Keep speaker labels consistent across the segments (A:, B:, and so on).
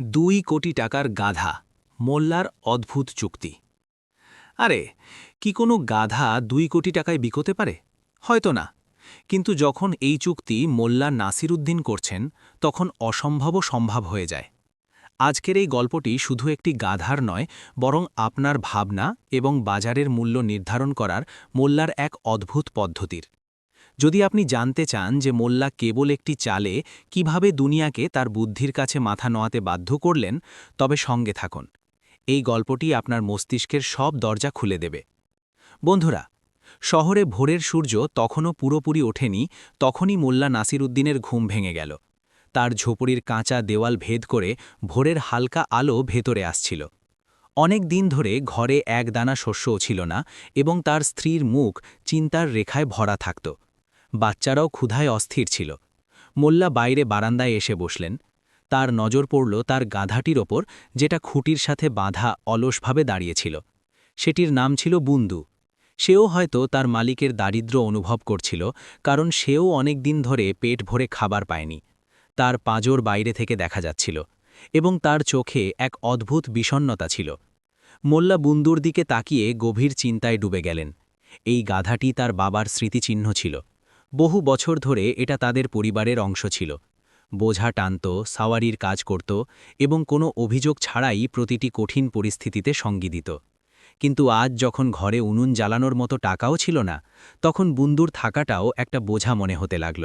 A: 2 কোটি টাকার গাধা মোল্লার অদ্ভুত চুক্তি। আরে, কি কোনো গাধা 2 কোটি টাকায় বিকোতে পারে? হয়তো না। কিন্তু যখন এই চুক্তি মোল্লা নাসিরউদ্দিন করছেন, তখন অসম্ভবও সম্ভব হয়ে যায়। আজকের এই গল্পটি শুধু একটি গাধার নয়, বরং আপনার ভাবনা এবং বাজারের মূল্য নির্ধারণ করার মোল্লার এক অদ্ভুত পদ্ধতির। যদি আপনি জানতে চান যে মোল্লা কেবল একটি চালে কিভাবে দুনিয়াকে তার বুদ্ধির কাছে মাথা নোয়াতে বাধ্য করলেন, তবে সঙ্গে থাকুন। এই গল্পটি আপনার মস্তিষ্কের সব দরজা খুলে দেবে। বন্ধুরা, শহরে ভোরের সূর্য তখনও পুরোপুরি ওঠেনি, তখনই মোল্লা নাসিরউদ্দিনের ঘুম ভেঙে গেল। তার ঝোপড়ির কাঁচা দেওয়াল ভেদ করে ভোরের হালকা আলো ভেতরে আসছিল। অনেক দিন ধরে ঘরে এক দানা শস্যও ছিল না, এবং তার স্ত্রীর মুখ চিন্তার রেখায় ভরা থাকত। বাচ্চারাও ক্ষুধায় অস্থির ছিল। মোল্লা বাইরে বারান্দায় এসে বসলেন। তার নজর পড়ল তার গাধাটির ওপর, যেটা খুঁটির সাথে বাঁধা অলসভাবে দাঁড়িয়েছিল। সেটির নাম ছিল বুন্দু। সেও হয়তো তার মালিকের দারিদ্র্য অনুভব করছিল, কারণ সেও অনেক দিন ধরে পেট ভরে খাবার পায়নি। তার পাঁজর বাইরে থেকে দেখা যাচ্ছিল, এবং তার চোখে এক অদ্ভুত বিষণ্ণতা ছিল। মোল্লা বুন্দুর দিকে তাকিয়ে গভীর চিন্তায় ডুবে গেলেন। এই গাধাটি তার বাবার স্মৃতিচিহ্ন ছিল। বহু বছর ধরে এটা তাদের পরিবারের অংশ ছিল। বোঝা টানত, সাওয়ারির কাজ করত, এবং কোনো অভিযোগ ছাড়াই প্রতিটি কঠিন পরিস্থিতিতে সঙ্গী দিত। কিন্তু আজ যখন ঘরে উনুন জ্বালানোর মতো টাকাও ছিল না, তখন বুন্দুর থাকাটাও একটা বোঝা মনে হতে লাগল।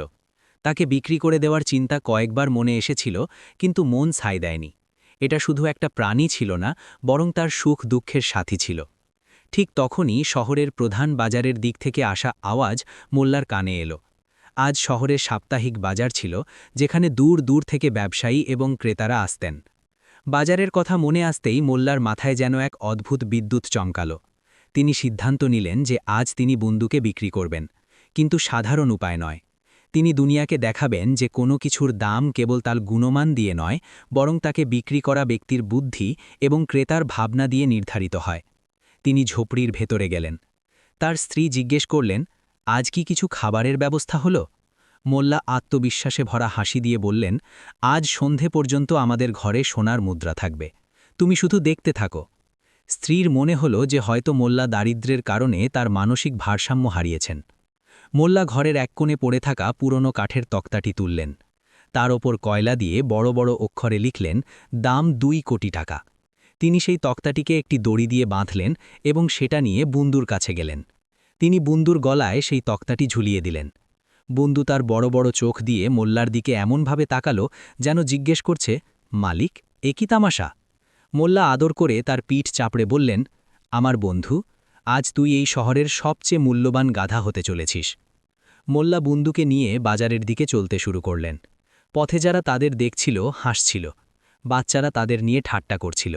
A: তাকে বিক্রি করে দেওয়ার চিন্তা কয়েকবার মনে এসেছিল, কিন্তু মন ছাই দেয়নি। এটা শুধু একটা প্রাণী ছিল না, বরং তার সুখ দুঃখের সাথী ছিল। ঠিক তখনই শহরের প্রধান বাজারের দিক থেকে আসা আওয়াজ মোল্লার কানে এলো। আজ শহরের সাপ্তাহিক বাজার ছিল, যেখানে দূর দূর থেকে ব্যবসায়ী এবং ক্রেতারা আসতেন। বাজারের কথা মনে আসতেই মোল্লার মাথায় যেন এক অদ্ভুত বিদ্যুৎ চমকাল। তিনি সিদ্ধান্ত নিলেন যে আজ তিনি বুন্দুকে বিক্রি করবেন, কিন্তু সাধারণ উপায় নয়। তিনি দুনিয়াকে দেখাবেন যে কোনো কিছুর দাম কেবল তার গুণমান দিয়ে নয়, বরং তাকে বিক্রি করা ব্যক্তির বুদ্ধি এবং ক্রেতার ভাবনা দিয়ে নির্ধারিত হয়। তিনি ঝোপড়ির ভেতরে গেলেন। তার স্ত্রী জিজ্ঞেস করলেন, আজ কি কিছু খাবারের ব্যবস্থা হলো? মোল্লা আত্মবিশ্বাসে ভরা হাসি দিয়ে বললেন, আজ সন্ধে পর্যন্ত আমাদের ঘরে সোনার মুদ্রা থাকবে। তুমি শুধু দেখতে থাকো। স্ত্রীর মনে হলো যে হয়তো মোল্লা দারিদ্র্যের কারণে তার মানসিক ভারসাম্য হারিয়েছেন। মোল্লা ঘরের এক কোণে পড়ে থাকা পুরনো কাঠের তক্তাটি তুললেন। তার ওপর কয়লা দিয়ে বড় বড় অক্ষরে লিখলেন, দাম 2 কোটি টাকা। তিনি সেই তক্তাটিকে একটি দড়ি দিয়ে বাঁধলেন এবং সেটা নিয়ে বুন্দুর কাছে গেলেন। তিনি বুন্দুর গলায় সেই তক্তাটি ঝুলিয়ে দিলেন। বুন্দু তার বড় বড় চোখ দিয়ে মোল্লার দিকে এমনভাবে তাকালো, যেন জিজ্ঞেস করছে, মালিক, এ কি তামাশা? মোল্লা আদর করে তার পিঠ চাপড়ে বললেন, আমার বন্ধু, আজ তুই এই শহরের সবচেয়ে মূল্যবান গাধা হতে চলেছিস। মোল্লা বুন্দুকে নিয়ে বাজারের দিকে চলতে শুরু করলেন। পথে যারা তাদের দেখছিল হাসছিল। বাচ্চারা তাদের নিয়ে ঠাট্টা করছিল।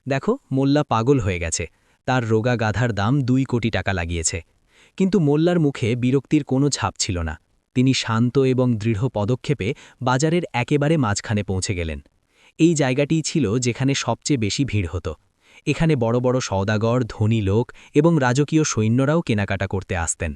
A: দেখো, মোল্লা পাগল হয়ে গেছে, তার রোগা গাধার দাম 2 কোটি টাকা লাগিয়েছে। কিন্তু মোল্লার মুখে বিরক্তির কোনো ছাপ ছিল না। তিনি শান্ত এবং দৃঢ় পদক্ষেপে বাজারের একেবারে মাঝখানে পৌঁছে গেলেন। এই জায়গাটিই ছিল যেখানে সবচেয়ে বেশি ভিড় হতো। এখানে বড় বড় সওদাগর, ধনী লোক এবং রাজকীয় সৈন্যরাও কেনাকাটা করতে আসতেন।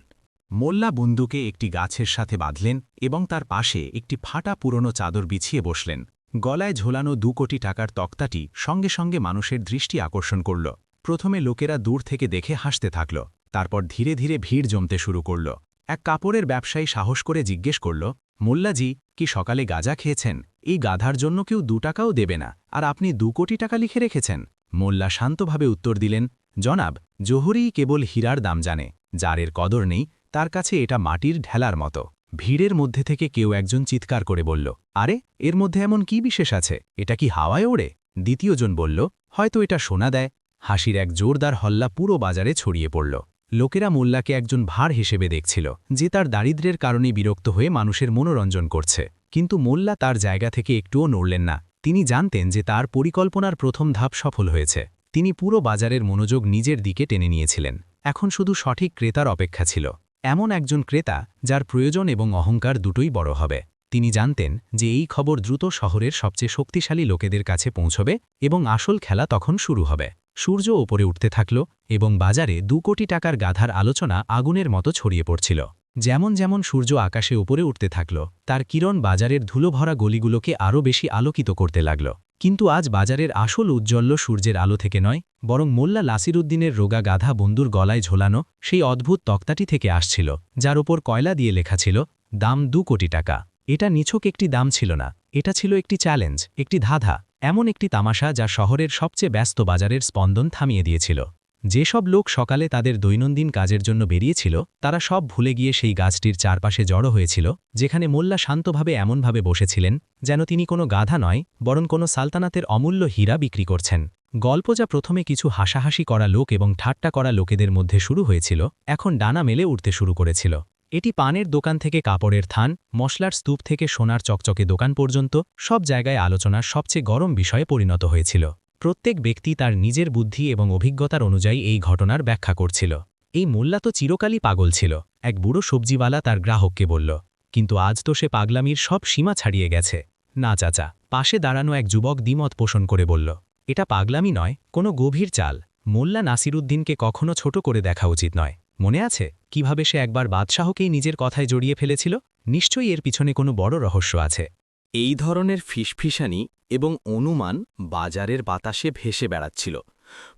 B: মোল্লা বুন্দুকে একটি গাছের সাথে বাঁধলেন এবং তার পাশে একটি ফাটা পুরনো চাদর বিছিয়ে বসলেন। গলায় ঝোলানো 2 কোটি টাকার তক্তাটি সঙ্গে সঙ্গে মানুষের দৃষ্টি আকর্ষণ করল। প্রথমে লোকেরা দূর থেকে দেখে হাসতে থাকল, তারপর ধীরে ধীরে ভিড় জমতে শুরু করল। এক কাপড়ের ব্যবসায়ী সাহস করে জিজ্ঞেস করল, মোল্লাজি, কি সকালে গাঁজা খেয়েছেন? এই গাধার জন্য কেউ 2 টাকাও দেবে না, আর আপনি 2 কোটি টাকা লিখে রেখেছেন। মোল্লা শান্তভাবে উত্তর দিলেন, জনাব, জহুরিই কেবল হীরার দাম জানে, যার এর কদর নেই তার কাছে এটা মাটির ঢেলার মতো। ভিড়ের মধ্যে থেকে কেউ একজন চিৎকার করে বলল, আরে, এর মধ্যে এমন কি বিশেষ আছে? এটা কি হাওয়ায় ওড়ে? দ্বিতীয়জন বলল, হয়তো এটা সোনা দেয়। হাসির এক জোরদার হল্লা পুরো বাজারে ছড়িয়ে পড়ল। লোকেরা মোল্লাকে একজন ভার হিসেবে দেখছিল, যে তার দারিদ্র্যের কারণে বিরক্ত হয়ে মানুষের মনোরঞ্জন করছে। কিন্তু মোল্লা তার জায়গা থেকে একটুও নড়লেন না। তিনি জানতেন যে তার পরিকল্পনার প্রথম ধাপ সফল হয়েছে। তিনি পুরো বাজারের মনোযোগ নিজের দিকে টেনে নিয়েছিলেন। এখন শুধু সঠিক ক্রেতার অপেক্ষা ছিল। এমন একজন ক্রেতা যার প্রয়োজন এবং অহংকার দুটোই বড় হবে। তিনি জানতেন যে এই খবর দ্রুত শহরের সবচেয়ে শক্তিশালী লোকেদের কাছে পৌঁছবে এবং আসল খেলা তখন শুরু হবে। সূর্য ওপরে উঠতে থাকল এবং বাজারে 2 কোটি টাকার গাধার আলোচনা আগুনের মতো ছড়িয়ে পড়ছিল। যেমন যেমন সূর্য আকাশে উপরে উঠতে থাকল তার কিরণ বাজারের ধুলোভরা গলিগুলোকে আরও বেশি আলোকিত করতে লাগল। কিন্তু আজ বাজারের আসল উজ্জ্বল্য সূর্যের আলো থেকে নয়, বরং মোল্লা নাসিরুদ্দিনের রোগা গাধা বন্ধুর গলায় ঝোলানো সেই অদ্ভুত তক্তাটি থেকে আসছিল, যার ওপর কয়লা দিয়ে লেখা ছিল, দাম 2 কোটি টাকা। এটা নিছক একটি দাম ছিল না, এটা ছিল একটি চ্যালেঞ্জ, একটি ধাঁধা, এমন একটি তামাশা যা শহরের সবচেয়ে ব্যস্ত বাজারের স্পন্দন থামিয়ে দিয়েছিল। যেসব লোক সকালে তাদের দৈনন্দিন কাজের জন্য বেরিয়েছিল তারা সব ভুলে গিয়ে সেই গাছটির চারপাশে জড়ো হয়েছিল, যেখানে মোল্লা শান্তভাবে এমনভাবে বসেছিলেন যেন তিনি কোনো গাধা নয়, বরং কোনো সালতানাতের অমূল্য হীরা বিক্রি করছেন। গল্প যা প্রথমে কিছু হাসাহাসি করা লোক এবং ঠাট্টা করা লোকেদের মধ্যে শুরু হয়েছিল, এখন ডানা মেলে উঠতে শুরু করেছিল। এটি পানের দোকান থেকে কাপড়ের থান, মশলার স্তূপ থেকে সোনার চকচকে দোকান পর্যন্ত সব জায়গায় আলোচনার সবচেয়ে গরম বিষয়ে পরিণত হয়েছিল। প্রত্যেক ব্যক্তি তার নিজের বুদ্ধি এবং অভিজ্ঞতার অনুযায়ী এই ঘটনার ব্যাখ্যা করছিল। এই মোল্লা তো চিরকালই পাগল ছিল, এক বুড়ো সবজিওয়ালা তার গ্রাহককে বলল। কিন্তু আজ তো সে পাগলামির সব সীমা ছাড়িয়ে গেছে। না চাচা, পাশে দাঁড়ানো এক যুবক দ্বিমত পোষণ করে বলল, এটা পাগলামি নয়, কোনো গভীর চাল। মোল্লা নাসিরুদ্দিনকে কখনো ছোট করে দেখা উচিত নয়। মনে আছে কিভাবে সে একবার বাদশাহকেই নিজের কথায় জড়িয়ে ফেলেছিল? নিশ্চয়ই এর পিছনে কোনো বড় রহস্য আছে।
A: এই ধরনের ফিসফিসানি এবং অনুমান বাজারের বাতাসে ভেসে বেড়াচ্ছিল।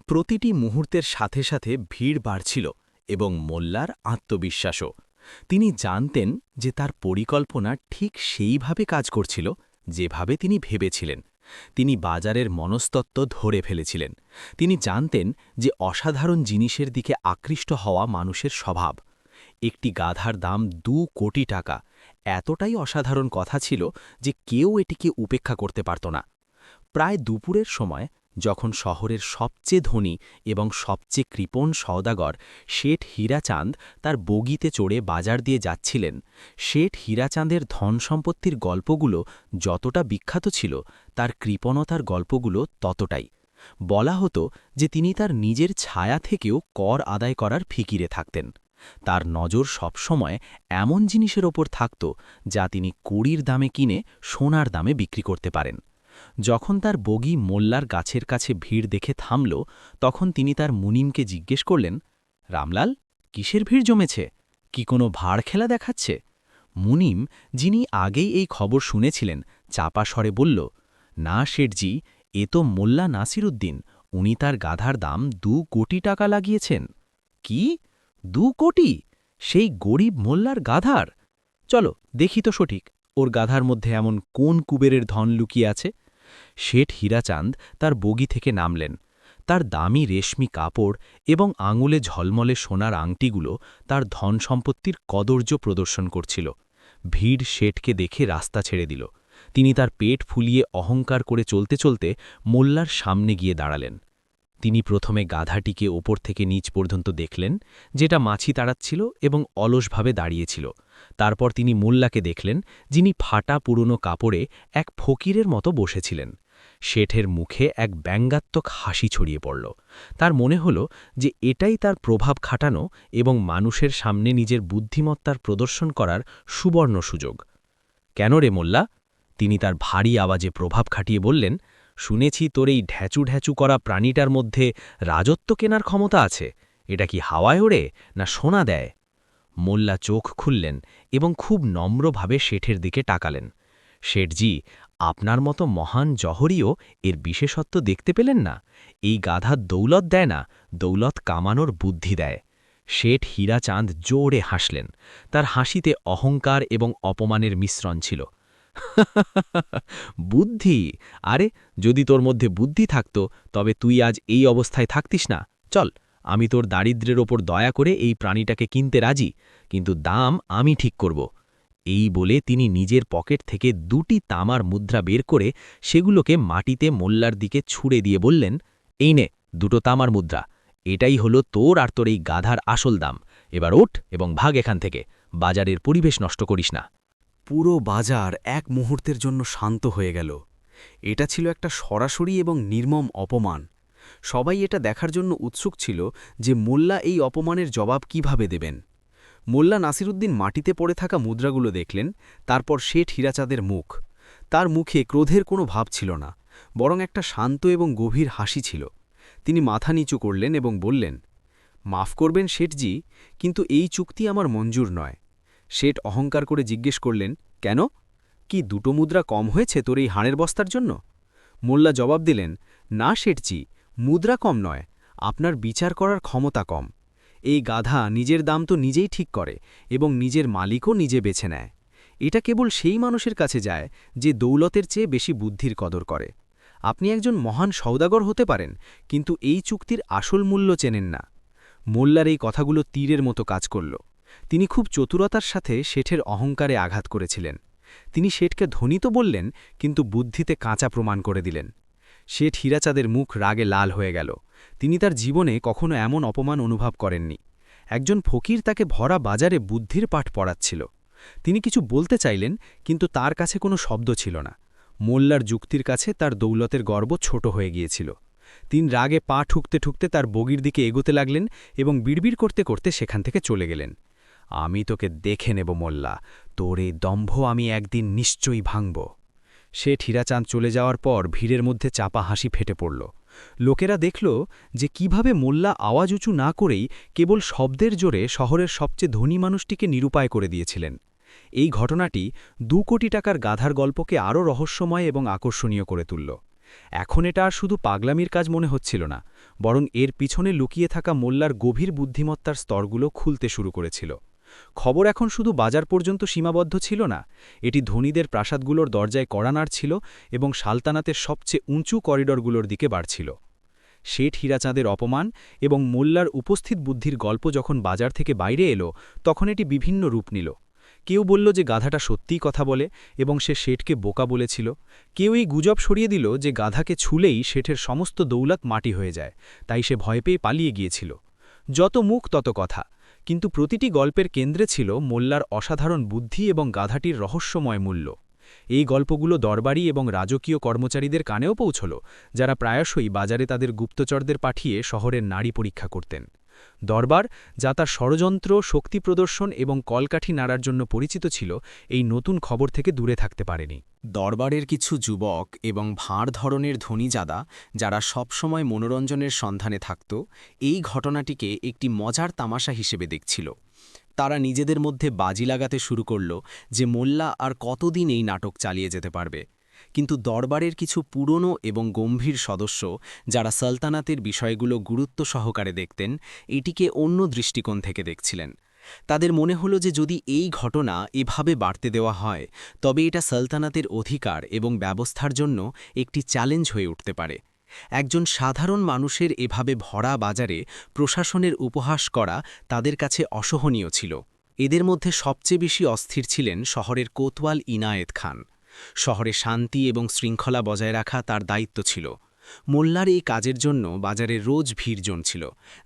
A: প্রতিটি মুহূর্তের সাথে সাথে ভিড় বাড়ছিল এবং মোল্লার আত্মবিশ্বাসও। তিনি জানতেন যে তার পরিকল্পনা ঠিক সেইভাবে কাজ করছিল যেভাবে তিনি ভেবেছিলেন। তিনি বাজারের মনস্তত্ত্ব ধরে ফেলেছিলেন। তিনি জানতেন যে অসাধারণ জিনিসের দিকে আকৃষ্ট হওয়া মানুষের স্বভাব। একটি গাধার দাম 2 কোটি টাকা এতটাই অসাধারণ কথা ছিল যে কেউ এটিকে উপেক্ষা করতে পারত না। প্রায় দুপুরের সময় যখন শহরের সবচেয়ে ধনী এবং সবচেয়ে কৃপণ সওদাগর শেঠ হীরাচাঁদ তার বগিতে চড়ে বাজার দিয়ে যাচ্ছিলেন, শেঠ হীরাচাঁদের ধনসম্পত্তির গল্পগুলো যতটা বিখ্যাত ছিল তার কৃপণতার গল্পগুলো ততটাই। বলা হতো যে তিনি তার নিজের ছায়া থেকেও কর আদায় করার ফিকিরে থাকতেন। তার নজর সবসময় এমন জিনিসের ওপর থাকত যা তিনি কুড়ির দামে কিনে সোনার দামে বিক্রি করতে পারেন। যখন তার বগি মোল্লার গাছের কাছে ভিড় দেখে থামল, তখন তিনি তার মুনিমকে জিজ্ঞেস করলেন, রামলাল, কিসের ভিড় জমেছে? কি কোনো ভাড় খেলা দেখাচ্ছে? মুনিম, যিনি আগেই এই খবর শুনেছিলেন, চাপা স্বরে বলল, না শেঠজি, এ তো মোল্লা নাসিরুদ্দিন। উনি তার গাধার দাম 2 কোটি টাকা লাগিয়েছেন। কি? 2 কোটি? সেই গরিব মোল্লার গাধার? চলো দেখি তো সঠিক, ওর গাধার মধ্যে এমন কোন কুবেরের ধন লুকিয়ে আছে। শেঠ হীরাচাঁদ তার বগি থেকে নামলেন। তার দামি রেশমি কাপড় এবং আঙুলে ঝলমলে সোনার আংটিগুলো তার ধন সম্পত্তির কদর্য প্রদর্শন করছিল। ভিড় শেঠকে দেখে রাস্তা ছেড়ে দিল। তিনি তার পেট ফুলিয়ে অহংকার করে চলতে চলতে মোল্লার সামনে গিয়ে দাঁড়ালেন। তিনি প্রথমে গাধাটিকে ওপর থেকে নিচ পর্যন্ত দেখলেন, যেটা মাছি তাড়াচ্ছিল এবং অলসভাবে দাঁড়িয়েছিল। তারপর তিনি মোল্লাকে দেখলেন, যিনি ফাটা পুরনো কাপড়ে এক ফকিরের মতো বসেছিলেন। শেঠের মুখে এক ব্যঙ্গাত্মক হাসি ছড়িয়ে পড়ল। তার মনে হল যে এটাই তার প্রভাব খাটানো এবং মানুষের সামনে নিজের বুদ্ধিমত্তার প্রদর্শন করার সুবর্ণ সুযোগ। কেন রে মোল্লা? তিনি তার ভারী আওয়াজে প্রভাব খাটিয়ে বললেন, শুনেছি তোর এই ঢ্যাঁচু ঢ্যাঁচু করা প্রাণীটার মধ্যে রাজত্ব কেনার ক্ষমতা আছে। এটা কি হাওয়ায় ওড়ে না সোনা দেয়? মোল্লা চোখ খুললেন এবং খুব নম্রভাবে শেঠের দিকে তাকালেন। শেঠজি, আপনার মতো মহান জহরিও এর বিশেষত্ব দেখতে পেলেন না? এই গাধা দৌলত দেয় না, দৌলত কামানোর বুদ্ধি দেয়। শেঠ হীরাচাঁদ জোরে হাসলেন। তার হাসিতে অহংকার এবং অপমানের মিশ্রণ ছিল। বুদ্ধি? আরে, যদি তোর মধ্যে বুদ্ধি থাকত তবে তুই আজ এই অবস্থায় থাকতিস না। চল, আমি তোর দারিদ্র্যের ওপর দয়া করে এই প্রাণীটাকে কিনতে রাজি, কিন্তু দাম আমি ঠিক করব। এই বলে তিনি নিজের পকেট থেকে 2টি তামার মুদ্রা বের করে সেগুলোকে মাটিতে মোল্লার দিকে ছুঁড়ে দিয়ে বললেন, এই নে 2টো তামার মুদ্রা। এটাই হলো তোর আর তোর এই গাধার আসল দাম। এবার ওঠ এবং ভাগ এখান থেকে। বাজারের পরিবেশ নষ্ট করিস না।
C: পুরো বাজার এক মুহূর্তের জন্য শান্ত হয়ে গেল। এটা ছিল একটা সরাসরি এবং নির্মম অপমান। সবাই এটা দেখার জন্য উৎসুক ছিল যে মোল্লা এই অপমানের জবাব কিভাবে দেবেন। মোল্লা নাসিরুদ্দিন মাটিতে পড়ে থাকা মুদ্রাগুলো দেখলেন, তারপর শেঠ হীরাচাঁদের মুখ। তার মুখে ক্রোধের কোনো ভাব ছিল না, বরং একটা শান্ত এবং গভীর হাসি ছিল। তিনি মাথা নিচু করলেন এবং বললেন, মাফ করবেন শেঠজি, কিন্তু এই চুক্তি আমার মঞ্জুর নয়। শেঠ অহংকার করে জিজ্ঞেস করলেন, কেন? কি 2 মুদ্রা কম হয়েছে তোর এই হাড়ের বস্তার জন্য? মোল্লা জবাব দিলেন, না শেঠজি, মুদ্রা কম নয়, আপনার বিচার করার ক্ষমতা কম। এই গাধা নিজের দাম তো নিজেই ঠিক করে এবং নিজের মালিকও নিজে বেছে নেয়। এটা কেবল সেই মানুষের কাছে যায় যে দৌলতের চেয়ে বেশি বুদ্ধির কদর করে। আপনি একজন মহান সওদাগর হতে পারেন, কিন্তু এই চুক্তির আসল মূল্য চেনেন না। মোল্লার এই কথাগুলো তীরের মতো কাজ করল। তিনি খুব চতুরতার সাথে শেঠের অহংকারে আঘাত করেছিলেন। তিনি শেঠকে ধনী তো বললেন, কিন্তু বুদ্ধিতে কাঁচা প্রমাণ করে দিলেন। শেঠ হীরাচাঁদের মুখ রাগে লাল হয়ে গেল। তিনি তার জীবনে কখনো এমন অপমান অনুভব করেননি। একজন ফকির তাকে ভরা বাজারে বুদ্ধির পাঠ পড়াচ্ছিল। তিনি কিছু বলতে চাইলেন, কিন্তু তার কাছে কোনো শব্দ ছিল না। মোল্লার যুক্তির কাছে তার দৌলতের গর্ব ছোট হয়ে গিয়েছিল। তিনি রাগে পা ঠুকতে ঠুকতে তার বগির দিকে এগোতে লাগলেন এবং বিড়বিড় করতে করতে সেখান থেকে চলে গেলেন। আমি তোকে দেখে নেব মোল্লা, তোর এই দম্ভ আমি একদিন নিশ্চয়ই ভাঙব। শেঠ হীরাচাঁদ চলে যাওয়ার পর ভিড়ের মধ্যে চাপা হাসি ফেটে পড়ল। লোকেরা দেখল যে কিভাবে মোল্লা আওয়াজ উঁচু না করেই কেবল শব্দের জোরে শহরের সবচেয়ে ধনী মানুষটিকে নিরুপায় করে দিয়েছিলেন। এই ঘটনাটি 2 কোটি টাকার গাধার গল্পকে আরও রহস্যময় এবং আকর্ষণীয় করে তুলল। এখন এটা আর শুধু পাগলামির কাজ মনে হচ্ছিল না, বরং এর পিছনে লুকিয়ে থাকা মোল্লার গভীর বুদ্ধিমত্তার স্তরগুলো খুলতে শুরু করেছিল। খবর এখন শুধু বাজার পর্যন্ত সীমাবদ্ধ ছিল না, এটি ধনীদের প্রাসাদগুলোর দরজায় কড়া নাড়ছিল এবং সালতানাতের সবচেয়ে উঁচু করিডরগুলোর দিকে বাড়ছিল। শেঠ হীরাচাঁদের অপমান এবং মোল্লার উপস্থিত বুদ্ধির গল্প যখন বাজার থেকে বাইরে এলো, তখন এটি বিভিন্ন রূপ নিল। কেউ বলল যে গাধাটা সত্যিই কথা বলে এবং সে শেঠকে বোকা বলেছিল। কেউ এই গুজব সরিয়ে দিল যে গাধাকে ছুলেই শেঠের সমস্ত দৌলত মাটি হয়ে যায়, তাই সে ভয় পেয়ে পালিয়ে গিয়েছিল। যত মুখ তত কথা, কিন্তু প্রতিটি গল্পের কেন্দ্রে ছিল মোল্লার অসাধারণ বুদ্ধি এবং গাধাটির রহস্যময় মূল্য। এই গল্পগুলো দরবারি এবং রাজকীয় কর্মচারীদের কানেও পৌঁছল, যারা প্রায়শই বাজারে তাদের গুপ্তচরদের পাঠিয়ে শহরের নারী পরীক্ষা করতেন। দরবার, যা তার ষড়যন্ত্র, শক্তি প্রদর্শন এবং কলকাঠি নাড়ার জন্য পরিচিত ছিল, এই নতুন খবর থেকে দূরে থাকতে পারেনি।
D: দরবারের কিছু যুবক এবং ভাঁড় ধরনের ধনীজাদা, যারা সবসময় মনোরঞ্জনের সন্ধানে থাকত, এই ঘটনাটিকে একটি মজার তামাশা হিসেবে দেখছিল। তারা নিজেদের মধ্যে বাজি লাগাতে শুরু করল যে মোল্লা আর কতদিন এই নাটক চালিয়ে যেতে পারবে। কিন্তু দরবারের কিছু পুরনো এবং গম্ভীর সদস্য, যারা সালতানাতের বিষয়গুলো গুরুত্ব সহকারে দেখতেন, এটিকে অন্য দৃষ্টিকোণ থেকে দেখছিলেন। তাদের মনে হলো যে যদি এই ঘটনা এভাবে বাড়তে দেওয়া হয়, তবে এটা সালতানাতের অধিকার এবং ব্যবস্থার জন্য একটি চ্যালেঞ্জ হয়ে উঠতে পারে। একজন সাধারণ মানুষের এভাবে ভরা বাজারে প্রশাসনের উপহাস করা তাদের কাছে অসহনীয় ছিল। এদের মধ্যে সবচেয়ে বেশি অস্থির ছিলেন শহরের কোতওয়াল ইনায়েত খান। শহরে শান্তি এবং শৃঙ্খলা বজায় রাখা তার দায়িত্ব ছিল। মোল্লার এই কাজের জন্য বাজারে রোজ ভিড় জমছিল,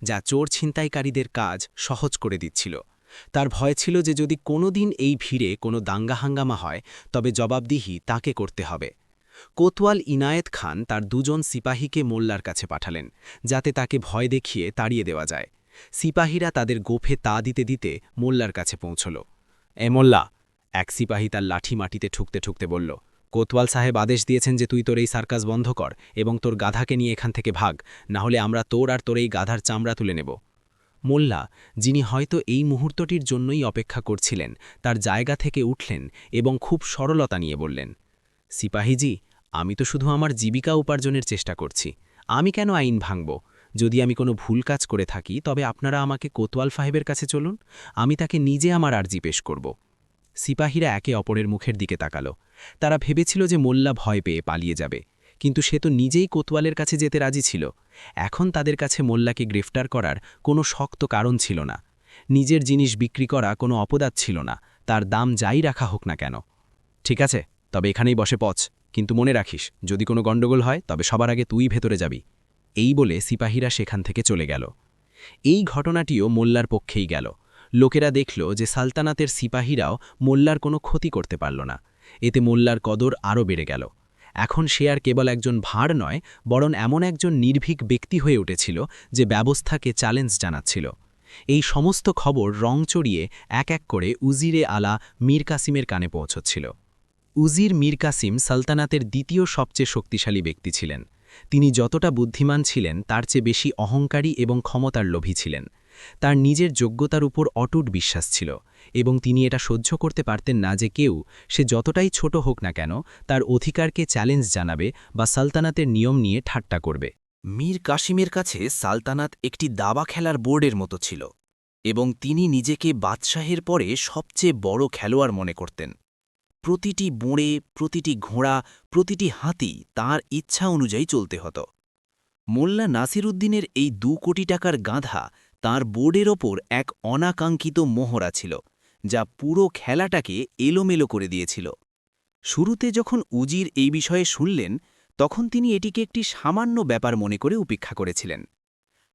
D: যা চোর ছিনতাইকারীদের কাজ সহজ করে দিচ্ছিল। তার ভয় ছিল যে যদি কোনোদিন এই ভিড়ে কোনো দাঙ্গা-হাঙ্গামা হয়, তবে জবাবদিহি তাকে করতে হবে। কোতওয়াল ইনায়েত খান তার 2 জন সিপাহীকে মোল্লার কাছে পাঠালেন, যাতে তাকে ভয় দেখিয়ে তাড়িয়ে দেওয়া যায়। সিপাহীরা তাদের গোফে তা দিতে দিতে মোল্লার কাছে পৌঁছল। এ মোল্লা, এক সিপাহী তার লাঠি মাটিতে ঠুকতে ঠুকতে বলল, কোতওয়াল সাহেব আদেশ দিয়েছেন যে তুই তোর এই সার্কাস বন্ধ কর এবং তোর গাধাকে নিয়ে এখান থেকে ভাগ, না হলে আমরা তোর আর তোর এই গাধার চামড়া তুলে নেব। মোল্লা, যিনি হয়তো এই মুহূর্তটির জন্যই অপেক্ষা করছিলেন, তার জায়গা থেকে উঠলেন এবং খুব সরলতা নিয়ে বললেন, সিপাহীজি, আমি তো শুধু আমার জীবিকা উপার্জনের চেষ্টা করছি। আমি কেন আইন ভাঙব? যদি আমি কোনো ভুল কাজ করে থাকি, তবে আপনারা আমাকে কোতওয়াল সাহেবের কাছে চলুন, আমি তাকে নিজে আমার আর্জি পেশ করব। সিপাহীরা একে অপরের মুখের দিকে তাকালো। তারা ভেবেছিল যে মোল্লা ভয় পেয়ে পালিয়ে যাবে, কিন্তু সে তো নিজেই কোতওয়ালের কাছে যেতে রাজি ছিল। এখন তাদের কাছে মোল্লাকে গ্রেফতার করার কোনো শক্ত কারণ ছিল না। নিজের জিনিস বিক্রি করা কোনো অপরাধ ছিল না, তার দাম যাই রাখা হোক না কেন। ঠিক আছে, তবে এখানেই বসে পচ, কিন্তু মনে রাখিস, যদি কোনো গণ্ডগোল হয় তবে সবার আগে তুই ভেতরে যাবি। এই বলে সিপাহীরা সেখান থেকে চলে গেল। এই ঘটনাটিও মোল্লার পক্ষেই গেল। লোকেরা দেখল যে সালতানাতের সিপাহীরাও মোল্লার কোনো ক্ষতি করতে পারল না। এতে মোল্লার কদর আরও বেড়ে গেল। এখন সে আর কেবল একজন ভাঁড় নয়, বরং এমন একজন নির্ভীক ব্যক্তি হয়ে উঠেছিল যে ব্যবস্থাকে চ্যালেঞ্জ জানাচ্ছিল। এই সমস্ত খবর রং চড়িয়ে এক এক করে উজিরে আলা মীর কাসিমের কানে পৌঁছচ্ছিল। উজির মীর কাসিম সালতানাতের দ্বিতীয় সবচেয়ে শক্তিশালী ব্যক্তি ছিলেন। তিনি যতটা বুদ্ধিমান ছিলেন, তার চেয়ে বেশি অহংকারী এবং ক্ষমতার লোভী ছিলেন।
C: তার নিজের যোগ্যতার উপর অটুট বিশ্বাস ছিল এবং তিনি এটা সহ্য করতে পারতেন না যে কেউ, সে যতটাই ছোট হোক না কেন, তার অধিকারকে চ্যালেঞ্জ জানাবে বা সালতানাতের নিয়ম নিয়ে ঠাট্টা করবে।
E: মীর কাসিমের কাছে সালতানাত একটি দাবা খেলার বোর্ডের মতো ছিল এবং তিনি নিজেকে বাদশাহের পরে সবচেয়ে বড় খেলোয়াড় মনে করতেন। প্রতিটি বোঁড়ে, প্রতিটি ঘোড়া, প্রতিটি হাতি তাঁর ইচ্ছা অনুযায়ী চলতে হতো। মোল্লা নাসিরউদ্দিনের এই 2 কোটি টাকার গাধা তাঁর বোর্ডের ওপর এক অনাকাঙ্ক্ষিত মোহরা ছিল, যা পুরো খেলাটাকে এলোমেলো করে দিয়েছিল। শুরুতে যখন উজির এই বিষয়ে শুনলেন, তখন তিনি এটিকে একটি সামান্য ব্যাপার মনে করে উপেক্ষা করেছিলেন।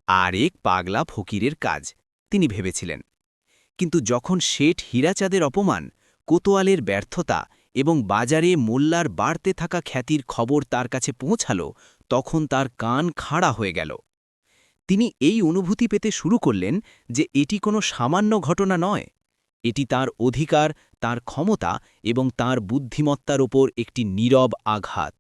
E: আরেক পাগলা ফকিরের কাজ, তিনি ভেবেছিলেন। কিন্তু যখন শেঠ হীরাচাঁদের অপমান, কোতোয়ালের ব্যর্থতা এবং বাজারে মোল্লার বাড়তে থাকা খ্যাতির খবর তার কাছে পৌঁছাল, তখন তার কান খাড়া হয়ে গেল। তিনি এই অনুভূতি পেতে শুরু করলেন যে এটি কোনো সামান্য ঘটনা নয়, এটি তার অধিকার, তার ক্ষমতা এবং তার বুদ্ধিমত্তার ওপর একটি নীরব আঘাত।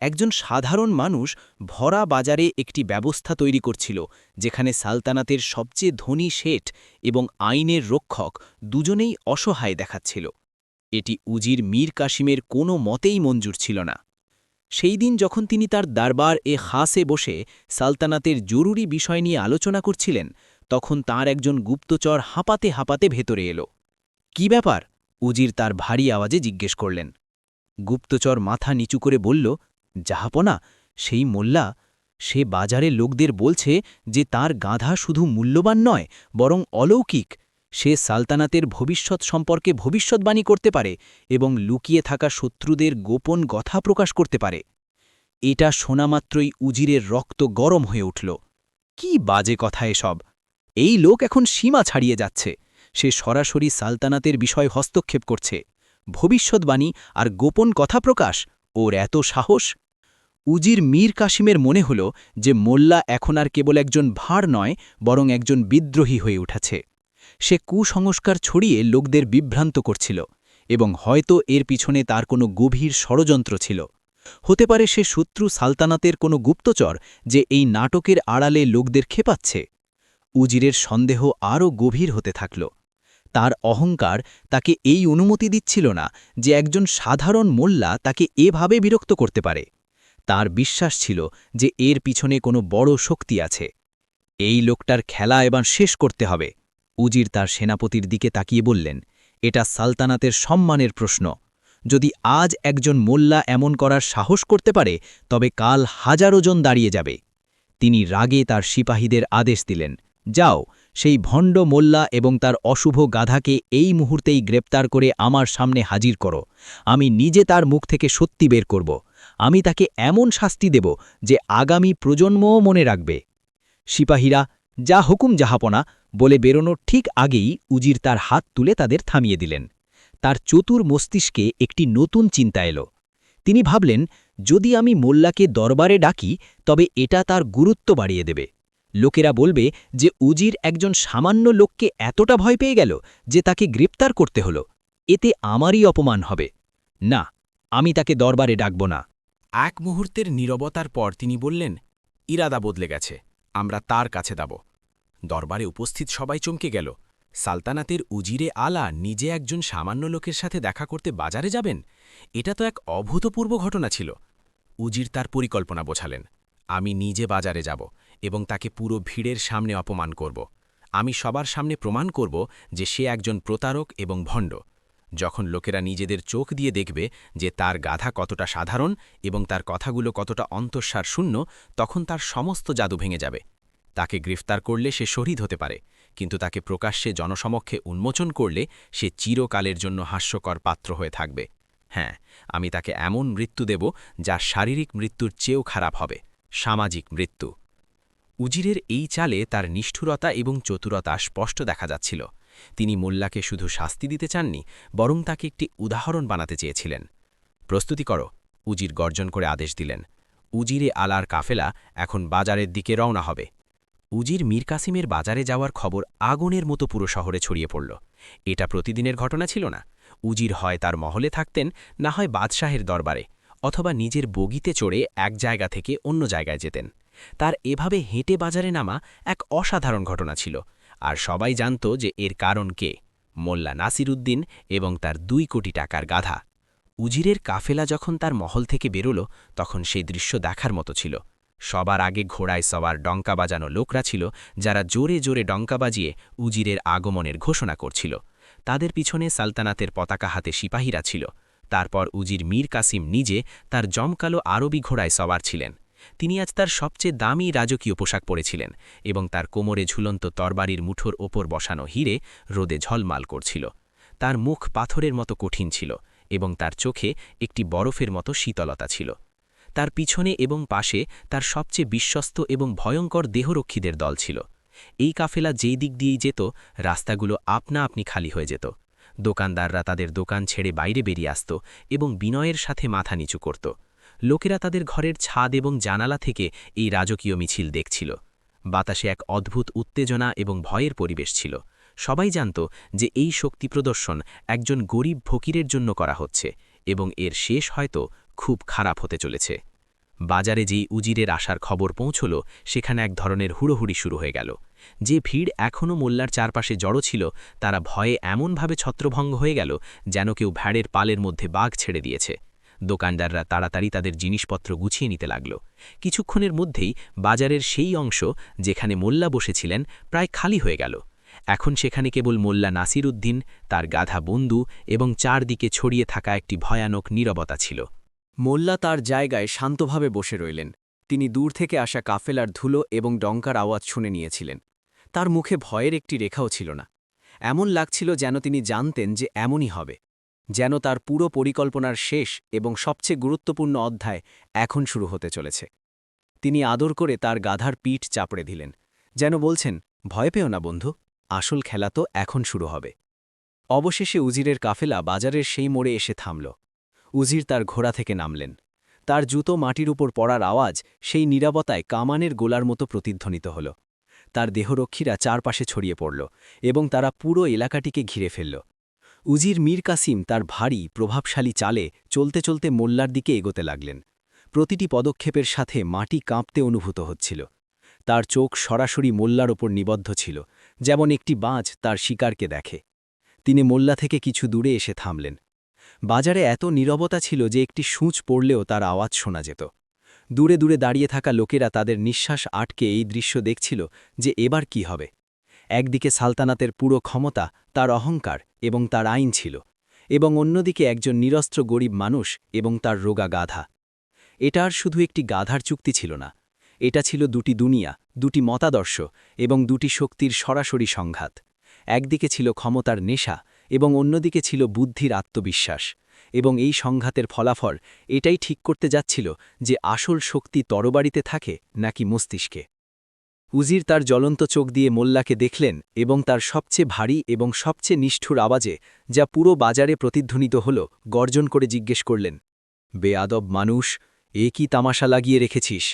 E: একজন সাধারণ মানুষ ভরা বাজারে একটি ব্যবস্থা তৈরি করছিল, যেখানে সালতানাতের সবচেয়ে ধনী শেঠ এবং আইনের রক্ষক দুজনেই অসহায় দেখাচ্ছিল। এটি উজির মীর কাসিমের কোনো মতেই মঞ্জুর ছিল না। সেই দিন যখন তিনি তার দরবার খাসে বসে সালতানাতের জরুরি বিষয় নিয়ে আলোচনা করছিলেন, তখন তার একজন গুপ্তচর হাঁপাতে হাঁপাতে ভেতরে এলো। কি ব্যাপার? উজির তার ভারী আওয়াজে জিজ্ঞেস করলেন। গুপ্তচর মাথা নিচু করে বলল, জাহাপনা, সেই মোল্লা, সে বাজারে লোকদের বলছে যে তার গাধা শুধু মূল্যবান নয়, বরং অলৌকিক। সে সালতানাতের ভবিষ্যৎ সম্পর্কে ভবিষ্যৎবাণী করতে পারে এবং লুকিয়ে থাকা শত্রুদের গোপন কথা প্রকাশ করতে পারে। এটা শোনামাত্রই উজিরের রক্ত গরম হয়ে উঠল। কি বাজে কথা এসব! এই লোক এখন সীমা ছাড়িয়ে যাচ্ছে। সে সরাসরি সালতানাতের বিষয় হস্তক্ষেপ করছে। ভবিষ্যৎবাণী আর গোপন কথা প্রকাশ, ওর এত সাহস! উজির মীর কাসিমের মনে হল যে মোল্লা এখন আর কেবল একজন ভাঁড় নয়, বরং একজন বিদ্রোহী হয়ে উঠেছে। সে কুসংস্কার ছড়িয়ে লোকদের বিভ্রান্ত করছিল এবং হয়তো এর পিছনে তার কোনো গভীর ষড়যন্ত্র ছিল। হতে পারে সে শত্রু সালতানাতের কোনো গুপ্তচর, যে এই নাটকের আড়ালে লোকদের খেপাচ্ছে। উজিরের সন্দেহ আরও গভীর হতে থাকল। তার অহংকার তাকে এই অনুমতি দিচ্ছিল না যে একজন সাধারণ মোল্লা তাকে এভাবে বিরক্ত করতে পারে। তার বিশ্বাস ছিল যে এর পিছনে কোনো বড় শক্তি আছে। এই লোকটার খেলা এবার শেষ করতে হবে। উজির তার সেনাপতির দিকে তাকিয়ে বললেন, এটা সালতানাতের সম্মানের প্রশ্ন। যদি আজ একজন মোল্লা এমন করার সাহস করতে পারে, তবে কাল হাজারো জন দাঁড়িয়ে যাবে। তিনি রাগে তার সিপাহীদের আদেশ দিলেন, যাও, সেই ভণ্ড মোল্লা এবং তার অশুভ গাধাকে এই মুহূর্তেই গ্রেপ্তার করে আমার সামনে হাজির করো। আমি নিজে তার মুখ থেকে সত্যি বের করব। আমি তাকে এমন শাস্তি দেব যে আগামী প্রজন্মও মনে রাখবে। সিপাহীরা, যা হুকুম জাহাপনা, বলে বেরোনোর ঠিক আগেই উজির তার হাত তুলে তাদের থামিয়ে দিলেন। তার চতুর মস্তিষ্কে একটি নতুন চিন্তা এলো। তিনি ভাবলেন, যদি আমি মোল্লাকে দরবারে ডাকি, তবে এটা তার গুরুত্ব বাড়িয়ে দেবে। লোকেরা বলবে যে উজির একজন সামান্য লোককে এতটা ভয় পেয়ে গেল যে তাকে গ্রেপ্তার করতে হলো। এতে আমারই অপমান হবে। না, আমি তাকে দরবারে ডাকব না।
F: এক মুহূর্তের নীরবতার পর তিনি বললেন, ইরাদা বদলে গেছে, আমরা তার কাছে যাব। দরবারে উপস্থিত সবাই চমকে গেল। সালতানাতের উজিরে আলা নিজে একজন সামান্য লোকের সাথে দেখা করতে বাজারে যাবেন? এটা তো এক অভূতপূর্ব ঘটনা ছিল। উজির তার পরিকল্পনা বোঝালেন, আমি নিজে বাজারে যাব এবং তাকে পুরো ভিড়ের সামনে অপমান করব। আমি সবার সামনে প্রমাণ করব যে সে একজন প্রতারক এবং ভণ্ড। যখন লোকেরা নিজেদের চোখ দিয়ে দেখবে যে তার গাধা কতটা সাধারণ এবং তার কথাগুলো কতটা অন্তঃসার শূন্য, তখন তার সমস্ত জাদু ভেঙে যাবে। তাকে গ্রেফতার করলে সে শহীদ হতে পারে, কিন্তু তাকে প্রকাশ্যে জনসমক্ষে উন্মোচন করলে সে চিরকালের জন্য হাস্যকর পাত্র হয়ে থাকবে। হ্যাঁ, আমি তাকে এমন মৃত্যু দেব যা শারীরিক মৃত্যুর চেয়েও খারাপ হবে, সামাজিক মৃত্যু। উজিরের এই চালে তার নিষ্ঠুরতা এবং চতুরতা স্পষ্ট দেখা যাচ্ছিল। তিনি মোল্লাকে শুধু শাস্তি দিতে চাননি, বরং তাকে একটি উদাহরণ বানাতে চেয়েছিলেন। প্রস্তুতি করো, উজির গর্জন করে আদেশ দিলেন। উজিরে আলার কাফেলা এখন বাজারের দিকে রওনা হবে। উজির মীর কাসিমের বাজারে যাওয়ার খবর আগুনের মতো পুরো শহরে ছড়িয়ে পড়ল। এটা প্রতিদিনের ঘটনা ছিল না। উজির হয় তার মহলে থাকতেন, না হয় বাদশাহের দরবারে, অথবা নিজের বগিতে চড়ে এক জায়গা থেকে অন্য জায়গায় যেতেন। তার এভাবে হেঁটে বাজারে নামা এক অসাধারণ ঘটনা ছিল, আর সবাই জানত যে এর কারণ কে, মোল্লা নাসিরুদ্দিন এবং তার 2 কোটি টাকার গাধা। উজিরের কাফেলা যখন তার মহল থেকে বেরোল তখন সেই দৃশ্য দেখার মতো ছিল। সবার আগে ঘোড়ায় সবার ডঙ্কা বাজানো লোকরা ছিল, যারা জোরে জোরে ডঙ্কা বাজিয়ে উজিরের আগমনের ঘোষণা করছিল। তাদের পিছনে সালতানাতের পতাকা হাতে সিপাহীরা ছিল। তারপর উজির মীর কাসিম নিজে তার জমকালো আরবি ঘোড়ায় সওয়ার ছিলেন। তিনি আজ তার সবচেয়ে দামি রাজকীয় পোশাক পরেছিলেন এবং তার কোমরে ঝুলন্ত তরবারির মুঠোর ওপর বসানো হিরে রোদে ঝলমাল করছিল। তার মুখ পাথরের মতো কঠিন ছিল এবং তার চোখে একটি বরফের মতো শীতলতা ছিল। তার পিছনে এবং পাশে তার সবচেয়ে বিশ্বস্ত এবং ভয়ঙ্কর দেহরক্ষীদের দল ছিল। এই কাফেলা যেই দিক দিয়েই যেত, রাস্তাগুলো আপনা আপনি খালি হয়ে যেত। দোকানদাররা তাদের দোকান ছেড়ে বাইরে বেরিয়ে আসত এবং বিনয়ের সাথে মাথা নিচু করত। লোকেরা তাদের ঘরের ছাদ এবং জানালা থেকে এই রাজকীয় মিছিল দেখছিল। বাতাসে এক অদ্ভুত উত্তেজনা এবং ভয়ের পরিবেশ ছিল। সবাই জানত যে এই শক্তি প্রদর্শন একজন গরিব ফকিরের জন্য করা হচ্ছে এবং এর শেষ হয়তো খুব খারাপ হতে চলেছে। বাজারে যেই উজিরের আসার খবর পৌঁছল, সেখানে এক ধরনের হুড়োহুড়ি শুরু হয়ে গেল। যে ভিড় এখনও মোল্লার চারপাশে জড়ো ছিল, তারা ভয়ে এমনভাবে ছত্রভঙ্গ হয়ে গেল যেন কেউ ভেড়ের পালের মধ্যে বাঘ ছেড়ে দিয়েছে। দোকানদাররা তাড়াতাড়ি তাদের জিনিসপত্র গুছিয়ে নিতে লাগল। কিছুক্ষণের মধ্যেই বাজারের সেই অংশ যেখানে মোল্লা বসেছিলেন প্রায় খালি হয়ে গেল। এখন সেখানে কেবল মোল্লা নাসিরুদ্দিন, তার গাধা বন্ধু এবং চারদিকে ছড়িয়ে থাকা একটি ভয়ানক নীরবতা ছিল।
D: মোল্লা তার জায়গায় শান্তভাবে বসে রইলেন। তিনি দূর থেকে আসা কাফেলার ধুলো এবং ডঙ্কার আওয়াজ শুনে নিয়েছিলেন। তার মুখে ভয়ের একটি রেখাও ছিল না। এমন লাগছিল যেন তিনি জানতেন যে এমনই হবে, যেন তার পুরো পরিকল্পনার শেষ এবং সবচেয়ে গুরুত্বপূর্ণ অধ্যায় এখন শুরু হতে চলেছে। তিনি আদর করে তার গাধার পিঠ চাপড়ে দিলেন, যেন বলছেন, ভয় পেও না বন্ধু, আসল খেলা তো এখন শুরু হবে। অবশেষে উজিরের কাফেলা বাজারের সেই মোড়ে এসে থামল। উজির তার ঘোড়া থেকে নামলেন। তার জুতো মাটির উপর পড়ার আওয়াজ সেই নীরবতায় কামানের গোলার মতো প্রতিধ্বনিত হল। তার দেহরক্ষীরা চারপাশে ছড়িয়ে পড়ল এবং তারা পুরো এলাকাটিকে ঘিরে ফেলল। উজির মীর কাসিম তার ভারী প্রভাবশালী চালে চলতে চলতে মোল্লার দিকে এগোতে লাগলেন। প্রতিটি পদক্ষেপের সাথে মাটি কাঁপতে অনুভূত হচ্ছিল। তার চোখ সরাসরি মোল্লার ওপর নিবদ্ধ ছিল, যেমন একটি বাজ তার শিকারকে দেখে। তিনি মোল্লা থেকে কিছু দূরে এসে থামলেন। বাজারে এত নীরবতা ছিল যে একটি সূঁচ পড়লেও তার আওয়াজ শোনা যেত। দূরে দূরে দাঁড়িয়ে থাকা লোকেরা তাদের নিঃশ্বাস আটকে এই দৃশ্য দেখছিল যে এবার কি হবে। একদিকে সালতানাতের পুরো ক্ষমতা, তার অহংকার এবং তার আইন ছিল, এবং অন্যদিকে একজন নিরস্ত্র গরিব মানুষ এবং তার রোগা গাধা। এটা আর শুধু একটি গাধার চুক্তি ছিল না, এটা ছিল দুটি দুনিয়া, দুটি মতাদর্শ এবং দুটি শক্তির সরাসরি সংঘাত। একদিকে ছিল ক্ষমতার নেশা এবং অন্যদিকে ছিল বুদ্ধির আত্মবিশ্বাস, এবং এই সংঘাতের ফলাফল এটাই ঠিক করতে যাচ্ছিল যে আসল শক্তি তরবারিতে থাকে নাকি মস্তিষ্কে। উজির তার জ্বলন্ত চোখ দিয়ে মোল্লাকে দেখলেন এবং তার সবচেয়ে ভারী এবং সবচেয়ে নিষ্ঠুর আওয়াজে, যা পুরো বাজারে প্রতিধ্বনিত হল, গর্জন করে জিজ্ঞেস করলেন, বেয়াদব মানুষ, এ কি তামাশা লাগিয়ে রেখেছিস?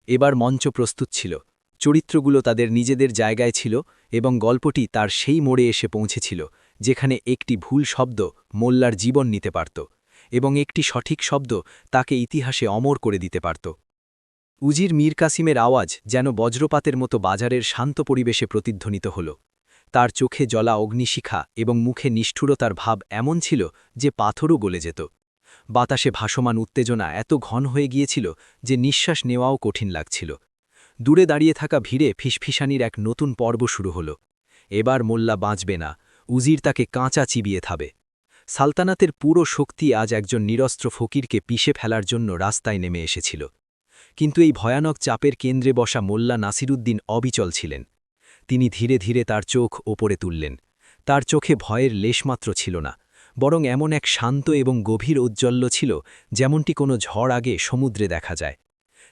D: এবার মঞ্চ প্রস্তুত ছিল। চরিত্রগুলো তাদের নিজেদের জায়গায় ছিল এবং গল্পটি তার সেই মোড়ে এসে পৌঁছেছিল যেখানে একটি ভুল শব্দ মোল্লার জীবন নিতে পারত এবং একটি সঠিক শব্দ তাকে ইতিহাসে অমর করে দিতে পারত। উজির মীর কাসিমের আওয়াজ যেন বজ্রপাতের মতো বাজারের শান্ত পরিবেশে প্রতিধ্বনিত হল। তার চোখে জ্বলা অগ্নিশিখা এবং মুখে নিষ্ঠুরতার ভাব এমন ছিল যে পাথরও গলে যেত। বাতাসে ভাসমান উত্তেজনা এত ঘন হয়ে গিয়েছিল যে নিঃশ্বাস নেওয়াও কঠিন লাগছিল। দূরে দাঁড়িয়ে থাকা ভিড়ে ফিসফিসানির এক নতুন পর্ব শুরু হল। এবার মোল্লা বাঁচবে না, উজির তাকে কাঁচা চিবিয়ে থাবে। সালতানাতের পুরো শক্তি আজ একজন নিরস্ত্র ফকিরকে পিষে ফেলার জন্য রাস্তায় নেমে এসেছিল। কিন্তু এই ভয়ানক চাপের কেন্দ্রে বসা মোল্লা নাসিরুদ্দিন অবিচল ছিলেন। তিনি ধীরে ধীরে তার চোখ ওপরে তুললেন। তার চোখে ভয়ের লেশমাত্র ছিল না, বরং এমন এক শান্ত এবং গভীর ঔজ্জ্বল্য ছিল যেমনটি কোনো ঝড় আগে সমুদ্রে দেখা যায়।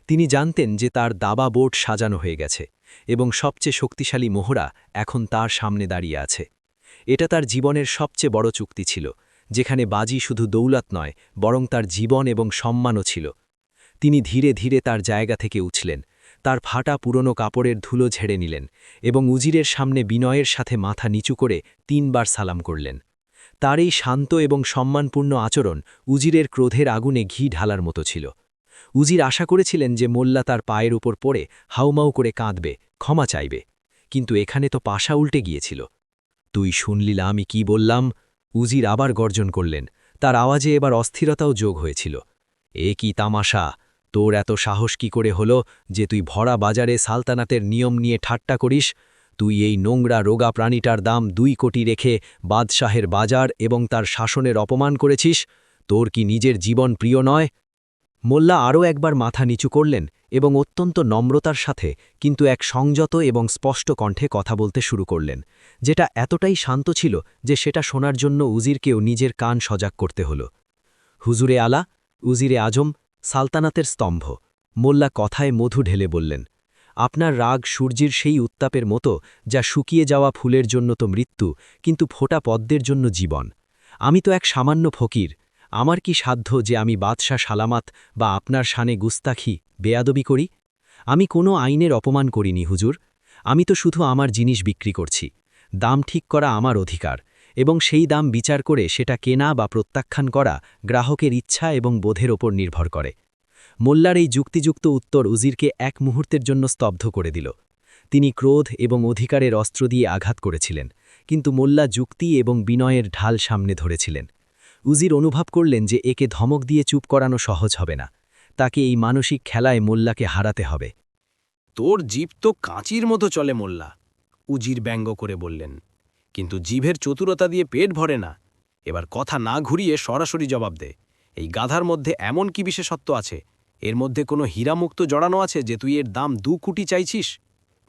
D: তিনি জানতেন যে তার দাবা বোট সাজানো হয়ে গেছে এবং সবচেয়ে শক্তিশালী মোহরা এখন তার সামনে দাঁড়িয়ে আছে। এটা তার জীবনের সবচেয়ে বড় চুক্তি ছিল, যেখানে বাজি শুধু দৌলত নয় বরং তার জীবন এবং সম্মানও ছিল। তিনি ধীরে ধীরে তার জায়গা থেকে উঠলেন, তার ফাটা পুরনো কাপড়ের ধুলো ঝেড়ে নিলেন এবং উজিরের সামনে বিনয়ের সাথে মাথা নিচু করে 3 বার সালাম করলেন। তার এই শান্ত এবং সম্মানপূর্ণ আচরণ উজিরের ক্রোধের আগুনে ঘি ঢালার মতো ছিল। উজির আশা করেছিলেন যে মোল্লা তার পায়ের উপর পড়ে হাউমাউ করে কাঁদবে, ক্ষমা চাইবে,
C: কিন্তু এখানে তো পাশা উল্টে গিয়েছিল। তুই শুনলিলা আমি কি বললাম? উজির আবার গর্জন করলেন, তার আওয়াজে এবার অস্থিরতাও যোগ হয়েছিল। এ কি তামাশা! তোর এত সাহস কি করে হলো যে তুই ভরা বাজারে সালতানাতের নিয়ম নিয়ে ঠাট্টা করিস? তুই এই নোংরা রোগা প্রাণীটার দাম 2 কোটি রেখে বাদশাহের বাজার এবং তার শাসনের অপমান করেছিস? তোর কি নিজের জীবন প্রিয় নয়? মোল্লা আরও একবার মাথা নিচু করলেন এবং অত্যন্ত নম্রতার সাথে কিন্তু এক সংযত এবং স্পষ্ট কণ্ঠে কথা বলতে শুরু করলেন, যেটা এতটাই শান্ত ছিল যে সেটা শোনার জন্য উজিরকেও নিজের কান সজাগ করতে হল। হুজুরে আলা, উজিরে আজম, সালতানাতের স্তম্ভ, মোল্লা কথায় মধু ঢেলে বললেন, আপনার রাগ সূর্যের সেই উত্তাপের মতো যা শুকিয়ে যাওয়া ফুলের জন্য তো মৃত্যু, কিন্তু ফোটা পদ্মের জন্য জীবন। আমি তো এক সামান্য ফকির। আমার কি সাধ্য যে আমি বাদশাহ সালামাত বা আপনার শানে গুস্তাখি, বেয়াদবি করি? আমি কোনো আইনের অপমান করিনি হুজুর। আমি তো শুধু আমার জিনিস বিক্রি করছি। দাম ঠিক করা আমার অধিকার, এবং সেই দাম বিচার করে সেটা কেনা বা প্রত্যাখ্যান করা গ্রাহকের ইচ্ছা এবং বোধের ওপর নির্ভর করে। মোল্লার এই যুক্তিযুক্ত উত্তর উজিরকে এক মুহূর্তের জন্য স্তব্ধ করে দিল। তিনি ক্রোধ এবং অধিকারের অস্ত্র দিয়ে আঘাত করেছিলেন, কিন্তু মোল্লা যুক্তি এবং বিনয়ের ঢাল সামনে ধরেছিলেন। উজির অনুভব করলেন যে একে ধমক দিয়ে চুপ করানো সহজ হবে না। তাকে এই মানসিক খেলায় মোল্লাকে হারাতে হবে।
F: তোর জিভ তো কাঁচির মতো চলে মোল্লা, উজির ব্যঙ্গ করে বললেন, কিন্তু জিভের চতুরতা দিয়ে পেট ভরে না। এবার কথা না ঘুরিয়ে সরাসরি জবাব দে। এই গাধার মধ্যে এমন কি বিশেষত্ব আছে? এর মধ্যে কোনো হীরামুক্ত জড়ানো আছে যে তুই এর দাম 2 কোটি চাইছিস?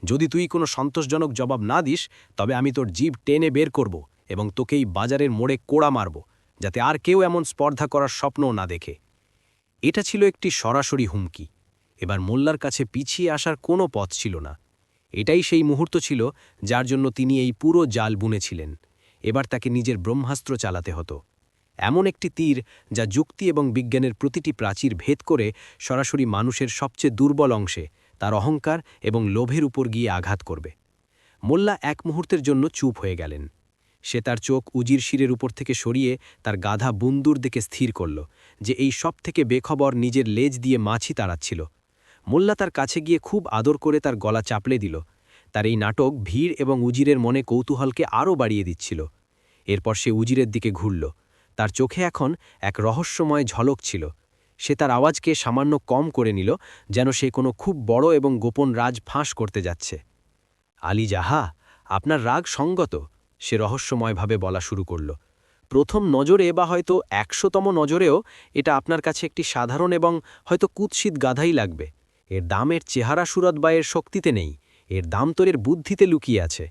F: যদি তুই কোনো সন্তোষজনক জবাব না দিস, তবে আমি তোর জিভ টেনে বের করব এবং তোকেই বাজারের মোড়ে কোড়া মারব, যাতে আর কেউ এমন স্পর্ধা করার স্বপ্নও না দেখে। এটা ছিল একটি সরাসরি হুমকি। এবার মোল্লার কাছে পিছিয়ে আসার কোনো পথ ছিল না। এটাই সেই মুহূর্ত ছিল যার জন্য তিনি এই পুরো জাল বুনেছিলেন। এবার তাকে নিজের ব্রহ্মাস্ত্র চালাতে হতো, এমন একটি তীর যা যুক্তি এবং বিজ্ঞানের প্রতিটি প্রাচীর ভেদ করে সরাসরি মানুষের সবচেয়ে দুর্বল অংশে, তার অহংকার এবং লোভের উপর গিয়ে আঘাত করবে। মোল্লা এক মুহূর্তের জন্য চুপ হয়ে গেলেন। সে তার চোখ উজির শিরের উপর থেকে সরিয়ে তার গাধা বুন্দুর দিকে স্থির করল, যে এই সব থেকে বেখবর নিজের লেজ দিয়ে মাছি তাড়াচ্ছিল। মোল্লা তার কাছে গিয়ে খুব আদর করে তার গলা চাপড়ে দিল। তার এই নাটক ভিড় এবং উজিরের মনে কৌতূহলকে আরও বাড়িয়ে দিচ্ছিল। এরপর সে উজিরের দিকে ঘুরল। তার চোখে এখন এক রহস্যময় ঝলক ছিল। সে তার আওয়াজকে সামান্য কম করে নিল, যেন সে কোনো খুব বড় এবং গোপন রাজ ফাঁস করতে যাচ্ছে। আলী জাহা, আপনার রাগ সঙ্গত, সে রহস্যময়ভাবে বলা শুরু করল। প্রথম নজরে বা হয়তো 100তম নজরেও এটা আপনার কাছে একটি সাধারণ এবং হয়তো কুৎসিত গাধাই লাগবে। এর দামের চেহারা সুরত বা এর শক্তিতে নেই, এর দাম তোর এর বুদ্ধিতে লুকিয়ে আছে।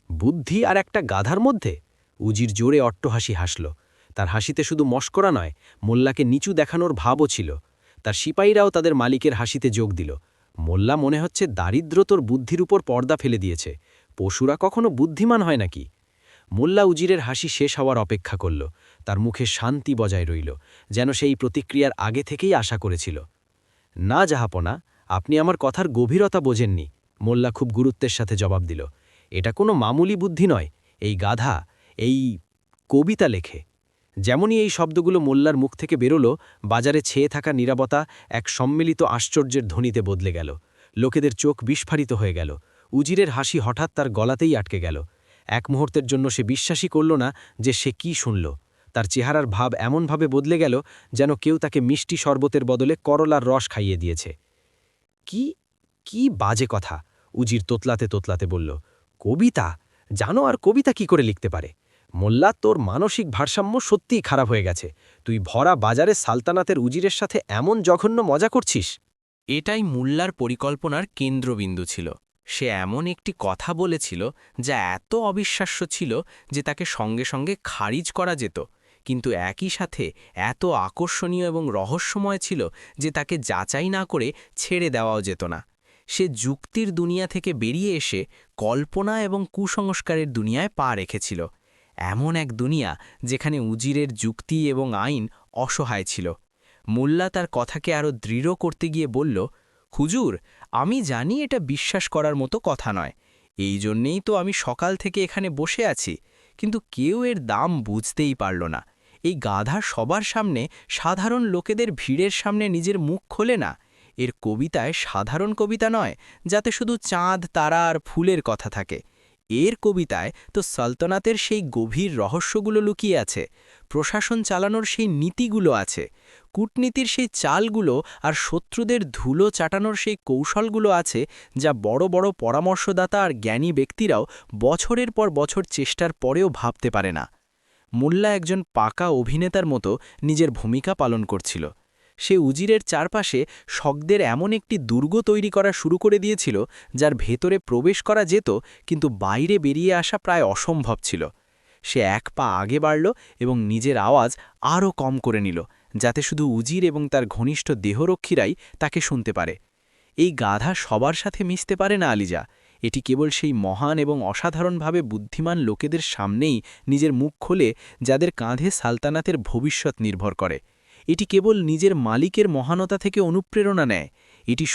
F: বুদ্ধি আর একটা গাধার মধ্যে? উজির জোরে অট্টহাসি হাসল। তার হাসিতে শুধু মস্করা নয়, মোল্লাকে নিচু দেখানোর ভাবও ছিল। তার সিপাহীরাও তাদের মালিকের হাসিতে যোগ দিল। মোল্লা মনে হচ্ছে দারিদ্র তোর বুদ্ধির উপর পর্দা ফেলে দিয়েছে। পশুরা কখনো বুদ্ধিমান হয় নাকি? মোল্লা উজিরের হাসি শেষ হওয়ার অপেক্ষা করল। তার মুখে শান্তি বজায় রইল, যেন সেই প্রতিক্রিয়ার আগে থেকেই আশা করেছিল। না জাহাপনা, আপনি আমার কথার গভীরতা বোঝেননি, মোল্লা খুব গুরুত্বের সাথে জবাব দিল। এটা কোনো মামুলি বুদ্ধি নয়। এই গাধা এই কবিতা লেখে। যেমনই এই শব্দগুলো মোল্লার মুখ থেকে বেরোলো, বাজারে ছেয়ে থাকা নীরবতা এক সম্মিলিত আশ্চর্যের ধ্বনিতে বদলে গেল। লোকেদের চোখ বিস্ফারিত হয়ে গেল। উজিরের হাসি হঠাৎ তার গলাতেই আটকে গেল। এক মুহূর্তের জন্য সে বিশ্বাসই করল না যে সে কি শুনল। তার চেহারার ভাব এমনভাবে বদলে গেল যেন কেউ তাকে মিষ্টি শরবতের বদলে করলার রস খাইয়ে দিয়েছে। কি কি বাজে কথা, উজির তোতলাতে তোতলাতে বলল। কবিতা? জানো আর কবিতা কি করে লিখতে পারে? মোল্লা, তোর মানসিক ভারসাম্য সত্যিই খারাপ হয়ে গেছে। তুই ভরা বাজারে সালতানাতের উজিরের সাথে এমন জঘন্য মজা করছিস।
A: এটাই মোল্লার পরিকল্পনার কেন্দ্রবিন্দু ছিল। সে এমন একটি কথা বলেছিল যা এত অবিশ্বাস্য ছিল যে তাকে সঙ্গে সঙ্গে খারিজ করা যেত, কিন্তু একই সাথে এত আকর্ষণীয় এবং রহস্যময় ছিল যে তাকে যাচাই না করে ছেড়ে দেওয়াও যেত না। সে যুক্তির দুনিয়া থেকে বেরিয়ে এসে কল্পনা এবং কুসংস্কারের দুনিয়ায় পা রেখেছিল, এমন এক দুনিয়া যেখানে উজিরের যুক্তি এবং আইন অসহায় ছিল। মোল্লা তার কথাকে আরও দৃঢ় করতে গিয়ে বলল, হুজুর, আমি জানি এটা বিশ্বাস করার মতো কথা নয়। এই জন্যেই তো আমি সকাল থেকে এখানে বসে আছি, কিন্তু কেউ এর দাম বুঝতেই পারল না। এই গাধা সবার সামনে, সাধারণ লোকেদের ভিড়ের সামনে নিজের মুখ খোলে না।
F: এর কবিতায় সাধারণ কবিতা নয়, যাতে শুধু চাঁদ, তারা আর ফুলের কথা থাকে। এর কবিতায় তো সালতানাতের সেই গভীর রহস্যগুলো লুকিয়ে আছে, প্রশাসন চালানোর সেই নীতিগুলো আছে, কূটনীতির সেই চালগুলো আর শত্রুদের ধুলো চাটানোর সেই কৌশলগুলো আছে, যা বড় বড় পরামর্শদাতা আর জ্ঞানী ব্যক্তিরাও বছরের পর বছর চেষ্টার পরেও ভাবতে পারে না। মোল্লা একজন পাকা অভিনেতার মতো নিজের ভূমিকা পালন করছিল। সে উজিরের চারপাশে শকদের এমন একটি দুর্গ তৈরি করা শুরু করে দিয়েছিল, যার ভেতরে প্রবেশ করা যেত, কিন্তু বাইরে বেরিয়ে আসা প্রায় অসম্ভব ছিল। সে এক পা আগে বাড়ল এবং নিজের আওয়াজ আরও কম করে নিল, যাতে শুধু উজির এবং তার ঘনিষ্ঠ দেহরক্ষীরাই তাকে শুনতে পারে। এই গাধা সবার সাথে মিশতে পারে না আলিজা। এটি কেবল সেই মহান এবং অসাধারণভাবে বুদ্ধিমান লোকেদের সামনেই নিজের মুখ খোলে, যাদের কাঁধে সালতানাতের ভবিষ্যৎ নির্ভর করে। এটি কেবল নিজের মালিকের মহানতা থেকে অনুপ্রেরণা নেয়। এটি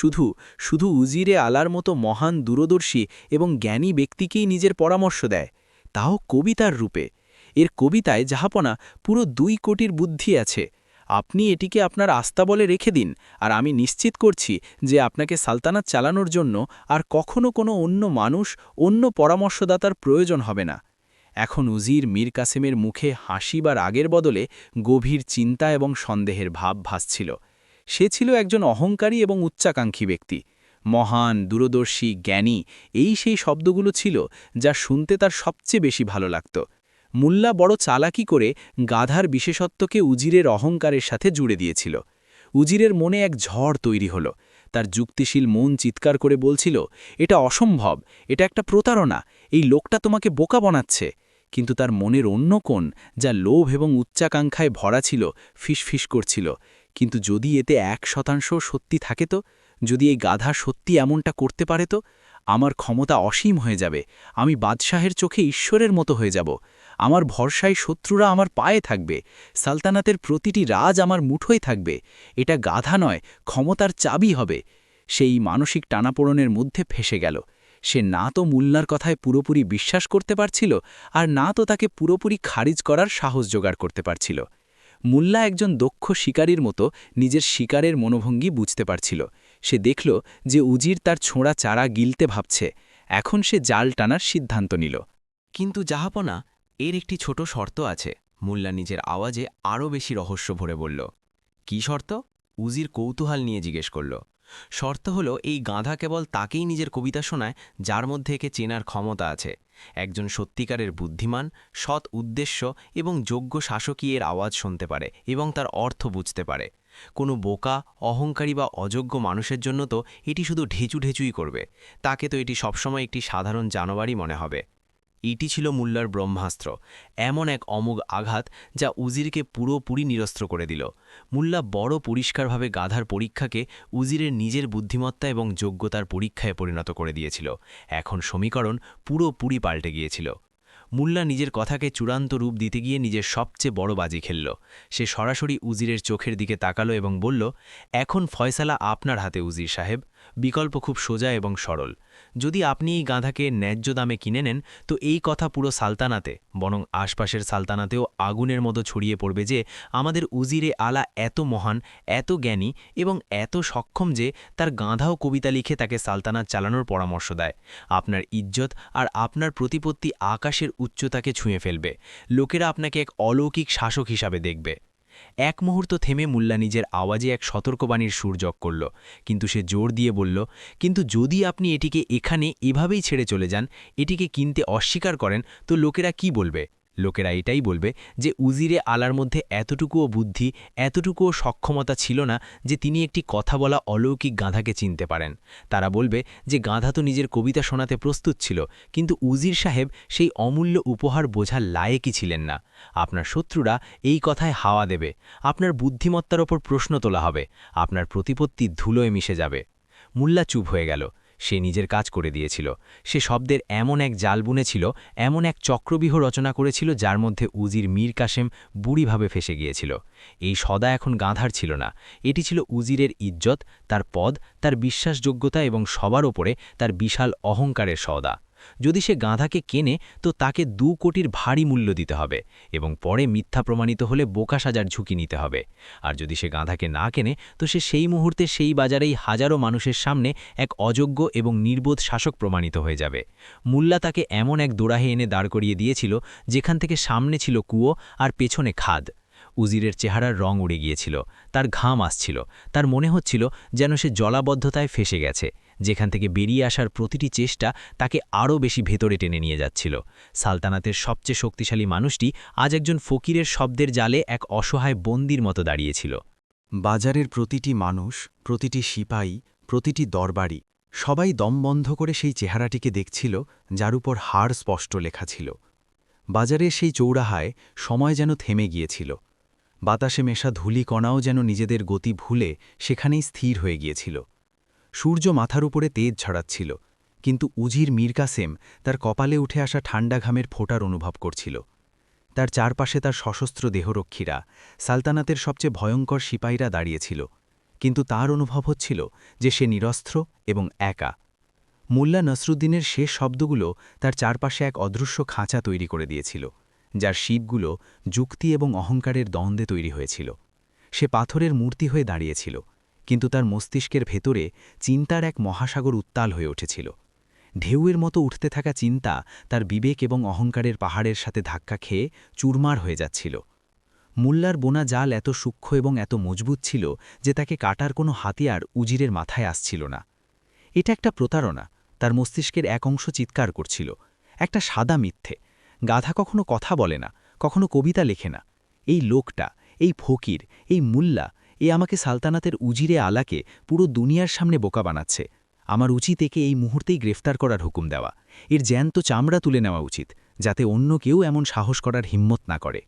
F: শুধু উজিরে আলার মতো মহান দূরদর্শী এবং জ্ঞানী ব্যক্তিকেই নিজের পরামর্শ দেয়, তাও কবিতার রূপে। এর কবিতায় জাহাপনা পুরো 2 কোটির বুদ্ধি আছে। আপনি এটিকে আপনার আস্তাবলে রেখে দিন, আর আমি নিশ্চিত করছি যে আপনাকে সালতানাত চালানোর জন্য আর কখনো কোনো অন্য মানুষ, অন্য পরামর্শদাতার প্রয়োজন হবে না। এখন উজির মীর কাসেমের মুখে হাসি বা রাগের বদলে গভীর চিন্তা এবং সন্দেহের ভাব ভাসছিল। সে ছিল একজন অহংকারী এবং উচ্চাকাঙ্ক্ষী ব্যক্তি। মহান, দূরদর্শী, জ্ঞানী, এই সেই শব্দগুলো ছিল যা শুনতে তার সবচেয়ে বেশি ভালো লাগত। মুল্লা বড় চালাকি করে গাধার বিশেষত্বকে উজিরের অহংকারের সাথে জুড়ে দিয়েছিল। উজিরের মনে এক ঝড় তৈরি হল। তার যুক্তিশীল মন চিৎকার করে বলছিল, এটা অসম্ভব, এটা একটা প্রতারণা, এই লোকটা তোমাকে বোকা বানাচ্ছে। কিন্তু তার মনের অন্য কোণ, যা লোভ এবং উচ্চাকাঙ্ক্ষায় ভরা ছিল, ফিসফিস করছিল, কিন্তু যদি এতে 1% সত্যি থাকে তো, যদি এই গাধা সত্যি এমনটা করতে পারে তো, আমার ক্ষমতা অসীম হয়ে যাবে, আমি বাদশাহের চোখে ঈশ্বরের মতো হয়ে যাব, আমার ভরসায় শত্রুরা আমার পায়ে থাকবে, সালতানাতের প্রতিটি রাজ আমার মুঠোয় থাকবে, এটা গাধা নয়, ক্ষমতার চাবি হবে। সেই মানসিক টানাপোড়নের মধ্যে ফেসে গেল। সে না তো মুল্লার কথায় পুরোপুরি বিশ্বাস করতে পারছিল, আর না তো তাকে পুরোপুরি খারিজ করার সাহস জোগাড় করতে পারছিল। মুল্লা একজন দক্ষ শিকারীর মতো নিজের শিকারের মনোভঙ্গি বুঝতে পারছিল। সে দেখল যে উজির তার ছোঁড়া চারা গিলতে ভাবছে। এখন সে জাল টানার সিদ্ধান্ত নিল।
E: কিন্তু জাহাপনা, এর একটি ছোট শর্ত আছে। মোল্লা নিজের আওয়াজে আরও বেশি রহস্য ভরে বলল। কি শর্ত? উজির কৌতূহল নিয়ে জিজ্ঞেস করল। শর্ত হলো, এই গাধা কেবল তাকেই নিজের কবিতা শোনায় যার মধ্যে একে চেনার ক্ষমতা আছে। একজন সত্যিকারের বুদ্ধিমান, সৎ উদ্দেশ্য এবং যোগ্য শাসকই এর আওয়াজ শুনতে পারে এবং তার অর্থ বুঝতে পারে। কোনো বোকা, অহংকারী বা অযোগ্য মানুষের জন্য তো এটি শুধু ঢেঁচুই করবে। তাকে তো এটি সবসময় একটি সাধারণ জানোয়ারই মনে হবে। এটি ছিল মুল্লার ব্রহ্মাস্ত্র, এমন এক অমোঘ আঘাত যা উজিরকে পুরোপুরি নিরস্ত্র করে দিল। মুল্লা বড় পরিষ্কারভাবে গাধার পরীক্ষাকে উজিরের নিজের বুদ্ধিমত্তা এবং যোগ্যতার পরীক্ষায় পরিণত করে দিয়েছিল। এখন সমীকরণ পুরোপুরি পাল্টে গিয়েছিল। মুল্লা নিজের কথাকে চূড়ান্ত রূপ দিতে গিয়ে নিজের সবচেয়ে বড় বাজি খেলল। সে সরাসরি উজিরের চোখের দিকে তাকালো এবং বলল, এখন ফয়সালা আপনার হাতে উজির সাহেব। বিকল্প খুব সোজা এবং সরল। যদি আপনি এই গাধাকে ন্যায্য দামে কিনে নেন, তো এই কথা পুরো সালতানাতে, বরং আশপাশের সালতানাতেও আগুনের মতো ছড়িয়ে পড়বে যে আমাদের উজিরে আলা এত মহান, এত জ্ঞানী এবং এত সক্ষম যে তার গাধাও কবিতা লিখে তাকে সালতানাত চালানোর পরামর্শ দেয়। আপনার ইজ্জত আর আপনার প্রতিপত্তি আকাশের উচ্চতাকে ছুঁয়ে ফেলবে। লোকেরা আপনাকে এক অলৌকিক শাসক হিসাবে দেখবে। এক মুহূর্ত থেমে মুল্লা নিজের আওয়াজে এক সতর্কবাণীর সুর যোগ করল, কিন্তু সে জোর দিয়ে বলল, কিন্তু যদি আপনি এটিকে এখানে এভাবেই ছেড়ে চলে যান, এটিকে কিনতে অস্বীকার করেন, তো লোকেরা কি বলবে? লোকেরা এটাই বলবে যে উজিরে আলার মধ্যে এতটুকুও বুদ্ধি, এতটুকুও সক্ষমতা ছিল না যে তিনি একটি কথা বলা অলৌকিক গাধাকে চিনতে পারেন। তারা বলবে যে গাধা তো নিজের কবিতা শোনাতে প্রস্তুত ছিল, কিন্তু উজির সাহেব সেই অমূল্য উপহার বোঝার লায়েকই ছিলেন না। আপনার শত্রুরা এই কথায় হাওয়া দেবে, আপনার বুদ্ধিমত্তার ওপর প্রশ্ন তোলা হবে, আপনার প্রতিপত্তি ধুলোয় মিশে যাবে। মুল্লা চুপ হয়ে গেল। সে নিজের কাজ করে দিয়েছিল। সে শব্দের এমন এক জাল বুনেছিল, এমন এক চক্রব্যূহ রচনা করেছিল যার মধ্যে উজির মীর কাসেম বুড়িভাবে ফেসে গিয়েছিল। এই সদা এখন গাধার ছিল না, এটি ছিল উজিরের ইজ্জত, তার পদ, তার বিশ্বাসযোগ্যতা এবং সবার ওপরে তার বিশাল অহংকারের সওদা।
F: যদি সে গাধাকে কেনে তো তাকে 2 কোটির ভারী মূল্য দিতে হবে এবং পরে মিথ্যা প্রমাণিত হলে বোকা সাজার ঝুঁকি নিতে হবে। আর যদি সে গাধাকে না কেনে তো সে সেই মুহূর্তে সেই বাজারেই হাজারো মানুষের সামনে এক অযোগ্য এবং নির্বোধ শাসক প্রমাণিত হয়ে যাবে। মুল্লা তাকে এমন এক দোরাহে এনে দাঁড় করিয়ে দিয়েছিল যেখান থেকে সামনে ছিল কুয়ো আর পেছনে খাদ। উজিরের চেহারার রং উড়ে গিয়েছিল, তার ঘাম আসছিল, তার মনে হচ্ছিল যেন সে জলাবদ্ধতায় ফেসে গেছে, যেখান থেকে বেরিয়ে আসার প্রতিটি চেষ্টা তাকে আরও বেশি ভেতরে টেনে নিয়ে যাচ্ছিল। সালতানাতের সবচেয়ে শক্তিশালী মানুষটি আজ একজন ফকিরের শব্দের জালে এক অসহায় বন্দির মতো দাঁড়িয়েছিল।
B: বাজারের প্রতিটি মানুষ, প্রতিটি সিপাহী, প্রতিটি দরবারি সবাই দম বন্ধ করে সেই চেহারাটিকে দেখছিল যার উপর হাড় স্পষ্ট লেখা ছিল। বাজারের সেই চৌরাহায় সময় যেন থেমে গিয়েছিল। বাতাসে মেশা ধূলিকণাও যেন নিজেদের গতি ভুলে সেখানেই স্থির হয়ে গিয়েছিল। সূর্য মাথার উপরে তেজ ছড়াচ্ছিল, কিন্তু উজির মীর কাসেম তার কপালে উঠে আসা ঠান্ডা ঘামের ফোঁটার অনুভব করছিল। তার চারপাশে তার সশস্ত্র দেহরক্ষীরা, সালতানাতের সবচেয়ে ভয়ঙ্কর সিপাহীরা দাঁড়িয়েছিল, কিন্তু তার অনুভব হচ্ছিল যে সে নিরস্ত্র এবং একা। মোল্লা নসরুদ্দিনের শেষ শব্দগুলো তার চারপাশে এক অদৃশ্য খাঁচা তৈরি করে দিয়েছিল, যার শিবগুলো যুক্তি এবং অহংকারের দ্বন্দ্বে তৈরি হয়েছিল। সে পাথরের মূর্তি হয়ে দাঁড়িয়েছিল, কিন্তু তার মস্তিষ্কের ভেতরে চিন্তার এক মহাসাগর উত্তাল হয়ে উঠেছিল। ঢেউয়ের মতো উঠতে থাকা চিন্তা তার বিবেক এবং অহংকারের পাহাড়ের সাথে ধাক্কা খেয়ে চুরমার হয়ে যাচ্ছিল। মুল্লার বোনা জাল এত সূক্ষ্ম এবং এত মজবুত ছিল যে তাকে কাটার কোনো হাতিয়ার উজিরের মাথায় আসছিল না। এটা একটা প্রতারণা, তার মস্তিষ্কের এক অংশ চিৎকার করছিল, একটা সাদা মিথ্যে। গাধা কখনো কথা বলে না, কখনো কবিতা লেখে না। এই লোকটা, এই ফকির, এই মুল্লা, আমাকে সালতানাতের উজিরে আলাকে পুরো দুনিয়ার সামনে বোকা বানাচ্ছে। আমার উচিত একে এই মুহূর্তেই গ্রেফতার করার হুকুম দেওয়া, এর জ্যান্ত চামড়া তুলে নেওয়া উচিত, যাতে অন্য কেউ এমন সাহস করার হিম্মত না করে।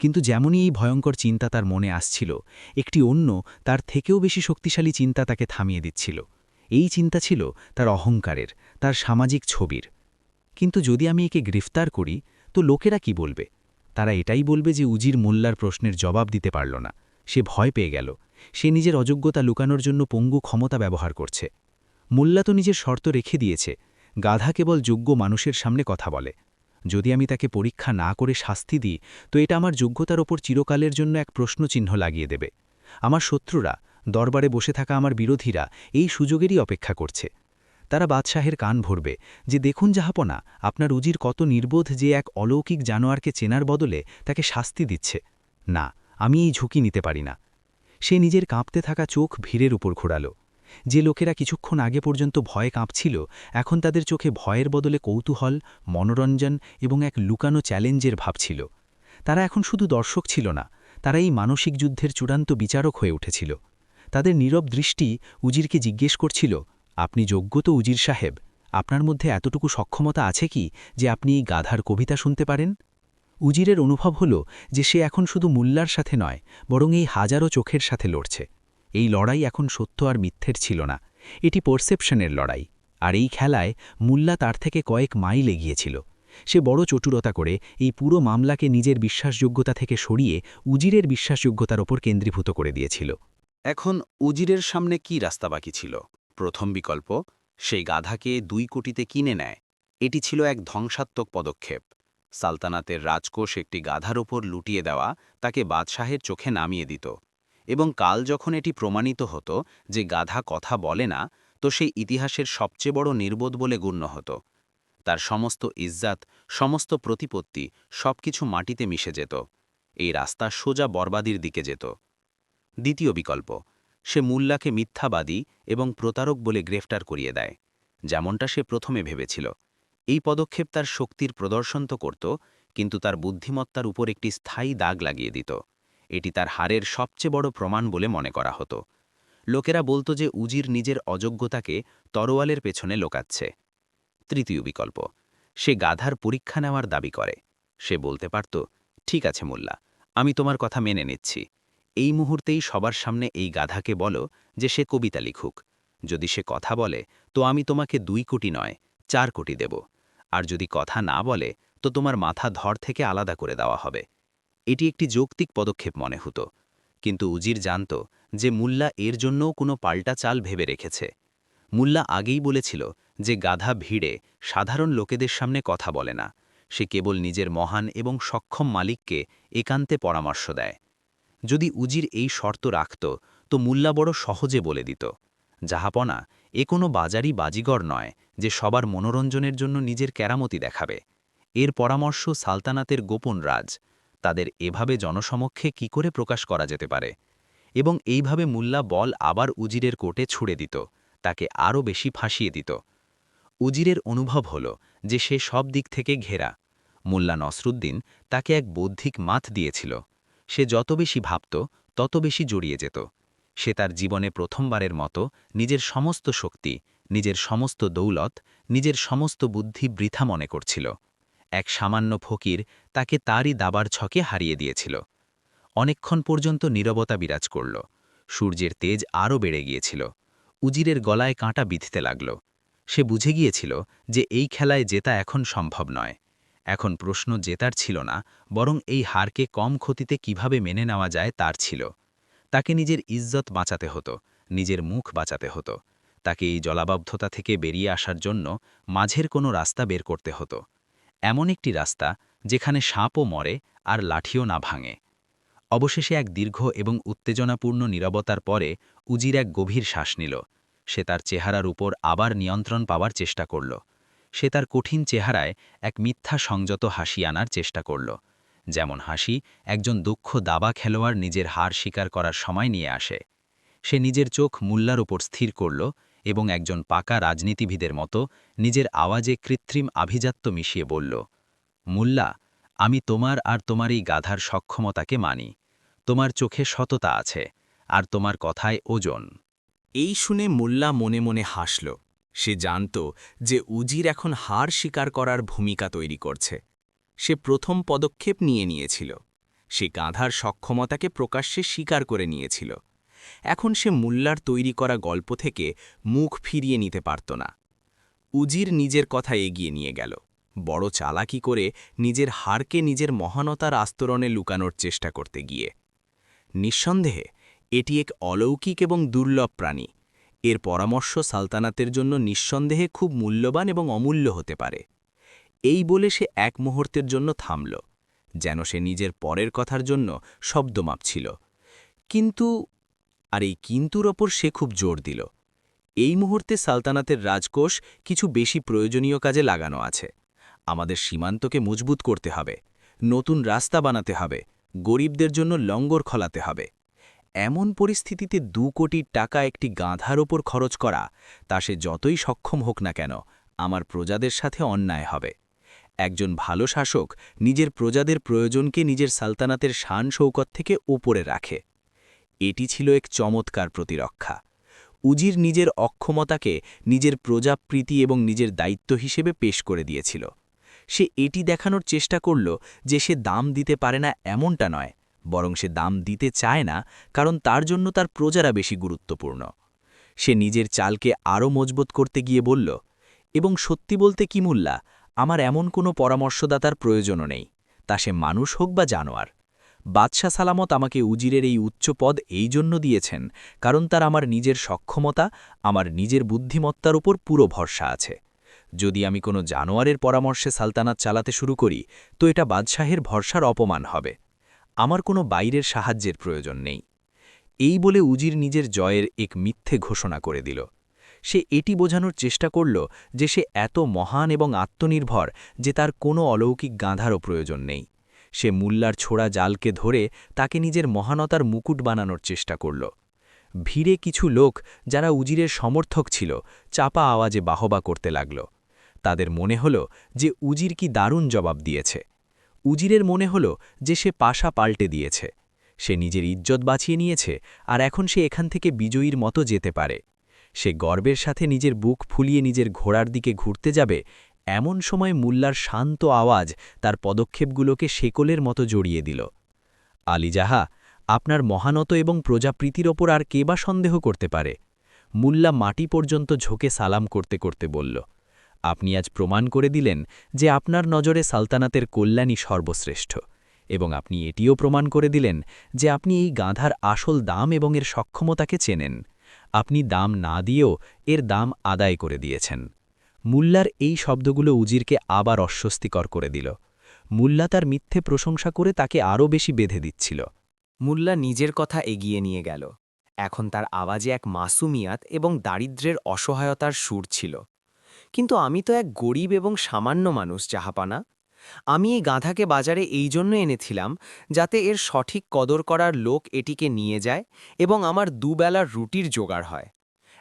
B: কিন্তু যেমনই এই ভয়ঙ্কর চিন্তা তার মনে আসছিল, একটি অন্য তার থেকেও বেশি শক্তিশালী চিন্তা তাকে থামিয়ে দিচ্ছিল। এই চিন্তা ছিল তার অহংকারের, তার সামাজিক ছবির। কিন্তু যদি আমি একে গ্রেফতার করি তো লোকেরা কি বলবে? তারা এটাই বলবে যে উজির মোল্লার প্রশ্নের জবাব দিতে পারল না, সে ভয় পেয়ে গেল, সে নিজের অযোগ্যতা লুকানোর জন্য পঙ্গু ক্ষমতা ব্যবহার করছে। মোল্লা তো নিজের শর্ত রেখে দিয়েছে, গাধা কেবল যোগ্য মানুষের সামনে কথা বলে। যদি আমি তাকে পরীক্ষা না করে শাস্তি দিই তো এটা আমার যোগ্যতার ওপর চিরকালের জন্য এক প্রশ্নচিহ্ন লাগিয়ে দেবে। আমার শত্রুরা, দরবারে বসে থাকা আমার বিরোধীরা এই সুযোগেরই অপেক্ষা করছে। তারা বাদশাহের কান ভরবে যে দেখুন জাহাপনা, আপনার উজির কত নির্বোধ যে এক অলৌকিক জানোয়ারকে চেনার বদলে তাকে শাস্তি দিচ্ছে। না, আমি এই ঝুঁকি নিতে পারি না। সে নিজের কাঁপতে থাকা চোখ ভিড়ের উপর ঘোরাল। যে লোকেরা কিছুক্ষণ আগে পর্যন্ত ভয়ে কাঁপছিল, এখন তাদের চোখে ভয়ের বদলে কৌতূহল, মনোরঞ্জন এবং এক লুকানো চ্যালেঞ্জের ভাব ছিল। তারা এখন শুধু দর্শক ছিল না, তারা এই মানসিক যুদ্ধের চূড়ান্ত বিচারক হয়ে উঠেছিল। তাদের নীরব দৃষ্টি উজিরকে জিজ্ঞেস করছিল, আপনি যোগ্য তো উজির সাহেব? আপনার মধ্যে এতটুকু সক্ষমতা আছে কি যে আপনি এই গাধার কবিতা শুনতে পারেন? উজিরের অনুভব হল যে সে এখন শুধু মুল্লার সাথে নয়, বরং এই হাজারো চোখের সাথে লড়ছে। এই লড়াই এখন সত্য আর মিথ্যের ছিল না, এটি পারসেপশনের লড়াই। আর এই খেলায় মুল্লা তার থেকে কয়েক মাইল এগিয়েছিল। সে বড় চটুরতা করে এই পুরো মামলাকে নিজের বিশ্বাসযোগ্যতা থেকে সরিয়ে উজিরের বিশ্বাসযোগ্যতার ওপর কেন্দ্রীভূত করে দিয়েছিল।
E: এখন উজিরের সামনে কি রাস্তা বাকি ছিল? প্রথম বিকল্প, সেই গাধাকে 2 কোটিতে কিনে নেয়। এটি ছিল এক ধ্বংসাত্মক পদক্ষেপ। সালতানাতের রাজকোষ একটি গাধার ওপর লুটিয়ে দেওয়া তাকে বাদশাহের চোখে নামিয়ে দিত, এবং কাল যখন এটি প্রমাণিত হতো যে গাধা কথা বলে না, তো সেই ইতিহাসের সবচেয়ে বড় নির্বোধ বলে গণ্য হতো। তার সমস্ত ইজ্জাত, সমস্ত প্রতিপত্তি সবকিছু মাটিতে মিশে যেত। এই রাস্তা সোজা বরবাদির দিকে যেত। দ্বিতীয় বিকল্প, সে মুল্লাকে মিথ্যাবাদী এবং প্রতারক বলে গ্রেফতার করিয়ে দেয়, যেমনটা সে প্রথমে ভেবেছিল। এই পদক্ষেপ তার শক্তির প্রদর্শন তো করত, কিন্তু তার বুদ্ধিমত্তার উপর একটি স্থায়ী দাগ লাগিয়ে দিত। এটি তার হারের সবচেয়ে বড় প্রমাণ বলে মনে করা হতো। লোকেরা বলতো যে উজির নিজের অযোগ্যতাকে তরোয়ালের পেছনে লোকাচ্ছে। তৃতীয় বিকল্প, সে গাধার পরীক্ষা নেওয়ার দাবি করে। সে বলতে পারত, ঠিক আছে মোল্লা, আমি তোমার কথা মেনে নিচ্ছি। এই মুহূর্তেই সবার সামনে এই গাধাকে বলো যে সে কবিতা লিখুক। যদি সে কথা বলে তো আমি তোমাকে 2 কোটি নয় 4 কোটি দেব। আর যদি কথা না বলে তো তোমার মাথা ধর থেকে আলাদা করে দেওয়া হবে। এটি একটি যৌক্তিক পদক্ষেপ মনে হতো, কিন্তু উজির জানত যে মুল্লা এর জন্যও কোনো পাল্টা চাল ভেবে রেখেছে। মুল্লা আগেই বলেছিল যে গাধা ভিড়ে সাধারণ লোকেদের সামনে কথা বলে না, সে কেবল নিজের মহান এবং সক্ষম মালিককে একান্তে পরামর্শ দেয়। যদি উজির এই শর্ত রাখত তো মুল্লা বড় সহজে বলে দিত, জাহাপনা, এ কোনো বাজারি বাজিগর নয় যে সবার মনোরঞ্জনের জন্য নিজের কেরামতি দেখাবে। এর পরামর্শ সালতানাতের গোপন রাজ, তাদের এভাবে জনসমক্ষে কি করে প্রকাশ করা যেতে পারে। এবং এইভাবে মুল্লা বল আবার উজিরের কোর্টে ছুড়ে দিত, তাকে আরও বেশি ফাঁসিয়ে দিত। উজিরের অনুভব হল যে সে সব দিক থেকে ঘেরা। মুল্লা নসরুদ্দিন তাকে এক বৌদ্ধিক মাথ দিয়েছিল। সে যত বেশি ভাবত তত বেশি জড়িয়ে যেত। সে তার জীবনে প্রথমবারের মতো নিজের সমস্ত শক্তি, নিজের সমস্ত দৌলত, নিজের সমস্ত বুদ্ধি বৃথা মনে করছিল। এক সামান্য ফকির তাকে তারই দাবার ছকে হারিয়ে দিয়েছিল। অনেকক্ষণ পর্যন্ত নীরবতা বিরাজ করল। সূর্যের তেজ আরও বেড়ে গিয়েছিল। উজিরের গলায় কাঁটা বিঁধতে লাগল। সে বুঝে গিয়েছিল যে এই খেলায় জেতা এখন সম্ভব নয়। এখন প্রশ্ন জেতার ছিল না, বরং এই হারকে কম ক্ষতিতে কিভাবে মেনে নেওয়া যায় তার ছিল। তাকে নিজের ইজ্জত বাঁচাতে হতো, নিজের মুখ বাঁচাতে হতো। তাকে এই জলাবদ্ধতা থেকে বেরিয়ে আসার জন্য মাঝের কোনো রাস্তা বের করতে হতো। এমন একটি রাস্তা যেখানে সাপও মরে আর লাঠিও না ভাঙে। অবশেষে এক দীর্ঘ এবং উত্তেজনাপূর্ণ নীরবতার পরে উজির এক গভীর শ্বাস নিল। সে তার চেহারার উপর আবার নিয়ন্ত্রণ পাওয়ার চেষ্টা করল। সে তার কঠিন চেহারায় এক মিথ্যা সংযত হাসি আনার চেষ্টা করল, যেমন হাসি একজন দক্ষ দাবা খেলোয়াড় নিজের হার স্বীকার করার সময় নিয়ে আসে। সে নিজের চোখ মুল্লার ওপর স্থির করল এবং একজন পাকা রাজনীতিবিদের মতো নিজের আওয়াজে কৃত্রিম আভিজাত্য মিশিয়ে বলল, মুল্লা, আমি তোমার আর তোমার এই গাধার সক্ষমতাকে মানি। তোমার চোখে সততা আছে, আর তোমার কথায় ওজন।
F: এই শুনে মোল্লা মনে মনে হাসল। সে জানত যে উজির এখন হার স্বীকার করার ভূমিকা তৈরি করছে। সে প্রথম পদক্ষেপ নিয়েছিল। সে গাধার সক্ষমতাকে প্রকাশ্যে স্বীকার করে নিয়েছিল। এখন সে মোল্লার তৈরি করা গল্প থেকে মুখ ফিরিয়ে নিতে পারত না। উজির নিজের কথা এগিয়ে নিয়ে গেল, বড় চালাকি করে নিজের হারকে নিজের মহানতার আস্তরণে লুকানোর চেষ্টা করতে গিয়ে। নিঃসন্দেহে এটি এক অলৌকিক এবং দুর্লভ প্রাণী। এর পরামর্শ সালতানাতের জন্য নিঃসন্দেহে খুব মূল্যবান এবং অমূল্য হতে পারে। এই বলে সে এক মুহূর্তের জন্য থামল, যেন সে নিজের পরের কথার জন্য শব্দ মাপছিল। কিন্তু আর এই কিন্তুর ওপর সে খুব জোর দিল। এই মুহূর্তে সালতানাতের রাজকোষ কিছু বেশি প্রয়োজনীয় কাজে লাগানো আছে। আমাদের সীমান্তকে মজবুত করতে হবে, নতুন রাস্তা বানাতে হবে, গরিবদের জন্য লঙ্গর খোলাতে হবে। এমন পরিস্থিতিতে 2 কোটি টাকা একটি গাধার ওপর খরচ করা, তা সে যতই সক্ষম হোক না কেন, আমার প্রজাদের সাথে অন্যায় হবে। একজন ভালো শাসক নিজের প্রজাদের প্রয়োজনকে নিজের সালতানাতের শান শৌকত থেকে ওপরে রাখে। এটি ছিল এক চমৎকার প্রতিরক্ষা। উজির নিজের অক্ষমতাকে নিজের প্রজাপ্রীতি এবং নিজের দায়িত্ব হিসেবে পেশ করে দিয়েছিল। সে এটি দেখানোর চেষ্টা করল যে সে দাম দিতে পারে না এমনটা নয়, বরং সে দাম দিতে চায় না, কারণ তার জন্য তার প্রজারা বেশি গুরুত্বপূর্ণ। সে নিজের চালকে আরও মজবুত করতে গিয়ে বলল, এবং সত্যি বলতে কি মুল্লা, আমার এমন কোনো পরামর্শদাতার প্রয়োজনও নেই, তা সে মানুষ হোক বা জানোয়ার। বাদশাহ সালামত আমাকে উজিরের এই উচ্চ পদ এই জন্য দিয়েছেন, কারণ তার আমার নিজের সক্ষমতা, আমার নিজের বুদ্ধিমত্তার উপর পুরো ভরসা আছে। যদি আমি কোনো জানোয়ারের পরামর্শে সালতানাত চালাতে শুরু করি, তো এটা বাদশাহের ভরসার অপমান হবে। আমার কোনো বাইরের সাহায্যের প্রয়োজন নেই। এই বলে উজির নিজের জয়ের এক মিথ্যে ঘোষণা করে দিল। সে এটি বোঝানোর চেষ্টা করল যে সে এত মহান এবং আত্মনির্ভর যে তার কোনো অলৌকিক গাধারও প্রয়োজন নেই। সে মুল্লার ছোড়া জালকে ধরে তাকে নিজের মহানতার মুকুট বানানোর চেষ্টা করল। ভিড়ে কিছু লোক, যারা উজিরের সমর্থক ছিল, চাপা আওয়াজে বাহবা করতে লাগল। তাদের মনে হল যে উজির কি দারুণ জবাব দিয়েছে। উজিরের মনে হল যে সে পাশা পাল্টে দিয়েছে। সে নিজের ইজ্জত বাঁচিয়ে নিয়েছে, আর এখন সে এখান থেকে বিজয়ীর মতো যেতে পারে। সে গর্বের সাথে নিজের বুক ফুলিয়ে নিজের ঘোড়ার দিকে ঘুরতে যাবে, এমন সময় মুল্লার শান্ত আওয়াজ তার পদক্ষেপগুলোকে শেকলের মতো জড়িয়ে দিল। আলীজাহা, আপনার মহানত এবং প্রজাপ্রীতির ওপর আর কে বা সন্দেহ করতে পারে? মুল্লা মাটি পর্যন্ত ঝোঁকে সালাম করতে করতে বলল, আপনি আজ প্রমাণ করে দিলেন যে আপনার নজরে সালতানাতের কল্যাণই সর্বশ্রেষ্ঠ, এবং আপনি এটিও প্রমাণ করে দিলেন যে আপনি এই গাধার আসল দাম এবং এর সক্ষমতাকে চেনেন। আপনি দাম না দিয়েও এর দাম আদায় করে দিয়েছেন।
C: মুল্লার এই শব্দগুলো উজিরকে আবার অস্বস্তিকর করে দিল। মুল্লা তার মিথ্যে প্রশংসা করে তাকে আরও বেশি বেঁধে দিচ্ছিল।
G: মুল্লা নিজের কথা এগিয়ে নিয়ে গেল। এখন তার আওয়াজে এক মাসুমিয়াত এবং দারিদ্র্যের অসহায়তার সুর ছিল। কিন্তু আমি তো এক গরিব এবং সামান্য মানুষ, জাহাপানা। আমি এই গাধাকে বাজারে এই জন্য এনেছিলাম যাতে এর সঠিক কদর করার লোক এটিকে নিয়ে যায় এবং আমার দুবেলার রুটির জোগাড় হয়।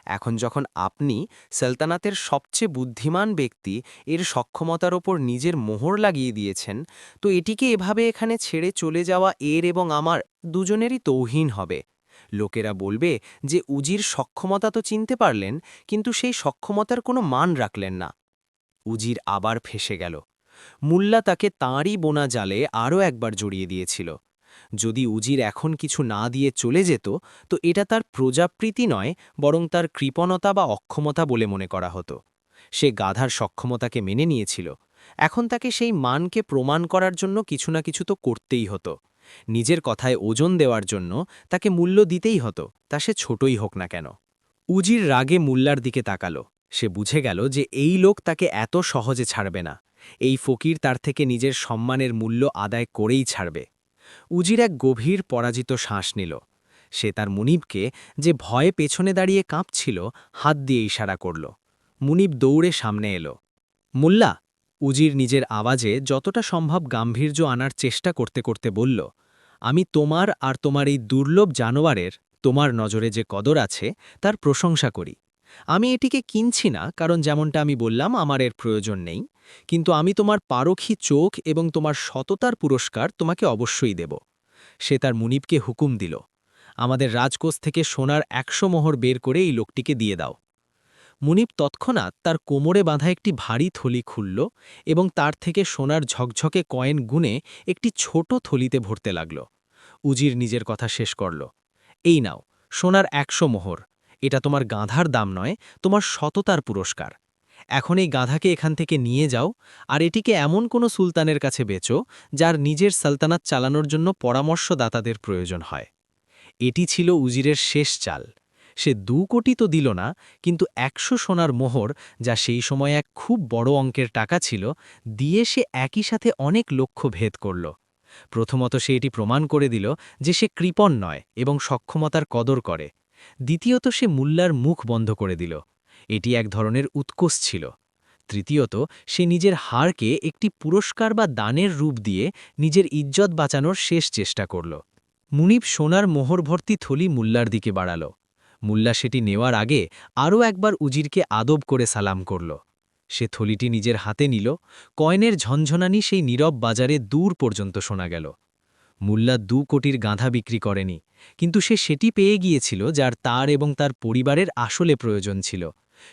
G: এখন যখন আপনি সালতানাতের সবচেয়ে বুদ্ধিমান ব্যক্তি এর সক্ষমতার ওপর নিজের মোহর লাগিয়ে দিয়েছেন, তো এটিকে এভাবে এখানে ছেড়ে চলে যাওয়া এর এবং আমার দুজনেরই তৌহিন হবে। লোকেরা বলবে যে উজির সক্ষমতা তো চিনতে পারলেন, কিন্তু সেই সক্ষমতার কোনো মান রাখলেন না। উজির আবার ফেঁসে গেল। মুল্লা তাকে তাঁরই বোনা জালে আরও একবার জড়িয়ে দিয়েছিল। যদি উজির এখন কিছু না দিয়ে চলে যেত, তো এটা তার প্রজাপ্রীতি নয়, বরং তার কৃপণতা বা অক্ষমতা বলে মনে করা হতো। সে গাধার সক্ষমতাকে মেনে নিয়েছিল। এখন তাকে সেই মানকে প্রমাণ করার জন্য কিছু না কিছু তো করতেই হতো। নিজের কথায় ওজন দেওয়ার জন্য তাকে মূল্য দিতেই হতো, তা সে ছোটই হোক না কেন। উজির রাগে মুল্লার দিকে তাকালো। সে বুঝে গেল যে এই লোক তাকে এত সহজে ছাড়বে না। এই ফকির তার থেকে নিজের সম্মানের মূল্য আদায় করেই ছাড়বে। উজির এক গভীর পরাজিত শ্বাস নিল। সে তার মুনিবকে, যে ভয়ে পেছনে দাঁড়িয়ে কাঁপছিল, হাত দিয়ে ইশারা করল। মুনিব দৌড়ে সামনে এলো। মুল্লা, উজির নিজের আওয়াজে যতটা সম্ভব গাম্ভীর্য আনার চেষ্টা করতে করতে বলল, আমি তোমার আর তোমার এই দুর্লভ জানোয়ারের, তোমার নজরে যে কদর আছে, তার প্রশংসা করি। আমি এটিকে কিনছি না, কারণ যেমনটা আমি বললাম আমার এর প্রয়োজন নেই, কিন্তু আমি তোমার পারখী চোখ এবং তোমার সততার পুরস্কার তোমাকে অবশ্যই দেব। সে তার মুনিবকে হুকুম দিল, আমাদের রাজকোষ থেকে সোনার 100 মোহর বের করে এই লোকটিকে দিয়ে দাও। মুনিব তৎক্ষণাৎ তার কোমরে বাঁধা একটি ভারী থলি খুলল এবং তার থেকে সোনার ঝকঝকে কয়েন গুনে একটি ছোট থলিতে ভরতে লাগল। উজির নিজের কথা শেষ করল, এই নাও সোনার 100 মোহর। এটা তোমার গাধার দাম নয়, তোমার সততার পুরস্কার। এখন এই গাধাকে এখান থেকে নিয়ে যাও, আর এটিকে এমন কোনো সুলতানের কাছে বেচো যার নিজের সালতানাত চালানোর জন্য পরামর্শদাতাদের প্রয়োজন হয়। এটি ছিল উজিরের শেষ চাল। সে 2 কোটি তো দিল না, কিন্তু 100 সোনার মোহর, যা সেই সময় এক খুব বড় অঙ্কের টাকা ছিল, দিয়ে সে একই সাথে অনেক লক্ষ্য ভেদ করল। প্রথমত সে এটি প্রমাণ করে দিল যে সে কৃপণ নয় এবং সক্ষমতার কদর করে। দ্বিতীয়ত সে মুল্লার মুখ বন্ধ করে দিল। এটি এক ধরনের উৎকোষ ছিল। তৃতীয়ত সে নিজের হারকে একটি পুরস্কার বা দানের রূপ দিয়ে নিজের ইজ্জত বাঁচানোর শেষ চেষ্টা করল। মুনিব সোনার মোহর ভর্তি থলি মুল্লার দিকে বাড়াল। মুল্লা সেটি নেওয়ার আগে আরও একবার উজিরকে আদব করে সালাম করল। সে থলিটি নিজের হাতে নিল। কয়েনের ঝনঝনানি সেই নীরব বাজারে দূর পর্যন্ত শোনা গেল। মুল্লা 2 কোটির গাধা বিক্রি করেনি, কিন্তু সে সেটি পেয়ে গিয়েছিল যার তার এবং তার পরিবারের আসলে প্রয়োজন ছিল।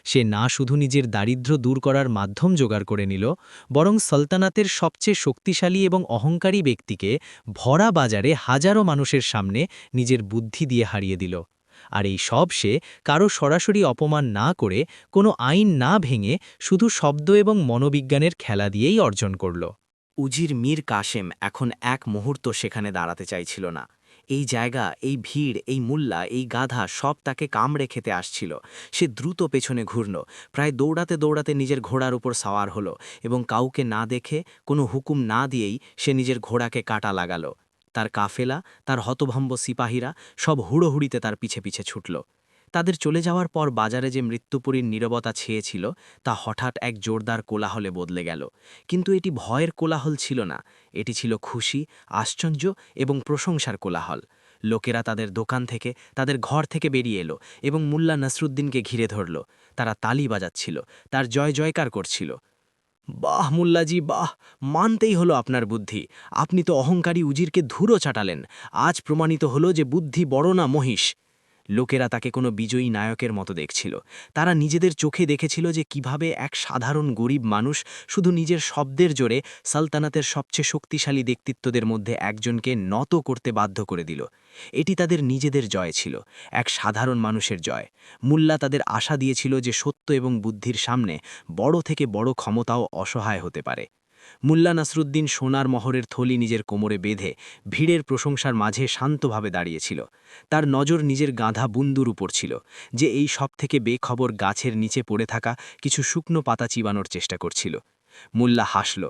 G: সে না শুধু নিজের দারিদ্র্য দূর করার মাধ্যম জোগাড় করে নিল, বরং সালতানাতের সবচেয়ে শক্তিশালী এবং অহংকারী ব্যক্তিকে ভরা বাজারে হাজারো মানুষের সামনে নিজের বুদ্ধি দিয়ে হারিয়ে দিল। আর এই সব সে কারো সরাসরি অপমান না করে, কোনো আইন না ভেঙে, শুধু শব্দ এবং মনোবিজ্ঞানের খেলা দিয়েই অর্জন করল। উজির মীর কাশেম এখন এক মুহূর্ত সেখানে দাঁড়াতে চাইছিল না। এই জায়গা, এই ভিড়, এই মুল্লা, এই গাধা সব তাকে কামড়ে খেতে আসছিল। সে দ্রুত পেছনে ঘুরল, প্রায় দৌড়াতে দৌড়াতে নিজের ঘোড়ার উপর সাওয়ার হলো এবং কাউকে না দেখে, কোনো হুকুম না দিয়েই সে নিজের ঘোড়াকে কাটা লাগালো। তার কাফেলা, তার হতভম্ব সিপাহীরা সব হুড়োহুড়িতে তার পিছে পিছে ছুটল। তাদের চলে যাওয়ার পর বাজারে যে মৃত্যুপুরীর নীরবতা ছেয়েছিল, তা হঠাৎ এক জোরদার কোলাহলে বদলে গেল। কিন্তু এটি ভয়ের কোলাহল ছিল না, এটি ছিল খুশি, আশ্চর্য এবং প্রশংসার কোলাহল। লোকেরা তাদের দোকান থেকে, তাদের ঘর থেকে বেরিয়ে এলো এবং মুল্লা নাসরুদ্দিনকে ঘিরে ধরল। তারা তালি বাজাচ্ছিল, তার জয় জয়কার করছিল। বাহ মুল্লাজি, বাহ! মানতেই হলো আপনার বুদ্ধি। আপনি তো অহংকারী উজিরকে ধুলো চাটালেন। আজ প্রমাণিত হলো যে বুদ্ধি বড় না মহিষ। লোকেরা তাকে কোনো বিজয়ী নায়কের মতো দেখছিল। তারা নিজেদের চোখে দেখেছিল যে কিভাবে এক সাধারণ গরিব মানুষ শুধু নিজের শব্দের জোরে সালতানাতের সবচেয়ে শক্তিশালী ব্যক্তিত্বদের মধ্যে একজনকে নত করতে বাধ্য করে দিল। এটি তাদের নিজেদের জয় ছিল, এক সাধারণ মানুষের জয়। মুল্লা তাদের আশা দিয়েছিল যে সত্য এবং বুদ্ধির সামনে বড় থেকে বড় ক্ষমতাও অসহায় হতে পারে। মুল্লা নাসরুদ্দিন সোনার মহরের থলি নিজের কোমরে বেঁধে ভিড়ের প্রশংসার মাঝে শান্তভাবে দাঁড়িয়েছিল। তার নজর নিজের গাধা বুন্দুর উপর ছিল, যে এই সব থেকে বেখবর গাছের নিচে পড়ে থাকা কিছু শুকনো পাতা চিবানোর চেষ্টা করছিল। মুল্লা হাসল।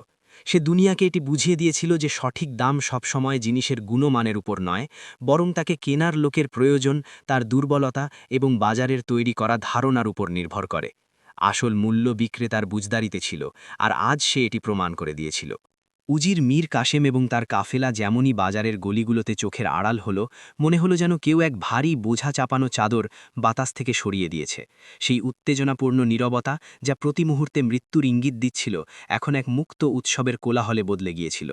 G: সে দুনিয়াকে এটি বুঝিয়ে দিয়েছিল যে সঠিক দাম সবসময় জিনিসের গুণমানের উপর নয়, বরং তাকে কেনার লোকের প্রয়োজন, তার দুর্বলতা এবং বাজারের তৈরি করা ধারণার উপর নির্ভর করে। আসল মূল্য বিক্রেতার বুঝদারিতে ছিল, আর আজ সে এটি প্রমাণ করে দিয়েছিল। উজির মীর কাশেম এবং তার কাফেলা যেমনই বাজারের গলিগুলোতে চোখের আড়াল হলো, মনে হলো যেন কেউ এক ভারী বোঝা চাপানো চাদর বাতাস থেকে সরিয়ে দিয়েছে। সেই উত্তেজনাপূর্ণ নীরবতা, যা প্রতি মুহূর্তে মৃত্যুর ইঙ্গিত দিচ্ছিল, এখন এক মুক্ত উৎসবের কোলাহলে বদলে গিয়েছিল।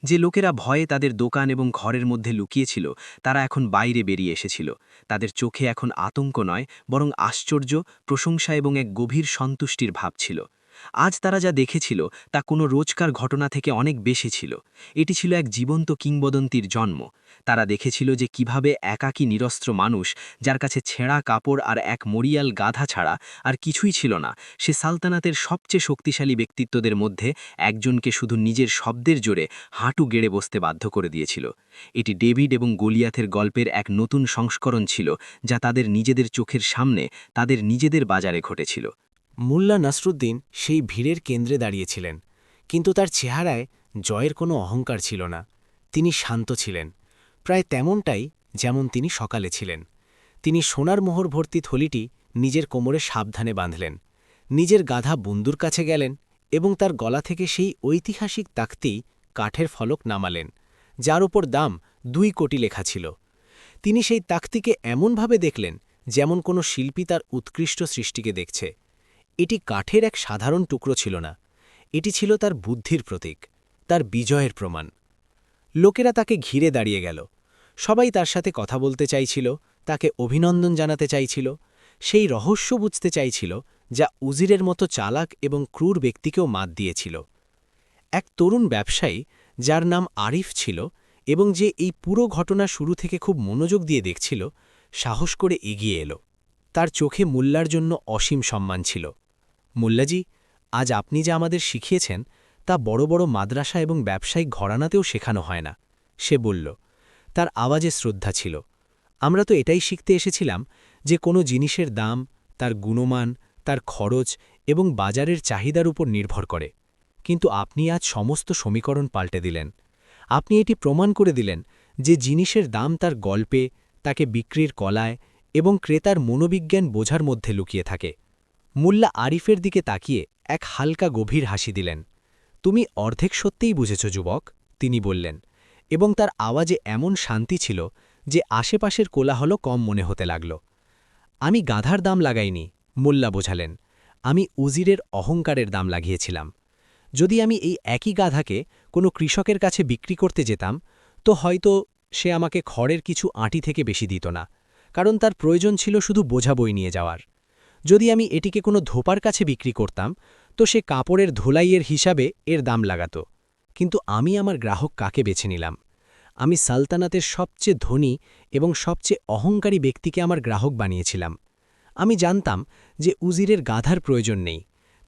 G: যে লোকেরা ভয়ে তাদের দোকান এবং ঘরের মধ্যে লুকিয়েছিল, তারা এখন বাইরে বেরিয়ে এসেছিল। তাদের চোখে এখন আতঙ্ক নয়, বরং আশ্চর্য, প্রশংসা এবং এক গভীর সন্তুষ্টির ভাব ছিল। আজ তারা যা দেখেছিল তা কোনো রোজকার ঘটনা থেকে অনেক বেশি ছিল। এটি ছিল এক জীবন্ত কিংবদন্তির জন্ম। তারা দেখেছিল যে কিভাবে একাকী নিরস্ত্র মানুষ, যার কাছে ছেঁড়া কাপড় আর এক মরিয়াল গাধা ছাড়া আর কিছুই ছিল না, সে সালতানাতের সবচেয়ে শক্তিশালী ব্যক্তিত্বদের মধ্যে একজনকে শুধু নিজের শব্দের জোরে হাঁটু গেড়ে বসতে বাধ্য করে দিয়েছিল। এটি ডেভিড এবং গলিয়াথের গল্পের এক নতুন সংস্করণ ছিল, যা তাদের নিজেদের চোখের সামনে, তাদের নিজেদের বাজারে ঘটেছিল।
F: মুল্লা নাসরুদ্দিন সেই ভিড়ের কেন্দ্রে দাঁড়িয়েছিলেন, কিন্তু তার চেহারায় জয়ের কোনো অহংকার ছিল না। তিনি শান্ত ছিলেন, প্রায় তেমনটাই যেমন তিনি সকালে ছিলেন। তিনি সোনার মোহর ভর্তি থলিটি নিজের কোমরে সাবধানে বাঁধলেন, নিজের গাধা বুন্দুর কাছে গেলেন এবং তার গলা থেকে সেই ঐতিহাসিক তাকতি কাঠের ফলক নামালেন, যার ওপর দাম 2 কোটি লেখা ছিল। তিনি সেই তাকতিকে এমনভাবে দেখলেন যেমন কোনো শিল্পী তার উৎকৃষ্ট সৃষ্টিকে দেখছে। এটি কাঠের এক সাধারণ টুকরো ছিল না, এটি ছিল তার বুদ্ধির প্রতীক, তার বিজয়ের প্রমাণ। লোকেরা তাকে ঘিরে দাঁড়িয়ে গেল। সবাই তার সাথে কথা বলতে চাইছিল, তাকে অভিনন্দন জানাতে চাইছিল, সেই রহস্য বুঝতে চাইছিল যা উজিরের মতো চালাক এবং ক্রূর ব্যক্তিকেও মাত দিয়েছিল। এক তরুণ ব্যবসায়ী, যার নাম আরিফ ছিল এবং যে এই পুরো ঘটনা শুরু থেকে খুব মনোযোগ দিয়ে দেখছিল, সাহস করে এগিয়ে এলো। তার চোখে মুল্লার জন্য অসীম সম্মান ছিল। মুল্লাজি, আজ আপনি যা আমাদের শিখিয়েছেন তা বড় বড় মাদ্রাসা এবং ব্যবসায়িক ঘরানাতেও শেখানো হয় না, সে বলল। তার আওয়াজে শ্রদ্ধা ছিল। আমরা তো এটাই শিখতে এসেছিলাম যে কোনো জিনিসের দাম তার গুণমান, তার খরচ এবং বাজারের চাহিদার উপর নির্ভর করে। কিন্তু আপনি আজ সমস্ত সমীকরণ পাল্টে দিলেন। আপনি এটি প্রমাণ করে দিলেন যে জিনিসের দাম তার গল্পে, তাকে বিক্রির কলায় এবং ক্রেতার মনোবিজ্ঞান বোঝার মধ্যে লুকিয়ে থাকে। মুল্লা আরিফের দিকে তাকিয়ে এক হালকা গভীর হাসি দিলেন। তুমি অর্ধেক সত্যিই বুঝেছ যুবক, তিনি বললেন, এবং তার আওয়াজে এমন শান্তি ছিল যে আশেপাশের কোলাহল কম মনে হতে লাগল। আমি গাধার দাম লাগাইনি, মোল্লা বোঝালেন, আমি উজিরের অহংকারের দাম লাগিয়েছিলাম। যদি আমি এই একই গাধাকে কোনো কৃষকের কাছে বিক্রি করতে যেতাম, তো হয়তো সে আমাকে খড়ের কিছু আঁটি থেকে বেশি দিত না, কারণ তার প্রয়োজন ছিল শুধু বোঝা বই নিয়ে যাওয়ার। যদি আমি এটিকে কোনো ধোপার কাছে বিক্রি করতাম, তো সে কাপড়ের ধোলাইয়ের হিসাবে এর দাম লাগাত। কিন্তু আমি আমার গ্রাহক কাকে বেছে নিলাম? আমি সালতানাতের সবচেয়ে ধনী এবং সবচেয়ে অহংকারী ব্যক্তিকে আমার গ্রাহক বানিয়েছিলাম। আমি জানতাম যে উজিরের গাধার প্রয়োজন নেই,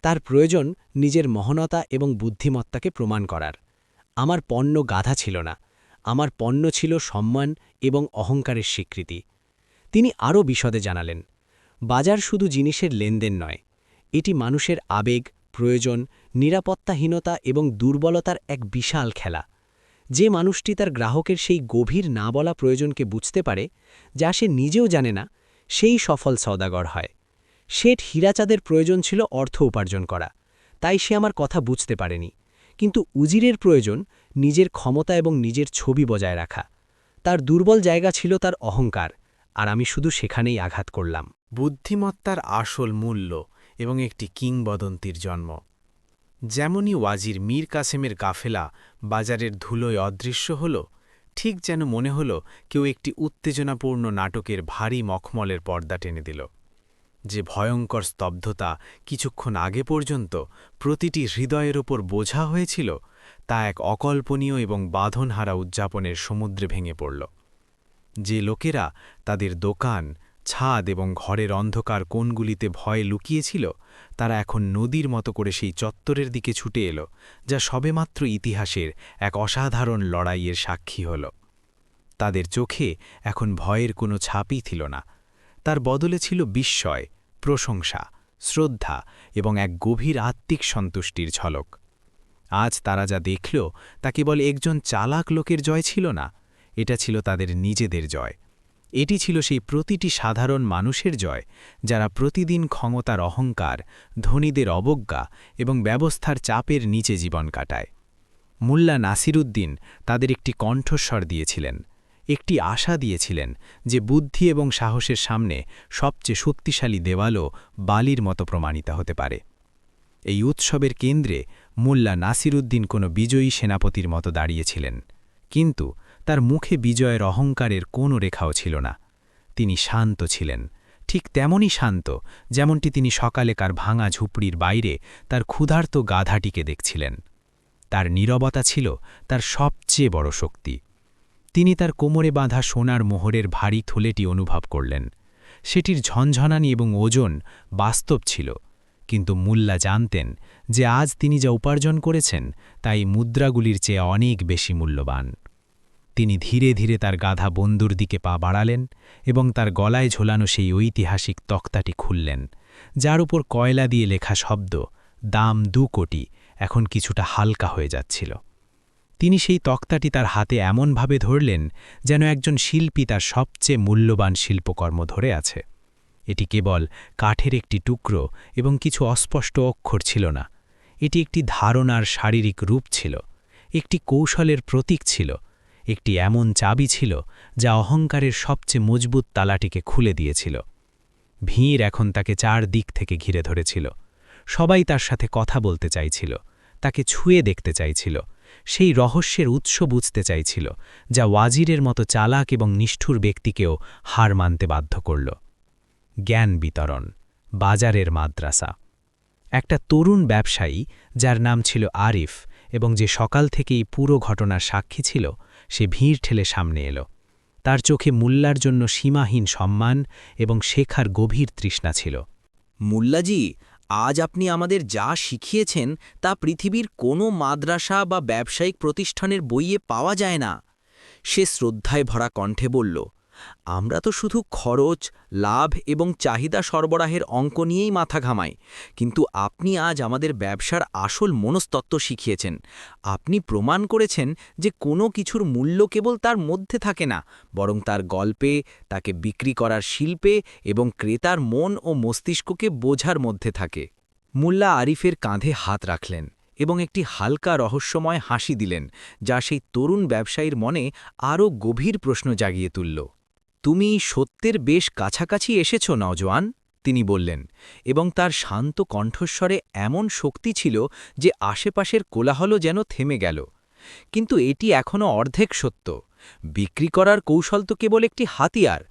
F: তার প্রয়োজন নিজের মহানতা এবং বুদ্ধিমত্তাকে প্রমাণ করার। আমার পণ্য গাধা ছিল না, আমার পণ্য ছিল সম্মান এবং অহংকারের স্বীকৃতি। তিনি আরও বিশদে জানালেন, বাজার শুধু জিনিসের লেনদেন নয়, এটি মানুষের আবেগ, প্রয়োজন, নিরাপত্তাহীনতা এবং দুর্বলতার এক বিশাল খেলা। যে মানুষটি তার গ্রাহকের সেই গভীর না বলা প্রয়োজনকে বুঝতে পারে, যা সে নিজেও জানে না, সেই সফল সওদাগর হয়। শেঠ হীরাচাঁদের প্রয়োজন ছিল অর্থ উপার্জন করা, তাই সে আমার কথা বুঝতে পারেনি। কিন্তু উজিরের প্রয়োজন নিজের ক্ষমতা এবং নিজের ছবি বজায় রাখা। তার দুর্বল জায়গা ছিল তার অহংকার, আর আমি শুধু সেখানেই আঘাত করলাম।
B: বুদ্ধিমত্তার আসল মূল্য এবং একটি কিংবদন্তির জন্ম। যেমনই ওয়াজির মীর কাসেমের কাফেলা বাজারের ধুলোয় অদৃশ্য হল, ঠিক যেন মনে হল কেউ একটি উত্তেজনাপূর্ণ নাটকের ভারী মখমলের পর্দা টেনে দিল। যে ভয়ঙ্কর স্তব্ধতা কিছুক্ষণ আগে পর্যন্ত প্রতিটি হৃদয়ের ওপর বোঝা হয়েছিল, তা এক অকল্পনীয় এবং বাঁধনহারা উদযাপনের সমুদ্রে ভেঙে পড়ল। যে লোকেরা তাদের দোকান, ছাদ এবং ঘরের অন্ধকার কোণগুলিতে ভয় লুকিয়েছিল, তারা এখন নদীর মতো করে সেই চত্বরের দিকে ছুটে এলো, যা সবেমাত্র ইতিহাসের এক অসাধারণ লড়াইয়ের সাক্ষী হল। তাদের চোখে এখন ভয়ের কোনো ছাপই ছিল না, তার বদলে ছিল বিস্ময়, প্রশংসা, শ্রদ্ধা এবং এক গভীর আত্মিক সন্তুষ্টির ঝলক। আজ তারা যা দেখল তা কেবল একজন চালাক লোকের জয় ছিল না, এটা ছিল তাদের নিজেদের জয়। এটি ছিল সেই প্রতিটি সাধারণ মানুষের জয়, যারা প্রতিদিন ক্ষমতার অহংকার, ধনীদের অবজ্ঞা এবং ব্যবস্থার চাপের নিচে জীবন কাটায়। মুল্লা নাসিরুদ্দিন তাদের একটি কণ্ঠস্বর দিয়েছিলেন, একটি আশা দিয়েছিলেন যে বুদ্ধি এবং সাহসের সামনে সবচেয়ে শক্তিশালী দেওয়ালও বালির মতো প্রমাণিত হতে পারে। এই উৎসবের কেন্দ্রে মুল্লা নাসিরুদ্দিন কোনো বিজয়ী সেনাপতির মতো দাঁড়িয়েছিলেন, কিন্তু তার মুখে বিজয়ের অহংকারের কোনো রেখাও ছিল না। তিনি শান্ত ছিলেন, ঠিক তেমনই শান্ত যেমনটি তিনি সকালেকার ভাঙা ঝুপড়ির বাইরে তার ক্ষুধার্ত গাধাটিকে দেখছিলেন। তার নীরবতা ছিল তার সবচেয়ে বড় শক্তি। তিনি তার কোমরে বাঁধা সোনার মোহরের ভারী থলেটি অনুভব করলেন। সেটির ঝনঝনানি এবং ওজন বাস্তব ছিল, কিন্তু মুল্লা জানতেন যে আজ তিনি যা উপার্জন করেছেন তাই মুদ্রাগুলির চেয়ে অনেক বেশি মূল্যবান। তিনি ধীরে ধীরে তার গাধা বন্দুর দিকে পা বাড়ালেন এবং তার গলায় ঝোলানো সেই ঐতিহাসিক তক্তাটি খুললেন, যার উপর কয়লা দিয়ে লেখা শব্দ দাম 2 কোটি এখন কিছুটা হালকা হয়ে যাচ্ছিল। তিনি সেই তক্তাটি তার হাতে এমনভাবে ধরলেন যেন একজন শিল্পী তার সবচেয়ে মূল্যবান শিল্পকর্ম ধরে আছে। এটি কেবল কাঠের একটি টুকরো এবং কিছু অস্পষ্ট অক্ষর ছিল না, এটি একটি ধারণার শারীরিক রূপ ছিল, একটি কৌশলের প্রতীক ছিল, একটি এমন চাবি ছিল যা অহংকারের সবচেয়ে মজবুত তালাটিকে খুলে দিয়েছিল। ভিড় এখন তাকে 4 দিক থেকে ঘিরে ধরেছিল। সবাই তার সাথে কথা বলতে চাইছিল, তাকে ছুঁয়ে দেখতে চাইছিল, সেই রহস্যের উৎস বুঝতে চাইছিল যা ওয়াজিরের মতো চালাক এবং নিষ্ঠুর ব্যক্তিকেও হার মানতে বাধ্য করল। জ্ঞান বিতরণ, বাজারের মাদ্রাসা। একটা তরুণ ব্যবসায়ী যার নাম ছিল আরিফ এবং যে সকাল থেকেই পুরো ঘটনার সাক্ষী ছিল, সে ভিড় ঠেলে সামনে এলো। তার চোখে মুল্লার জন্য সীমাহীন সম্মান এবং শেখার গভীর তৃষ্ণা ছিল।
E: মুল্লাজি, আজ আপনি আমাদের যা শিখিয়েছেন তা পৃথিবীর কোনো মাদ্রাসা বা ব্যবসায়িক প্রতিষ্ঠানের বইয়ে পাওয়া যায় না। সে শ্রদ্ধায় ভরা কণ্ঠে বলল, আমরা তো শুধু খরচ, লাভ এবং চাহিদা সরবরাহের অঙ্ক নিয়েই মাথা ঘামাই, কিন্তু আপনি আজ আমাদের ব্যবসার আসল মনস্তত্ত্ব শিখিয়েছেন। আপনি প্রমাণ করেছেন যে কোনো কিছুর মূল্য কেবল তার মধ্যে থাকে না, বরং তার গল্পে, তাকে বিক্রি করার শিল্পে এবং ক্রেতার মন ও মস্তিষ্ককে বোঝার মধ্যে থাকে। মুল্লা আরিফের কাঁধে হাত রাখলেন এবং একটি হালকা রহস্যময় হাসি দিলেন, যা সেই তরুণ ব্যবসায়ীর মনে আরও গভীর প্রশ্ন জাগিয়ে তুলল। তুমি সত্যের বেশ কাছাকাছি এসেছ নওজোয়ান, তিনি বললেন, এবং তার শান্ত কণ্ঠস্বরে এমন শক্তি ছিল যে আশেপাশের কোলাহলও যেন থেমে গেল। কিন্তু এটি এখনও অর্ধেক সত্য। বিক্রি করার কৌশল তো কেবল একটি হাতিয়ার।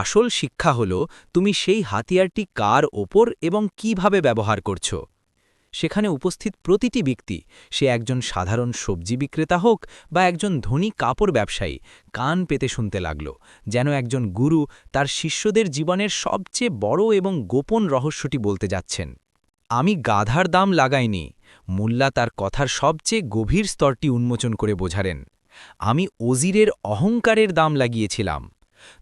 E: আসল শিক্ষা হল তুমি সেই হাতিয়ারটি কার ওপর এবং কিভাবে ব্যবহার করছ। সেখানে উপস্থিত প্রতিটি ব্যক্তি, সে একজন সাধারণ সবজি বিক্রেতা হোক বা একজন ধনী কাপড় ব্যবসায়ী, কান পেতে শুনতে লাগল, যেন একজন গুরু তার শিষ্যদের জীবনের সবচেয়ে বড় এবং গোপন রহস্যটি বলতে যাচ্ছেন। আমি গাধার দাম লাগাইনি, মুল্লা তার কথার সবচেয়ে গভীর স্তরটি উন্মোচন করে বোঝালেন। আমি ওজিরের অহংকারের দাম লাগিয়েছিলাম।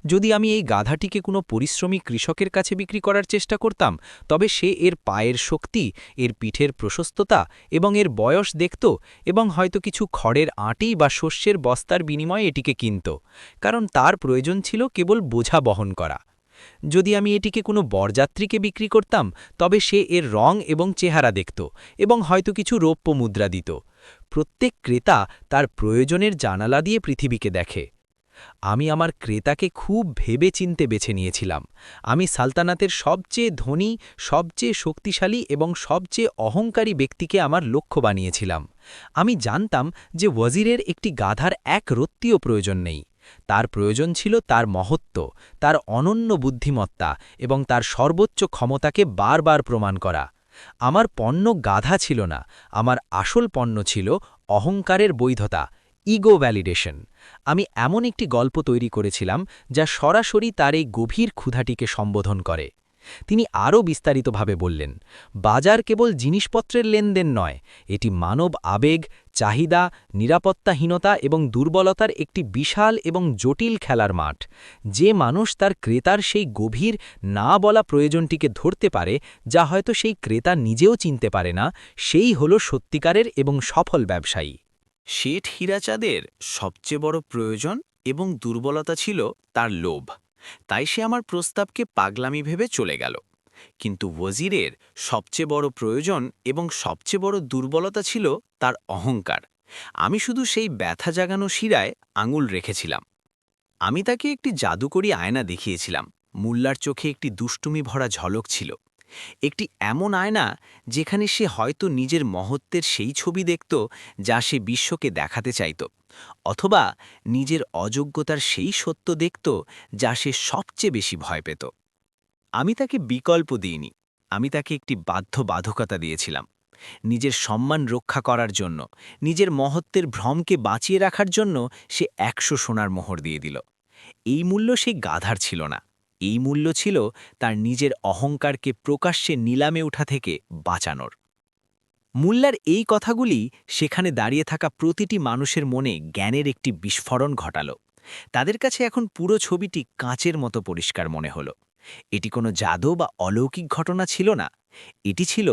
E: যদি আমি এই গাধাটিকে কোনো পরিশ্রমী কৃষকের কাছে বিক্রি করার চেষ্টা করতাম, তবে সে এর পায়ের শক্তি, এর পিঠের প্রশস্ততা এবং এর বয়স দেখত এবং হয়তো কিছু খড়ের আঁটি বা শস্যের বস্তার বিনিময়ে এটিকে কিনত, কারণ তার প্রয়োজন ছিল কেবল বোঝা বহন করা। যদি আমি এটিকে কোনো বরযাত্রীকে বিক্রি করতাম, তবে সে এর রং এবং চেহারা দেখত এবং হয়তো কিছু রৌপ্য মুদ্রা দিত। প্রত্যেক ক্রেতা তার প্রয়োজনের জানালা দিয়ে পৃথিবীকে দেখে। আমি আমার ক্রেতাকে খুব ভেবে চিনতে বেছে নিয়েছিলাম। আমি সালতানাতের সবচেয়ে ধনী, সবচেয়ে শক্তিশালী এবং সবচেয়ে অহংকারী ব্যক্তিকে আমার লক্ষ্য বানিয়েছিলাম। আমি জানতাম যে ওয়াজিরের একটি গাধার এক রত্তিও প্রয়োজন নেই। তার প্রয়োজন ছিল তার মহত্ব, তার অনন্য বুদ্ধিমত্তা এবং তার সর্বোচ্চ ক্ষমতাকে বারবার প্রমাণ করা। আমার পণ্য গাধা ছিল না, আমার আসল পণ্য ছিল অহংকারের বৈধতা।
G: Ego validation. আমি এমন একটি গল্প তৈরি করেছিলাম যা সরাসরি তার এই গভীর ক্ষুধাটিকে সম্বোধন করে। তিনি আরও বিস্তারিতভাবে বললেন, বাজার কেবল জিনিসপত্রের লেনদেন নয়, এটি মানব আবেগ, চাহিদা, নিরাপত্তাহীনতা এবং দুর্বলতার একটি বিশাল এবং জটিল খেলার মাঠ। যে মানুষ তার ক্রেতার সেই গভীর না বলা প্রয়োজনটিকে ধরতে পারে, যা হয়তো সেই ক্রেতা নিজেও চিনতে পারে না, সেই হল সত্যিকারের এবং সফল ব্যবসায়ী।
E: শেঠ হীরাচাঁদের সবচেয়ে বড় প্রয়োজন এবং দুর্বলতা ছিল তার লোভ। তাই সে আমার প্রস্তাবকে পাগলামি ভেবে চলে গেল। কিন্তু ওয়াজিরের সবচেয়ে বড় প্রয়োজন এবং সবচেয়ে বড় দুর্বলতা ছিল তার অহংকার। আমি শুধু সেই ব্যথা জাগানো শিরায় আঙুল রেখেছিলাম। আমি তাকে একটি জাদুকরী আয়না দেখিয়েছিলাম। মুল্লার চোখে একটি দুষ্টুমি ভরা ঝলক ছিল। একটি এমন আয়না যেখানে সে হয়তো নিজের মহত্বের সেই ছবি দেখত যা সে বিশ্বকে দেখাতে চাইত, অথবা নিজের অযোগ্যতার সেই সত্য দেখত যা সে সবচেয়ে বেশি ভয় পেত। আমি তাকে বিকল্প দিইনি, আমি তাকে একটি বাধ্যবাধকতা দিয়েছিলাম। নিজের সম্মান রক্ষা করার জন্য, নিজের মহত্বের ভ্রমকে বাঁচিয়ে রাখার জন্য সে ১০০ সোনার মোহর দিয়ে দিল। এই মূল্য সেই গাধার ছিল না, এই মূল্য ছিল তার নিজের অহংকারকে প্রকাশ্যে নিলামে ওঠা থেকে বাঁচানোর। মুল্লার এই কথাগুলি সেখানে দাঁড়িয়ে থাকা প্রতিটি মানুষের মনে জ্ঞানের একটি বিস্ফোরণ ঘটাল। তাদের কাছে এখন পুরো ছবিটি কাঁচের মতো পরিষ্কার মনে হল। এটি কোনো জাদু বা অলৌকিক ঘটনা ছিল না, এটি ছিল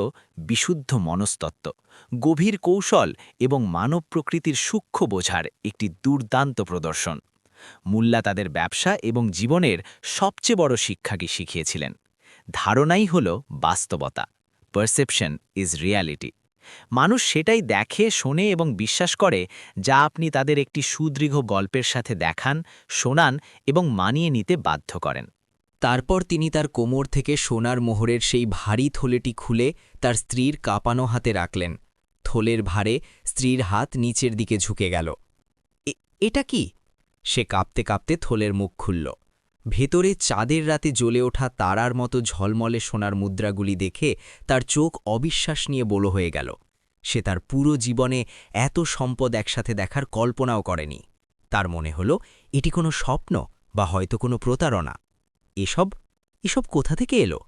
E: বিশুদ্ধ মনস্তত্ত্ব, গভীর কৌশল এবং মানব প্রকৃতির সূক্ষ্ম বোঝার একটি দুর্দান্ত প্রদর্শন। মুল্লা তাদের ব্যবসা এবং জীবনের সবচেয়ে বড় শিক্ষাকে শিখিয়েছিলেন। ধারণাই হল বাস্তবতা। Perception is reality. মানুষ সেটাই দেখে, শোনে এবং বিশ্বাস করে যা আপনি তাদের একটি সুদীর্ঘ গল্পের সাথে দেখান, শোনান এবং মানিয়ে নিতে বাধ্য করেন।
G: তারপর তিনি তার কোমর থেকে সোনার মোহরের সেই ভারী থলেটি খুলে তার স্ত্রীর কাঁপানো হাতে রাখলেন। থলের ভারে স্ত্রীর হাত নিচের দিকে ঝুঁকে গেল। এটা কি? সে কাঁপতে কাঁপতে থলের মুখ খুলল। ভেতরে চাঁদের রাতে জ্বলে ওঠা তারার মতো ঝলমলে সোনার মুদ্রাগুলি দেখে তার চোখ অবিশ্বাস নিয়ে বড় হয়ে গেল। সে তার পুরো জীবনে এত সম্পদ একসাথে দেখার কল্পনাও করেনি। তার মনে হল এটি কোনো স্বপ্ন বা হয়তো কোনো প্রতারণা। এসব কোথা থেকে এলো?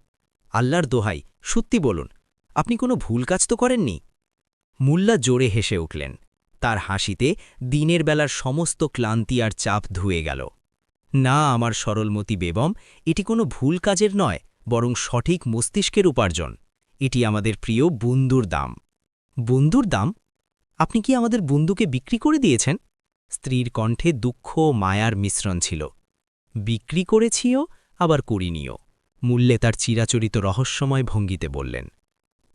G: আল্লাহর দোহাই, সত্যি বলুন, আপনি কোনো ভুল কাজ তো করেননি? মুল্লা জোরে হেসে উঠলেন। তার হাসিতে দিনের বেলার সমস্ত ক্লান্তি আর চাপ ধুয়ে গেল। না আমার সরলমতি বেগম, এটি কোনো ভুল কাজের নয়, বরং সঠিক মস্তিষ্কের উপার্জন। এটি আমাদের প্রিয় বন্ধুর দাম। বন্ধুর দাম? আপনি কি আমাদের বন্ধুকে বিক্রি করে দিয়েছেন? স্ত্রীর কণ্ঠে দুঃখ ও মায়ার মিশ্রণ ছিল। বিক্রি করেছিও, আবার করিনিও, মূল্যে তার চিরাচরিত রহস্যময় ভঙ্গিতে বললেন।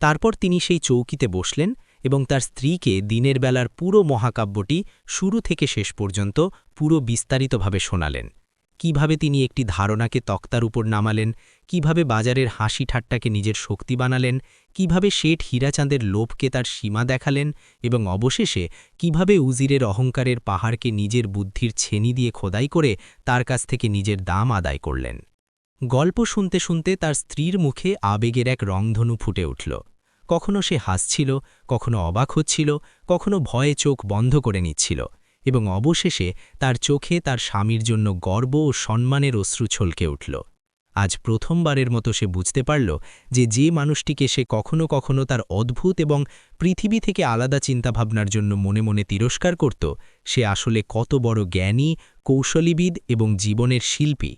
G: তারপর তিনি সেই চৌকিতে বসলেন এবং তার স্ত্রীকে দিনের বেলার পুরো মহাকাব্যটি শুরু থেকে শেষ পর্যন্ত পুরো বিস্তারিতভাবে শোনালেন। কিভাবে তিনি একটি ধারণাকে তক্তার উপর নামালেন, কিভাবে বাজারের হাসি ঠাট্টাকে নিজের শক্তি বানালেন, কিভাবে শেঠ হীরাচাঁদের লোভকে তার সীমা দেখালেন এবং অবশেষে কিভাবে উজিরের অহংকারের পাহাড়কে নিজের বুদ্ধির ছেনি দিয়ে খোদাই করে তার কাছ থেকে নিজের দাম আদায় করলেন। গল্প শুনতে শুনতে তার স্ত্রীর মুখে আবেগের এক রংধনু ফুটে উঠল। কখনো সে হাসছিল, কখনো অবাক হচ্ছিল, কখনো ভয়ে চোখ বন্ধ করে নিচ্ছিল, এবং অবশেষে তার চোখে তার স্বামীর জন্য গর্ব ও সম্মানের অশ্রু ছলকে উঠল। আজ প্রথমবারের মতো সে বুঝতে পারল যে মানুষটিকে সে কখনো কখনো তার অদ্ভুত এবং পৃথিবী থেকে আলাদা চিন্তাভাবনার জন্য মনে মনে তিরস্কার করত, সে আসলে কত বড় জ্ঞানী, কৌশলীবিদ এবং জীবনের শিল্পী।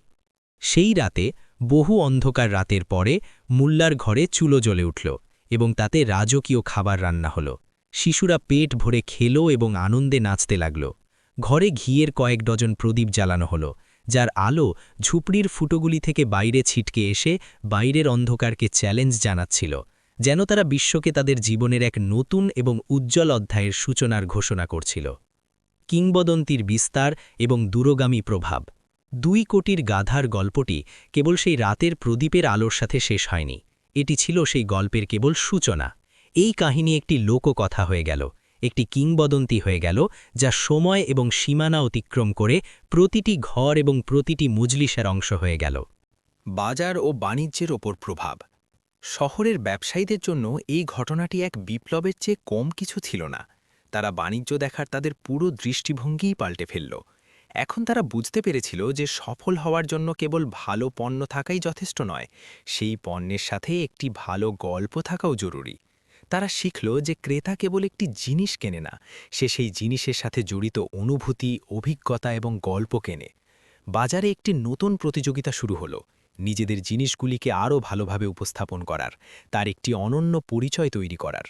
G: সেই রাতে, বহু অন্ধকার রাতের পরে, মুল্লার ঘরে চুলো জ্বলে উঠল এবং তাতে রাজকীয় খাবার রান্না হল। শিশুরা পেট ভরে খেল এবং আনন্দে নাচতে লাগল। ঘরে ঘিয়ের কয়েক ডজন প্রদীপ জ্বালানো হল, যার আলো ঝুপড়ির ফুটোগুলি থেকে বাইরে ছিটকে এসে বাইরের অন্ধকারকে চ্যালেঞ্জ জানাচ্ছিল, যেন তারা বিশ্বকে তাদের জীবনের এক নতুন এবং উজ্জ্বল অধ্যায়ের সূচনার ঘোষণা করছিল। কিংবদন্তির বিস্তার এবং দূরগামী প্রভাব। 2 কোটির গাধার গল্পটি কেবল সেই রাতের প্রদীপের আলোর সাথে শেষ হয়নি, এটি ছিল সেই গল্পের কেবল সূচনা। এই কাহিনী একটি লোককথা হয়ে গেল, একটি কিংবদন্তি হয়ে গেল, যা সময় এবং সীমানা অতিক্রম করে প্রতিটি ঘর এবং প্রতিটি মজলিসের অংশ হয়ে গেল।
F: বাজার ও বাণিজ্যের ওপর প্রভাব। শহরের ব্যবসায়ীদের জন্য এই ঘটনাটি এক বিপ্লবের চেয়ে কম কিছু ছিল না। তারা বাণিজ্য দেখার তাদের পুরো দৃষ্টিভঙ্গিই পাল্টে ফেলল। এখন তারা বুঝতে পেরেছিল যে সফল হওয়ার জন্য কেবল ভালো পণ্য থাকাই যথেষ্ট নয়, সেই পণ্যের সাথে একটি ভালো গল্প থাকাও জরুরি। তারা শিখল যে ক্রেতা কেবল একটি জিনিস কেনে না, সে সেই জিনিসের সাথে জড়িত অনুভূতি, অভিজ্ঞতা এবং গল্প কেনে। বাজারে একটি নতুন প্রতিযোগিতা শুরু হলো, নিজেদের জিনিসগুলিকে আরও ভালোভাবে উপস্থাপন করার, তার একটি অনন্য পরিচয় তৈরি করার।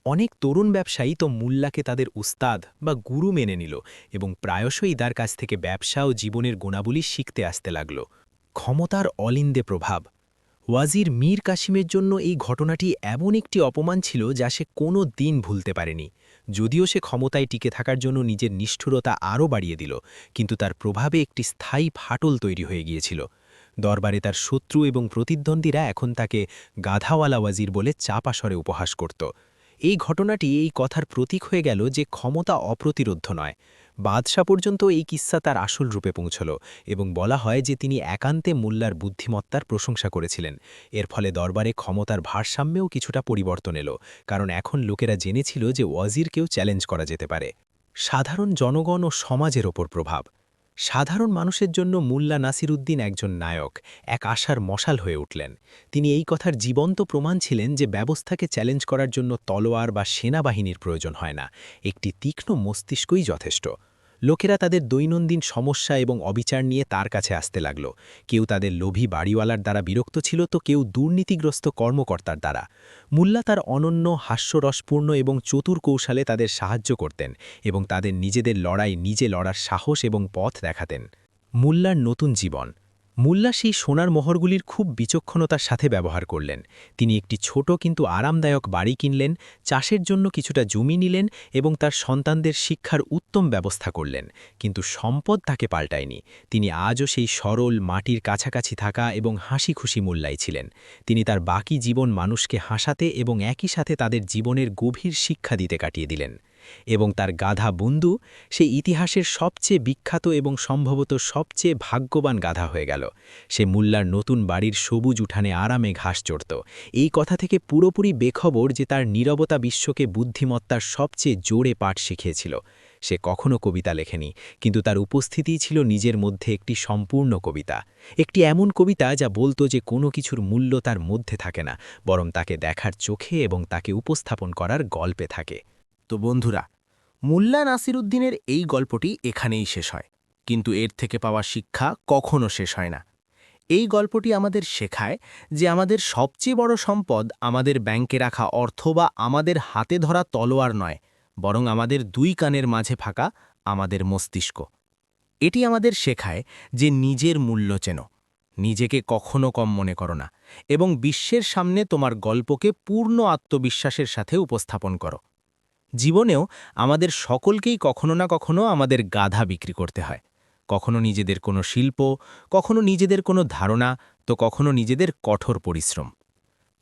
F: অনেক তরুণ ব্যবসায়ী তো মুল্লাকে তাদের উস্তাদ বা গুরু মেনে নিল এবং প্রায়শই তার কাছ থেকে ব্যবসা ও জীবনের গুণাবলী শিখতে আসতে লাগল। ক্ষমতার অলিন্দে প্রভাব। ওয়াজির মীর কাসিমের জন্য এই ঘটনাটি এমন একটি অপমান ছিল যা সে কোনো দিন ভুলতে পারেনি। যদিও সে ক্ষমতায় টিকে থাকার জন্য নিজের নিষ্ঠুরতা আরও বাড়িয়ে দিল, কিন্তু তার প্রভাবে একটি স্থায়ী ফাটল তৈরি হয়ে গিয়েছিল। দরবারে তার শত্রু এবং প্রতিদ্বন্দ্বীরা এখন তাকে গাধাওয়ালা ওয়াজির বলে চাপা স্বরে উপহাস করত। এই ঘটনাটি এই কথার প্রতীক হয়ে গেল যে ক্ষমতা অপ্রতিরোধ্য নয়। বাদশাহ পর্যন্ত এই কিস্সা তার আসল রূপে পৌঁছল এবং বলা হয় যে তিনি একান্তে মুল্লার বুদ্ধিমত্তার প্রশংসা করেছিলেন। এর ফলে দরবারে ক্ষমতার ভারসাম্যেও কিছুটা পরিবর্তন এলো, কারণ এখন লোকেরা জেনেছিল যে ওয়াজিরকেও চ্যালেঞ্জ করা যেতে পারে। সাধারণ জনগণ ও সমাজের ওপর প্রভাব। সাধারণ মানুষের জন্য মুল্লা নাসিরউদ্দিন একজন নায়ক, এক আশার মশাল হয়ে উঠলেন। তিনি এই কথার জীবন্ত প্রমাণ ছিলেন যে ব্যবস্থাকে চ্যালেঞ্জ করার জন্য তলোয়ার বা সেনাবাহিনীর প্রয়োজন হয় না, একটি তীক্ষ্ণ মস্তিষ্কই যথেষ্ট। লোকেরা তাদের দৈনন্দিন সমস্যা এবং অবিচার নিয়ে তার কাছে আসতে লাগল। কেউ তাদের লোভী বাড়িওয়ালার দ্বারা বিরক্ত ছিল, তো কেউ দুর্নীতিগ্রস্ত কর্মকর্তার দ্বারা। মুল্লা তার অনন্য, হাস্যরসপূর্ণ এবং চতুর কৌশলে তাদের সাহায্য করতেন এবং তাদের নিজেদের লড়াই নিজে লড়ার সাহস এবং পথ দেখাতেন। মুল্লার নতুন জীবন। মুল্লা সেই সোনার মোহরগুলির খুব বিচক্ষণতার সাথে ব্যবহার করলেন। তিনি একটি ছোট কিন্তু আরামদায়ক বাড়ি কিনলেন, চাষের জন্য কিছুটা জমি নিলেন এবং তার সন্তানদের শিক্ষার উত্তম ব্যবস্থা করলেন। কিন্তু সম্পদ তাকে পাল্টায়নি। তিনি আজও সেই সরল, মাটির কাছাকাছি থাকা এবং হাসি খুশি মুল্লাই ছিলেন। তিনি তার বাকি জীবন মানুষকে হাসাতে এবং একই সাথে তাদের জীবনের গভীর শিক্ষা দিতে কাটিয়ে দিলেন। এবং তার গাধা বন্ধু সে ইতিহাসের সবচেয়ে বিখ্যাত এবং সম্ভবত সবচেয়ে ভাগ্যবান গাধা হয়ে গেল। সে মুল্লার নতুন বাড়ির সবুজ উঠানে আরামে ঘাস চড়ত, এই কথা থেকে পুরোপুরি বেখবর যে তার নীরবতা বিশ্বকে বুদ্ধিমত্তার সবচেয়ে জোরে পাঠ শিখিয়েছিল। সে কখনো কবিতা লেখেনি, কিন্তু তার উপস্থিতিই ছিল নিজের মধ্যে একটি সম্পূর্ণ কবিতা, একটি এমন কবিতা যা বলতো যে কোনো কিছুর মূল্য তার মধ্যে থাকে না, বরং তাকে দেখার চোখে এবং তাকে উপস্থাপন করার গল্পে থাকে।
E: তো বন্ধুরা, মুল্লা নাসিরউদ্দিনের এই গল্পটি এখানেই শেষ হয়, কিন্তু এর থেকে পাওয়া শিক্ষা কখনো শেষ হয় না। এই গল্পটি আমাদের শেখায় যে আমাদের সবচেয়ে বড় সম্পদ আমাদের ব্যাংকে রাখা অর্থ বা আমাদের হাতে ধরা তলোয়ার নয়, বরং আমাদের দুই কানের মাঝে ফাঁকা আমাদের মস্তিষ্ক। এটি আমাদের শেখায় যে নিজের মূল্য চেনো, নিজেকে কখনো কম মনে করো না এবং বিশ্বের সামনে তোমার গল্পকে পূর্ণ আত্মবিশ্বাসের সাথে উপস্থাপন করো। জীবনেও আমাদের সকলকেই কখনো না কখনো আমাদের গাধা বিক্রি করতে হয়, কখনো নিজেদের কোনো শিল্প, কখনো নিজেদের কোনো ধারণা, তো কখনো নিজেদের কঠোর পরিশ্রম।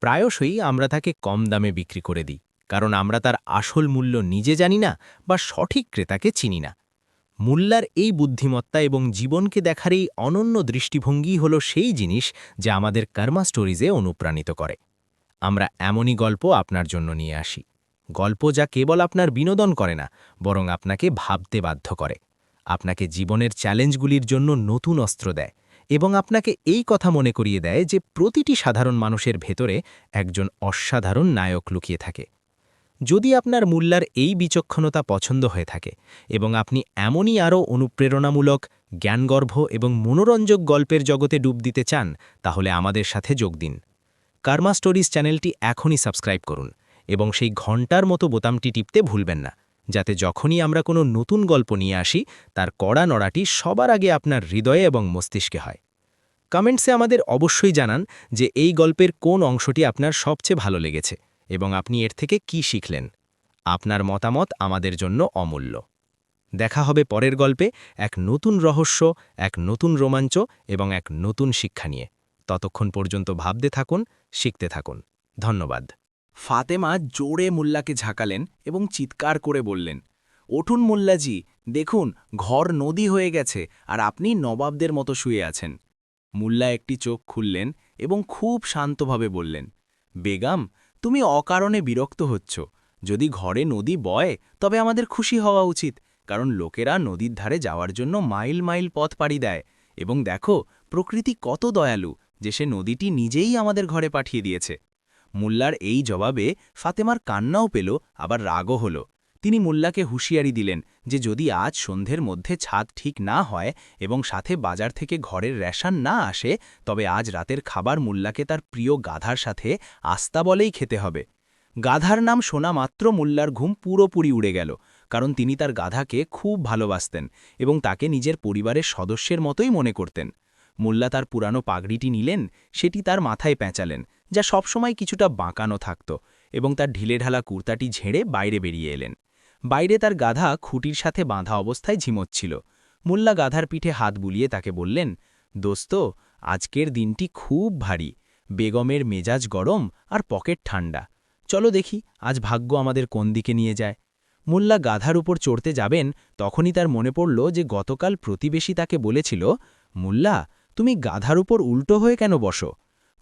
E: প্রায়শই আমরা তাকে কম দামে বিক্রি করে দিই, কারণ আমরা তার আসল মূল্য নিজে জানি না বা সঠিক ক্রেতাকে চিনি না। মুল্লার এই বুদ্ধিমত্তা এবং জীবনকে দেখার এই অনন্য দৃষ্টিভঙ্গি হল সেই জিনিস যা আমাদের কর্মা স্টোরিজে অনুপ্রাণিত করে। আমরা এমনই গল্প আপনার জন্য নিয়ে আসি, গল্প যা কেবল আপনার বিনোদন করে না, বরং আপনাকে ভাবতে বাধ্য করে, আপনাকে জীবনের চ্যালেঞ্জগুলির জন্য নতুন অস্ত্র দেয় এবং আপনাকে এই কথা মনে করিয়ে দেয় যে প্রতিটি সাধারণ মানুষের ভেতরে একজন অসাধারণ নায়ক লুকিয়ে থাকে। যদি আপনার মুল্লার এই বিচক্ষণতা পছন্দ হয়ে থাকে এবং আপনি এমনই আরও অনুপ্রেরণামূলক, জ্ঞানগর্ভ এবং মনোরঞ্জক গল্পের জগতে ডুব দিতে চান, তাহলে আমাদের সাথে যোগ দিন। কর্মা স্টোরিজ চ্যানেলটি এখনই সাবস্ক্রাইব করুন এবং সেই ঘণ্টার মতো বোতামটি টিপতে ভুলবেন না, যাতে যখনই আমরা কোনো নতুন গল্প নিয়ে আসি তার কড়া নড়াটি সবার আগে আপনার হৃদয়ে এবং মস্তিষ্কে হয়। কমেন্টসে আমাদের অবশ্যই জানান যে এই গল্পের কোন অংশটি আপনার সবচেয়ে ভালো লেগেছে এবং আপনি এর থেকে কি শিখলেন। আপনার মতামত আমাদের জন্য অমূল্য। দেখা হবে পরের গল্পে এক নতুন রহস্য, এক নতুন রোমাঞ্চ এবং এক নতুন শিক্ষা নিয়ে। ততক্ষণ পর্যন্ত ভাবতে থাকুন, শিখতে থাকুন। ধন্যবাদ।
F: ফাতেমা জোরে মুল্লাকে ঝাঁকালেন এবং চিৎকার করে বললেন, "ওঠুন মোল্লাজি, দেখুন ঘর নদী হয়ে গেছে আর আপনি নবাবদের মতো শুয়ে আছেন।" মুল্লা একটি চোখ খুললেন এবং খুব শান্তভাবে বললেন, "বেগম, তুমি অকারণে বিরক্ত হচ্ছ। যদি ঘরে নদী বয় তবে আমাদের খুশি হওয়া উচিত, কারণ লোকেরা নদীর ধারে যাওয়ার জন্য মাইল মাইল পথ পাড়ি দেয়। এবং দেখো, প্রকৃতি কত দয়ালু যে সে নদীটি নিজেই আমাদের ঘরে পাঠিয়ে দিয়েছে। মোল্লার এই জবাবে ফাতেমার কান্নাও পেল, আবার রাগও হল। তিনি মোল্লাকে হুঁশিয়ারি দিলেন যে যদি আজ সন্ধ্যের মধ্যে ছাদ ঠিক না হয় এবং সাথে বাজার থেকে ঘরের রেশন না আসে, তবে আজ রাতের খাবার মোল্লাকে তার প্রিয় গাধার সাথে আস্তা বলেই খেতে হবে। গাধার নাম শোনা মাত্র মোল্লার ঘুম পুরোপুরি উড়ে গেল, কারণ তিনি তার গাধাকে খুব ভালোবাসতেন এবং তাকে নিজের পরিবারের সদস্যের মতোই মনে করতেন। মোল্লা তার পুরানো পাগড়িটি নিলেন, সেটি তার মাথায় পেঁচালেন, যা সবসময় কিছুটা বাঁকানো থাকত, এবং তার ঢিলেঢালা কুর্তাটি ঝেড়ে বাইরে বেরিয়ে এলেন। বাইরে তার গাধা খুঁটির সাথে বাঁধা অবস্থায় ঝিমোচ্ছিল। মোল্লা গাধার পিঠে হাত বুলিয়ে তাকে বললেন, দোস্ত, আজকের দিনটি খুব ভারী, বেগমের মেজাজ গরম আর পকেট ঠান্ডা। চলো দেখি আজ ভাগ্য আমাদের কোন দিকে নিয়ে যায়। মোল্লা গাধার উপর চড়তে যাবেন, তখনই তার মনে পড়ল যে গতকাল প্রতিবেশী তাকে বলেছিল, মোল্লা, তুমি গাধার উপর উল্টো হয়ে কেন বসো?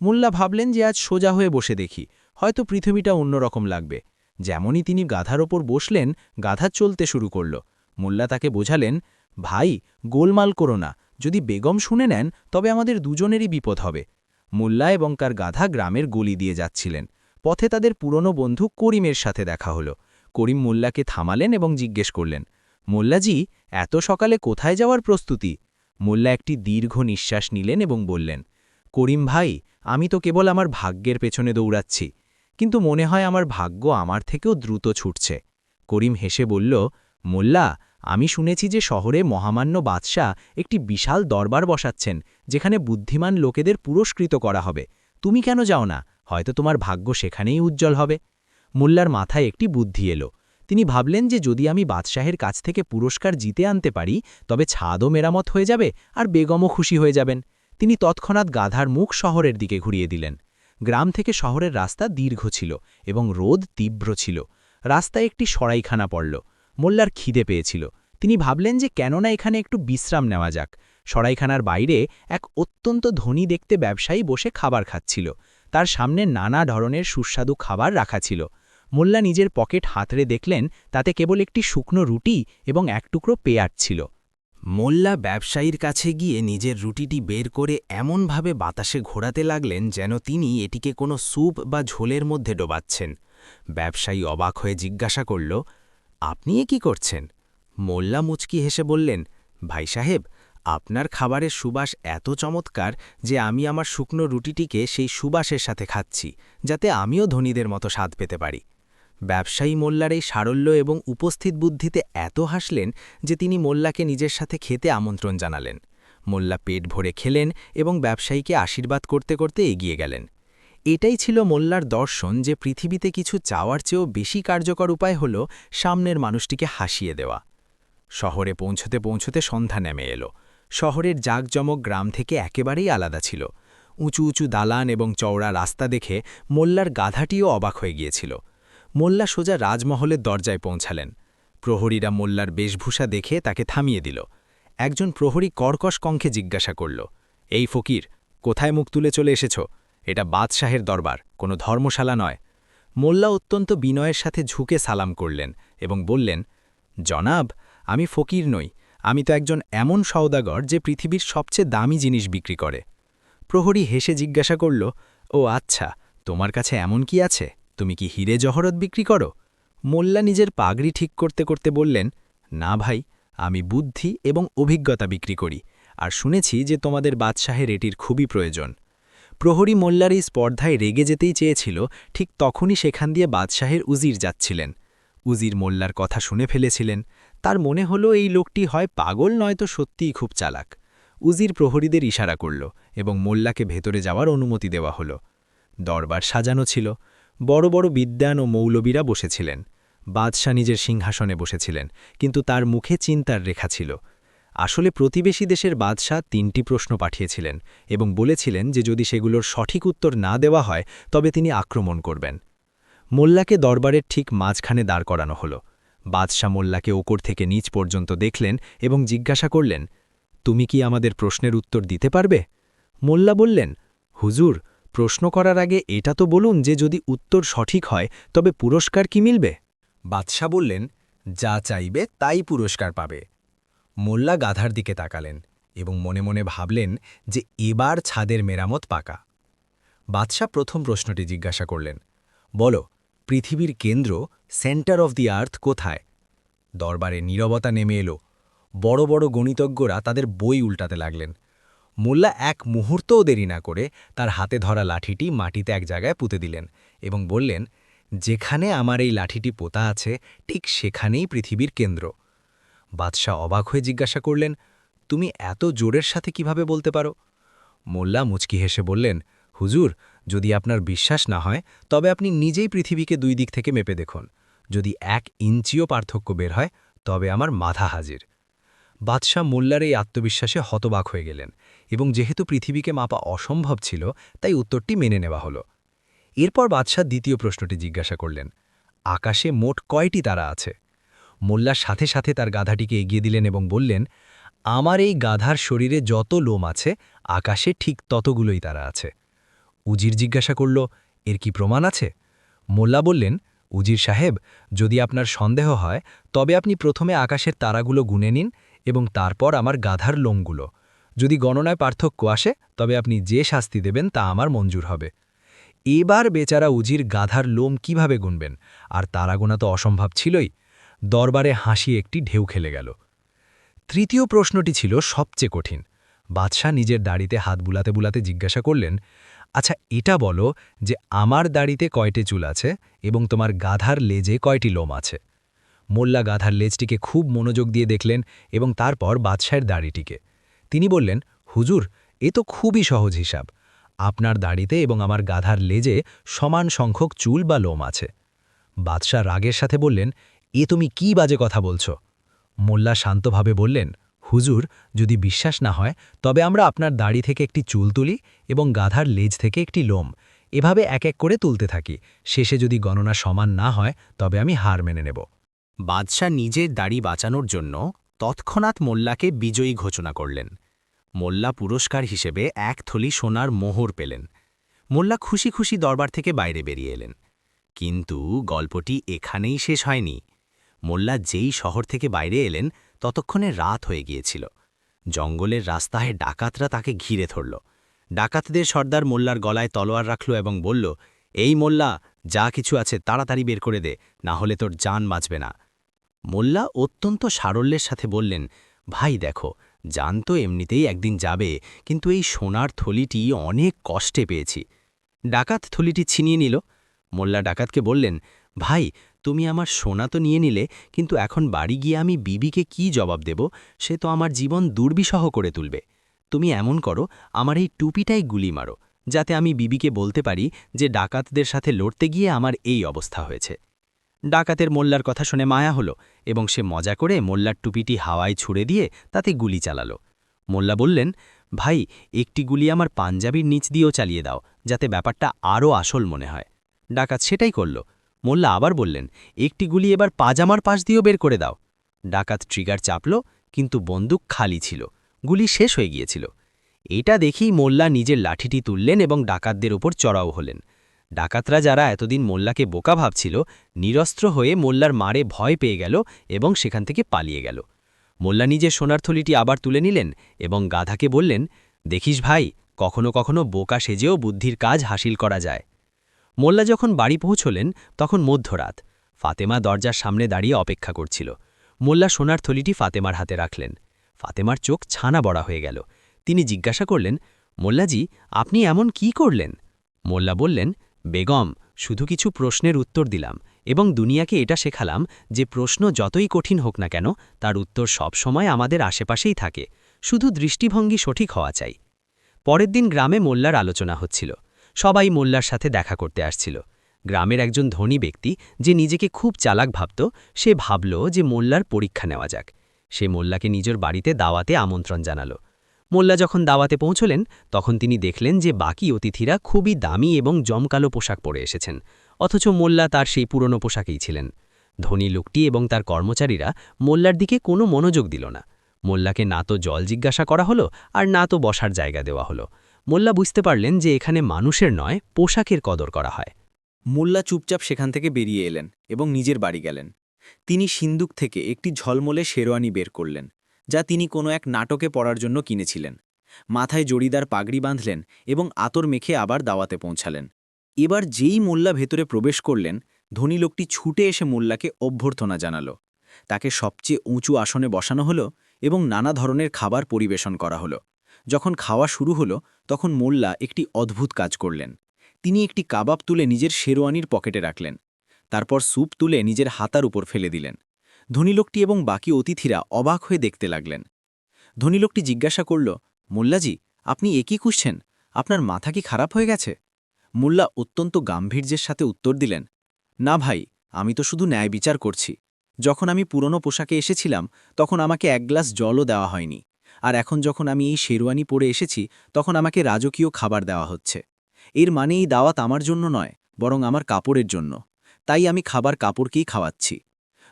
F: মোল্লা ভাবলেন যে আজ সোজা হয়ে বসে দেখি, হয়তো পৃথিবীটা অন্যরকম লাগবে। যেমনই তিনি গাধার ওপর বসলেন, গাধা চলতে শুরু করল। মোল্লা তাকে বোঝালেন, ভাই, গোলমাল করো না, যদি বেগম শুনে নেন তবে আমাদের দুজনেরই বিপদ হবে। মোল্লা এবং তার গাধা গ্রামের গলি দিয়ে যাচ্ছিলেন। পথে তাদের পুরনো বন্ধু করিমের সাথে দেখা হলো। করিম মোল্লাকে থামালেন এবং জিজ্ঞেস করলেন, মোল্লাজি, এত সকালে কোথায় যাওয়ার প্রস্তুতি? মোল্লা একটি দীর্ঘ নিঃশ্বাস নিলেন এবং বললেন, করিম ভাই, আমি তো কেবল আমার ভাগ্যের পেছনে দৌড়াচ্ছি, কিন্তু মনে হয় আমার ভাগ্য আমার থেকেও দ্রুত ছুটছে। করিম হেসে বলল, মোল্লা, আমি শুনেছি যে শহরে মহামান্য বাদশাহ একটি বিশাল দরবার বসাচ্ছেন, যেখানে বুদ্ধিমান লোকেদের পুরস্কৃত করা হবে। তুমি কেন যাও না? হয়তো তোমার ভাগ্য সেখানেই উজ্জ্বল হবে। মোল্লার মাথায় একটি বুদ্ধি এলো। তিনি ভাবলেন যে যদি আমি বাদশাহের কাছ থেকে পুরস্কার জিতে আনতে পারি, তবে ছাদও মেরামত হয়ে যাবে আর বেগমও খুশি হয়ে যাবেন। তিনি তৎক্ষণাৎ গাধার মুখ শহরের দিকে ঘুরিয়ে দিলেন। গ্রাম থেকে শহরের রাস্তা দীর্ঘ ছিল এবং রোদ তীব্র ছিল। রাস্তায় একটি সরাইখানা পড়ল। মোল্লার খিদে পেয়েছিল। তিনি ভাবলেন যে কেননা এখানে একটু বিশ্রাম নেওয়া যাক। সরাইখানার বাইরে এক অত্যন্ত ধনী দেখতে ব্যবসায়ী বসে খাবার খাচ্ছিল। তার সামনে নানা ধরনের সুস্বাদু খাবার রাখা ছিল। মোল্লা নিজের পকেট হাতড়ে দেখলেন, তাতে কেবল একটি শুকনো রুটি এবং এক টুকরো পেঁয়াজ ছিল। মোল্লা ব্যবসায়ীর কাছে গিয়ে নিজের রুটিটি বের করে এমনভাবে বাতাসে ঘোরাতে লাগলেন যেন তিনি এটিকে কোনো স্যুপ বা ঝোলের মধ্যে ডোবাচ্ছেন। ব্যবসায়ী অবাক হয়ে জিজ্ঞাসা করল, আপনি এ কি করছেন? মোল্লা মুচকি হেসে বললেন, ভাই সাহেব, আপনার খাবারের সুবাস এত চমৎকার যে আমি আমার শুকনো রুটিটিকে সেই সুবাসের সাথে খাচ্ছি, যাতে আমিও ধনীদের মতো স্বাদ পেতে পারি। ব্যবসায়ী মোল্লার এই সারল্য এবং উপস্থিত বুদ্ধিতে এত হাসলেন যে তিনি মোল্লাকে নিজের সাথে খেতে আমন্ত্রণ জানালেন। মোল্লা পেট ভরে খেলেন এবং ব্যবসায়ীকে আশীর্বাদ করতে করতে এগিয়ে গেলেন। এটাই ছিল মোল্লার দর্শন যে পৃথিবীতে কিছু চাওয়ার চেয়েও বেশি কার্যকর উপায় হল সামনের মানুষটিকে হাসিয়ে দেওয়া। শহরে পৌঁছতে পৌঁছতে সন্ধ্যা নেমে এলো। শহরের জাঁকজমক গ্রাম থেকে একেবারেই আলাদা ছিল। উঁচু উঁচু দালান এবং চওড়া রাস্তা দেখে মোল্লার গাধাটিও অবাক হয়ে গিয়েছিল। মোল্লা সোজা রাজমহলের দরজায় পৌঁছালেন। প্রহরীরা মোল্লার বেশভূষা দেখে তাকে থামিয়ে দিল। একজন প্রহরী কর্কশ কণ্ঠে জিজ্ঞাসা করল, এই ফকির, কোথায় মুখ তুলে চলে এসেছ? এটা বাদশাহের দরবার, কোনো ধর্মশালা নয়। মোল্লা অত্যন্ত বিনয়ের সাথে ঝুঁকে সালাম করলেন এবং বললেন, জনাব, আমি ফকির নই, আমি তো একজন এমন সওদাগর যে পৃথিবীর সবচেয়ে দামি জিনিস বিক্রি করে। প্রহরী হেসে জিজ্ঞাসা করল, ও আচ্ছা, তোমার কাছে এমন কি আছে? তুমি কি হিরে জহরত বিক্রি করো? মোল্লা নিজের পাগড়ি ঠিক করতে করতে বললেন, না ভাই, আমি বুদ্ধি এবং অভিজ্ঞতা বিক্রি করি, আর শুনেছি যে তোমাদের বাদশাহের এটির খুবই প্রয়োজন। প্রহরী মোল্লার এই স্পর্ধায় রেগে যেতেই চেয়েছিল, ঠিক তখনই সেখান দিয়ে বাদশাহের উজির যাচ্ছিলেন। উজির মোল্লার কথা শুনে ফেলেছিলেন। তার মনে হলো এই লোকটি হয় পাগল নয়তো সত্যিই খুব চালাক। উজির প্রহরীদের ইশারা করল এবং মোল্লাকে ভেতরে যাওয়ার অনুমতি দেওয়া হলো। দরবার সাজানো ছিল। বড় বড় বিদ্বান ও মৌলবীরা বসেছিলেন। বাদশাহ নিজের সিংহাসনে বসেছিলেন, কিন্তু তার মুখে চিন্তার রেখা ছিল। আসলে প্রতিবেশী দেশের বাদশাহ ৩টি প্রশ্ন পাঠিয়েছিলেন এবং বলেছিলেন যে যদি সেগুলোর সঠিক উত্তর না দেওয়া হয় তবে তিনি আক্রমণ করবেন। মোল্লাকে দরবারের ঠিক মাঝখানে দাঁড় করানো হলো। বাদশাহ মোল্লাকে ওপর থেকে নিচ পর্যন্ত দেখলেন এবং জিজ্ঞাসা করলেন, তুমি কি আমাদের প্রশ্নের উত্তর দিতে পারবে? মোল্লা বললেন, হুজুর, প্রশ্ন করার আগে এটা তো বলুন যে যদি উত্তর সঠিক হয় তবে পুরস্কার কি মিলবে?
B: বাদশাহ বললেন, যা চাইবে তাই পুরস্কার পাবে। মোল্লা গাধার দিকে তাকালেন এবং মনে মনে ভাবলেন যে এবার ছাদের মেরামত পাকা। বাদশাহ প্রথম প্রশ্নটি জিজ্ঞাসা করলেন, বলো, পৃথিবীর কেন্দ্র, সেন্টার অফ দি আর্থ কোথায়? দরবারে নীরবতা নেমে এলো। বড় বড় গণিতজ্ঞরা তাদের বই উল্টাতে লাগলেন। মোল্লা এক মুহূর্তও দেরি না করে তার হাতে ধরা লাঠিটি মাটিতে এক জায়গায় পুঁতে দিলেন এবং বললেন, যেখানে আমার এই লাঠিটি পোতা আছে ঠিক সেখানেই পৃথিবীর কেন্দ্র। বাদশাহ অবাক হয়ে জিজ্ঞাসা করলেন, তুমি এত জোরের সাথে কিভাবে বলতে পারো? মোল্লা মুচকি হেসে বললেন, হুজুর, যদি আপনার বিশ্বাস না হয় তবে আপনি নিজেই পৃথিবীকে দুই দিক থেকে মেপে দেখুন। যদি 1 ইঞ্চিও পার্থক্য বের হয় তবে আমার মাথা হাজির। বাদশাহ মোল্লার এই আত্মবিশ্বাসে হতবাক হয়ে গেলেন এবং যেহেতু পৃথিবীকে মাপা অসম্ভব ছিল তাই উত্তরটি মেনে নেওয়া হলো। এরপর বাদশাহ দ্বিতীয় প্রশ্নটি জিজ্ঞাসা করলেন, আকাশে মোট কয়টি তারা আছে? মোল্লার সাথে সাথে তার গাধাটিকে এগিয়ে দিলেন এবং বললেন, আমার এই গাধার শরীরে যত লোম আছে আকাশে ঠিক ততগুলোই তারা আছে। উজির জিজ্ঞাসা করল, এর কি প্রমাণ আছে? মোল্লা বললেন, উজির সাহেব, যদি আপনার সন্দেহ হয় তবে আপনি প্রথমে আকাশের তারাগুলো গুনে নিন এবং তারপর আমার গাধার লোমগুলো। যদি গণনায় পার্থক্য আসে তবে আপনি যে শাস্তি দেবেন তা আমার মঞ্জুর হবে। এবার বেচারা উজির গাধার লোম কিভাবে গুনবেন, আর তারা গোনা তো অসম্ভব ছিলই। দরবারে হাসি একটি ঢেউ খেলে গেল। তৃতীয় প্রশ্নটি ছিল সবচেয়ে কঠিন। বাদশাহ নিজের দাড়িতে হাত বুলাতে বুলাতে জিজ্ঞাসা করলেন, আচ্ছা এটা বলো যে আমার দাড়িতে কয়টি চুল আছে এবং তোমার গাধার লেজে কয়টি লোম আছে? মোল্লা গাধার লেজটিকে খুব মনোযোগ দিয়ে দেখলেন এবং তারপর বাদশাহের দাড়িটিকে। তিনি বললেন, হুজুর, এ তো খুবই সহজ হিসাব। আপনার দাড়িতে এবং আমার গাধার লেজে সমান সংখ্যক চুল বা লোম আছে। বাদশাহ রাগের সাথে বললেন, এ তুমি কি বাজে কথা বলছো? মোল্লা শান্তভাবে বললেন, হুজুর, যদি বিশ্বাস না হয় তবে আমরা আপনার দাড়ি থেকে একটি চুল তুলি এবং গাধার লেজ থেকে একটি লোম, এভাবে এক এক করে তুলতে থাকি। শেষে যদি গণনা সমান না হয় তবে আমি হার মেনে নেব।
F: বাদশাহ নিজের দাড়ি বাঁচানোর জন্য তৎক্ষণাৎ মোল্লাকে বিজয়ী ঘোষণা করলেন। মোল্লা পুরস্কার হিসেবে 1 থলি সোনার মোহর পেলেন। মোল্লা খুশি খুশি দরবার থেকে বাইরে বেরিয়ে এলেন। কিন্তু গল্পটি এখানেই শেষ হয়নি। মোল্লা যেই শহর থেকে বাইরে এলেন ততক্ষণে রাত হয়ে গিয়েছিল। জঙ্গলের রাস্তায় ডাকাতরা তাকে ঘিরে ধরল। ডাকাতদের সর্দার মোল্লার গলায় তলোয়ার রাখল এবং বলল, এই মোল্লা, যা কিছু আছে তাড়াতাড়ি বের করে দে, না হলে তোর জান বাঁচবে না। মোল্লা অত্যন্ত সারল্যের সাথে বললেন, ভাই দেখো, জান তো এমনিতেই একদিন যাবে, কিন্তু এই সোনার থলিটি অনেক কষ্টে পেয়েছি। ডাকাত থলিটি ছিনিয়ে নিল। মোল্লা ডাকাতকে বললেন, ভাই, তুমি আমার সোনা তো নিয়ে নিলে, কিন্তু এখন বাড়ি গিয়ে আমি বিবিকে কি জবাব দেব? সে তো আমার জীবন দুর্বিষহ করে তুলবে। তুমি এমন করো, আমার এই টুপিটাই গুলি মারো, যাতে আমি বিবিকে বলতে পারি যে ডাকাতদের সাথে লড়তে গিয়ে আমার এই অবস্থা হয়েছে। ডাকাতের মোল্লার কথা শুনে মায়া হলো এবং সে মজা করে মোল্লার টুপিটি হাওয়ায় ছুড়ে দিয়ে তাতে গুলি চালালো। মোল্লা বললেন, ভাই, একটি গুলি আমার পাঞ্জাবির নিচ দিয়েও চালিয়ে দাও, যাতে ব্যাপারটা আরও আসল মনে হয়। ডাকাত সেটাই করল। মোল্লা আবার বললেন, একটি গুলি এবার পাজামার পাশ দিয়েও বের করে দাও। ডাকাত ট্রিগার চাপল, কিন্তু বন্দুক খালি ছিল, গুলি শেষ হয়ে গিয়েছিল। এটা দেখেই মোল্লা নিজের লাঠিটি তুললেন এবং ডাকাতদের উপর চড়াও হলেন। ডাকাতরা, যারা এতদিন মোল্লাকে বোকা ভাবছিল, নিরস্ত্র হয়ে মোল্লার মারে ভয় পেয়ে গেল এবং সেখান থেকে পালিয়ে গেল। মোল্লা নিজের সোনার থলিটি আবার তুলে নিলেন এবং গাধাকে বললেন, দেখিস ভাই, কখনো কখনো বোকা সেজেও বুদ্ধির কাজ হাসিল করা যায়। মোল্লা যখন বাড়ি পৌঁছলেন তখন মধ্যরাত। ফাতেমা দরজার সামনে দাঁড়িয়ে অপেক্ষা করছিল। মোল্লা সোনার থলিটি ফাতেমার হাতে রাখলেন। ফাতেমার চোখ ছানা বড়া হয়ে গেল। তিনি জিজ্ঞাসা করলেন, মোল্লাজি, আপনি এমন কি করলেন? মোল্লা বললেন, বেগম, শুধু কিছু প্রশ্নের উত্তর দিলাম এবং দুনিয়াকে এটা শেখালাম যে প্রশ্ন যতই কঠিন হোক না কেন তার উত্তর সব সময় আমাদের আশেপাশেই থাকে, শুধু দৃষ্টিভঙ্গি সঠিক হওয়া চাই। পরের দিন গ্রামে মোল্লার আলোচনা হচ্ছিল। সবাই মোল্লার সাথে দেখা করতে আসছিল। গ্রামের একজন ধনী ব্যক্তি, যে নিজেকে খুব চালাক ভাবত, সে ভাবল যে মোল্লার পরীক্ষা নেওয়া যাক। সে মোল্লাকে নিজের বাড়িতে দাওয়াতে আমন্ত্রণ জানাল। মোল্লা যখন দাওয়াতে পৌঁছলেন তখন তিনি দেখলেন যে বাকি অতিথিরা খুবই দামি এবং জমকালো পোশাক পরে এসেছেন, অথচ মোল্লা তার সেই পুরনো পোশাকেই ছিলেন। ধনী লোকটি এবং তার কর্মচারীরা মোল্লার দিকে কোনো মনোযোগ দিল না। মোল্লাকে না তো জল জিজ্ঞাসা করা হলো আর না তো বসার জায়গা দেওয়া হলো। মোল্লা বুঝতে পারলেন যে এখানে মানুষের নয়, পোশাকের কদর করা হয়।
G: মোল্লা চুপচাপ সেখান থেকে বেরিয়ে এলেন এবং নিজের বাড়ি গেলেন। তিনি সিন্দুক থেকে একটি ঝলমলে শেরওয়ানি বের করলেন, যা তিনি কোনো এক নাটকে পড়ার জন্য কিনেছিলেন। মাথায় জড়িদার পাগড়ি বাঁধলেন এবং আতর মেখে আবার দাওয়াতে পৌঁছালেন। এবার যেই মোল্লা ভেতরে প্রবেশ করলেন, ধনী লোকটি ছুটে এসে মোল্লাকে অভ্যর্থনা জানাল। তাকে সবচেয়ে উঁচু আসনে বসানো হলো এবং নানা ধরনের খাবার পরিবেশন করা হলো। যখন খাওয়া শুরু হলো, তখন মোল্লা একটি অদ্ভুত কাজ করলেন। তিনি একটি কাবাব তুলে নিজের শেরওয়ানির পকেটে রাখলেন। তারপর স্যুপ তুলে নিজের হাতার উপর ফেলে দিলেন। ধনী লোকটি এবং বাকি অতিথিরা অবাক হয়ে দেখতে লাগলেন। ধনী লোকটি জিজ্ঞাসা করল, মোল্লাজি, আপনি এ কি খুঁজছেন? আপনার মাথা কি খারাপ হয়ে গেছে? মোল্লা অত্যন্ত গাম্ভীর্যের সাথে উত্তর দিলেন, না ভাই, আমি তো শুধু ন্যায় বিচার করছি। যখন আমি পুরনো পোশাকে এসেছিলাম, তখন আমাকে এক গ্লাস জলও দেওয়া হয়নি, আর এখন যখন আমি এই শেরওয়ানি পরে এসেছি, তখন আমাকে রাজকীয় খাবার দেওয়া হচ্ছে। এর মানে এই দাওয়াত আমার জন্য নয়, বরং আমার কাপড়ের জন্য। তাই আমি খাবার কাপড়কেই খাওয়াচ্ছি।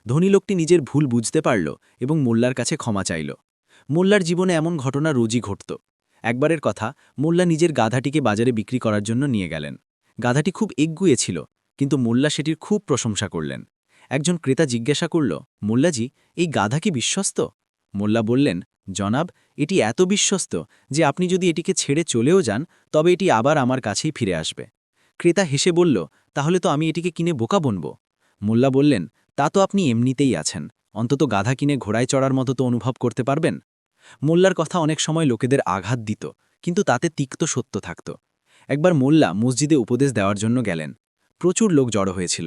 G: ধনী লোকটি নিজের ভুল বুঝতে পারল এবং মোল্লার কাছে ক্ষমা চাইল। মোল্লার জীবনে এমন ঘটনা রোজই ঘটত। একবারের কথা, মোল্লা নিজের গাধাটিকে বাজারে বিক্রি করার জন্য নিয়ে গেলেন। গাধাটি খুব একগুঁয়ে ছিল, কিন্তু মোল্লা সেটির খুব প্রশংসা করলেন। একজন ক্রেতা জিজ্ঞাসা করল, মোল্লাজি, এই গাধা কি বিশ্বস্ত? মোল্লা বললেন, জনাব, এটি এত বিশ্বস্ত যে আপনি যদি এটিকে ছেড়ে চলেও যান, তবে এটি আবার আমার কাছেই ফিরে আসবে। ক্রেতা হেসে বলল, তাহলে তো আমি এটিকে কিনে বোকা বনব। মোল্লা বললেন, তা তো আপনি এমনিতেই আছেন, অন্তত গাধা কিনে ঘোড়ায় চড়ার মতো তো অনুভব করতে পারবেন। মোল্লার কথা অনেক সময় লোকেদের আঘাত দিত, কিন্তু তাতে তিক্ত সত্য থাকত। একবার মোল্লা মসজিদে উপদেশ দেওয়ার জন্য গেলেন। প্রচুর লোক জড়ো হয়েছিল।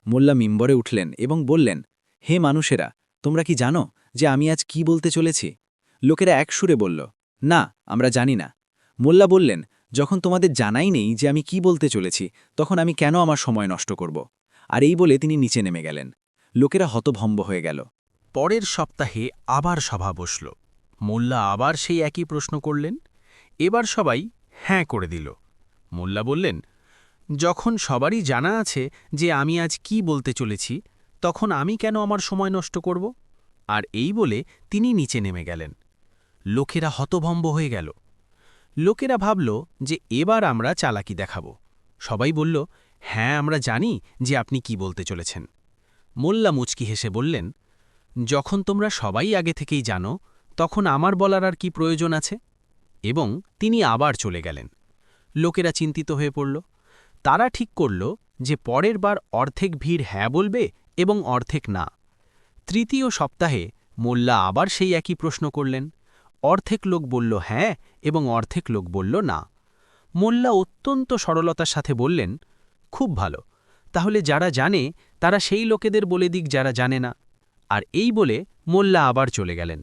G: মোল্লা মিম্বরে উঠলেন এবং বললেন, হে মানুষেরা, তোমরা কি জানো যে আমি আজ কি বলতে চলেছি? লোকেরা এক সুরে বলল, না, আমরা জানি না। মোল্লা বললেন, যখন তোমাদের জানাই নেই যে আমি কি বলতে চলেছি, তখন আমি কেন আমার সময় নষ্ট করব? আর এই বলে তিনি নিচে নেমে গেলেন। লোকেরা হতভম্ব হয়ে গেল।
F: পরের সপ্তাহে আবার সভা বসল। মোল্লা আবার সেই একই প্রশ্ন করলেন। এবার সবাই হ্যাঁ করে দিল। মোল্লা বললেন, যখন সবারই জানা আছে যে আমি আজ কি বলতে চলেছি, তখন আমি কেন আমার সময় নষ্ট করব? আর এই বলে তিনি নিচে নেমে গেলেন। লোকেরা হতভম্ব হয়ে গেল। লোকেরা ভাবল যে এবার আমরা চালাকি দেখাব। সবাই বলল, হ্যাঁ, আমরা জানি যে আপনি কি বলতে চলেছেন। মোল্লা মুচকি হেসে বললেন, যখন তোমরা সবাই আগে থেকেই জানো, তখন আমার বলার আর কি প্রয়োজন আছে? এবং তিনি আবার চলে গেলেন। লোকেরা চিন্তিত হয়ে পড়ল। তারা ঠিক করল যে পরের বার অর্ধেক ভিড় হ্যাঁ বলবে এবং অর্ধেক না। তৃতীয় সপ্তাহে মোল্লা আবার সেই একই প্রশ্ন করলেন। অর্ধেক লোক বলল হ্যাঁ এবং অর্ধেক লোক বলল না। মোল্লা অত্যন্ত সরলতার সাথে বললেন, খুব ভালো, তাহলে যারা জানে তারা সেই লোকেদের বলে দিক যারা জানে না। আর এই বলে মোল্লা আবার চলে গেলেন।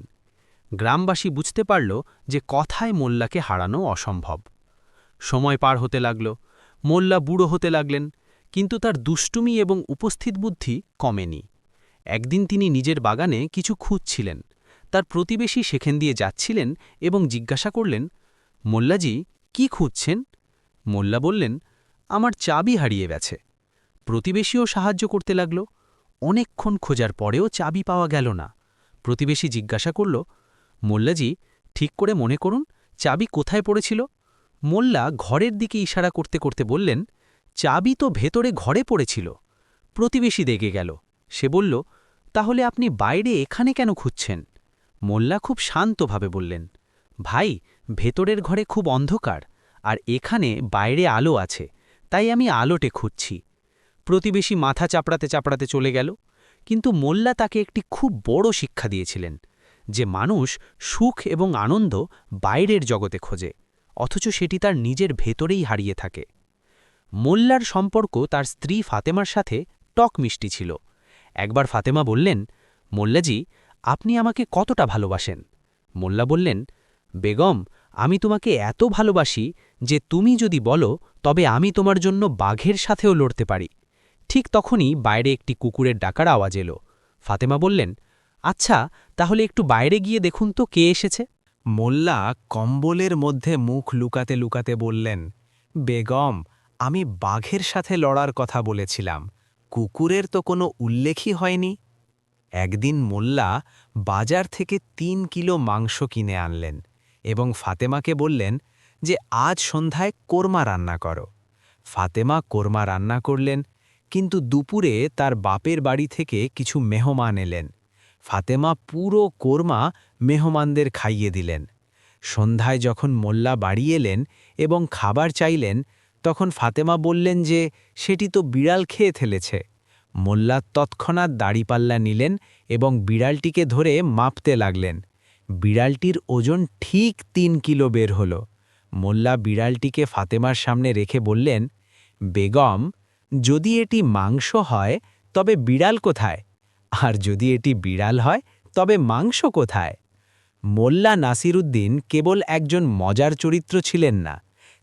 F: গ্রামবাসী বুঝতে পারল যে কথায় মোল্লাকে হারানো অসম্ভব। সময় পার হতে লাগল। মোল্লা বুড়ো হতে লাগলেন, কিন্তু তার দুষ্টুমি এবং উপস্থিত বুদ্ধি কমেনি। একদিন তিনি নিজের বাগানে কিছু খুঁজছিলেন। তার প্রতিবেশী সেখান দিয়ে যাচ্ছিলেন এবং জিজ্ঞাসা করলেন, মোল্লাজি, কি খুঁজছেন? মোল্লা বললেন, আমার চাবি হারিয়ে গেছে। প্রতিবেশীও সাহায্য করতে লাগল। অনেকক্ষণ খোঁজার পরেও চাবি পাওয়া গেল না। প্রতিবেশী জিজ্ঞাসা করল, মোল্লাজি, ঠিক করে মনে করুন, চাবি কোথায় পড়েছিল? মোল্লা ঘরের দিকে ইশারা করতে করতে বললেন, চাবি তো ভেতরে ঘরে পড়েছিল। প্রতিবেশী দেগে গেল। সে বলল, তাহলে আপনি বাইরে এখানে কেন খুঁজছেন? মোল্লা খুব শান্তভাবে বললেন, ভাই, ভেতরের ঘরে খুব অন্ধকার, আর এখানে বাইরে আলো আছে, তাই আমি আলোটে খুঁজছি। প্রতিবেশী মাথা চাপড়াতে চাপড়াতে চলে গেল। কিন্তু মোল্লা তাকে একটি খুব বড় শিক্ষা দিয়েছিলেন, যে মানুষ সুখ এবং আনন্দ বাইরের জগতে খোঁজে, অথচ সেটি তার নিজের ভেতরেই হারিয়ে থাকে। মোল্লার সম্পর্ক তার স্ত্রী ফাতেমার সাথে টক মিষ্টি ছিল। একবার ফাতেমা বললেন, মোল্লাজি, আপনি আমাকে কতটা ভালোবাসেন? মোল্লা বললেন, বেগম, আমি তোমাকে এত ভালোবাসি যে তুমি যদি বলো তবে আমি তোমার জন্য বাঘের সাথেও লড়তে পারি। ঠিক তখনই বাইরে একটি কুকুরের ডাকার আওয়াজ এলো। ফাতেমা বললেন, আচ্ছা, তাহলে একটু বাইরে গিয়ে দেখুন তো কে এসেছে।
B: মোল্লা কম্বলের মধ্যে মুখ লুকাতে লুকাতে বললেন, বেগম, আমি বাঘের সাথে লড়ার কথা বলেছিলাম, কুকুরের তো কোনো উল্লেখই হয়নি। একদিন মোল্লা বাজার থেকে ৩ কিলো মাংস কিনে আনলেন এবং ফাতেমাকে বললেন যে আজ সন্ধ্যায় কোরমা রান্না করো।
F: ফাতেমা কোরমা রান্না করলেন, কিন্তু দুপুরে তার বাপের বাড়ি থেকে কিছু মেহমান এলেন। ফাতেমা পুরো কোরমা মেহমানদের খাইয়ে দিলেন। সন্ধ্যায় যখন মোল্লা বাড়ি এলেন এবং খাবার চাইলেন, তখন ফাতেমা বললেন যে সেটি তো বিড়াল খেয়ে ফেলেছে। মোল্লা তৎক্ষণাৎ দাড়িপাল্লা নিলেন এবং বিড়ালটিকে ধরে মাপতে লাগলেন। বিড়ালটির ওজন ঠিক ৩ কিলো বের হল। মোল্লা বিড়ালটিকে ফাতেমার সামনে রেখে বললেন, বেগম, যদি এটি মাংস হয় তবে বিড়াল কোথায়? আর যদি এটি বিড়াল হয় তবে মাংস কোথায়? মোল্লা নাসিরুদ্দিন কেবল একজন মজার চরিত্র ছিলেন না,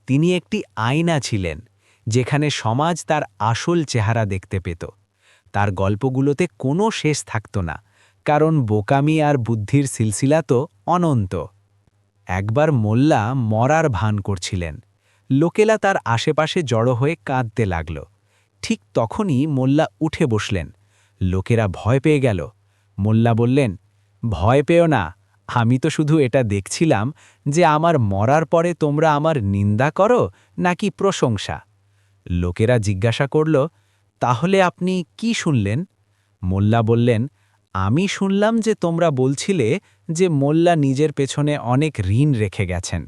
F: তিনি একটি আয়না ছিলেন, যেখানে সমাজ তার আসল চেহারা দেখতে পেত। তার গল্পগুলোতে কোনো শেষ থাকত না, কারণ বোকামি আর বুদ্ধির সিলসিলা তো অনন্ত। একবার মোল্লা মরার ভান করছিলেন। লোকেরা তার আশেপাশে জড়ো হয়ে কাঁদতে লাগল। ঠিক তখনই মোল্লা উঠে বসলেন। লোকেরা ভয় পেয়ে গেল। মোল্লা বললেন, ভয় পেও না, আমি তো শুধু এটা দেখছিলাম যে আমার মরার পরে তোমরা আমার নিন্দা করো নাকি প্রশংসা। লোকেরা জিজ্ঞাসা করল, তাহলে আপনি কি শুনলেন? মোল্লা বললেন, আমি শুনলাম যে তোমরা বলছিলে যে মোল্লা নিজের পেছনে অনেক ঋণ রেখে গেছেন,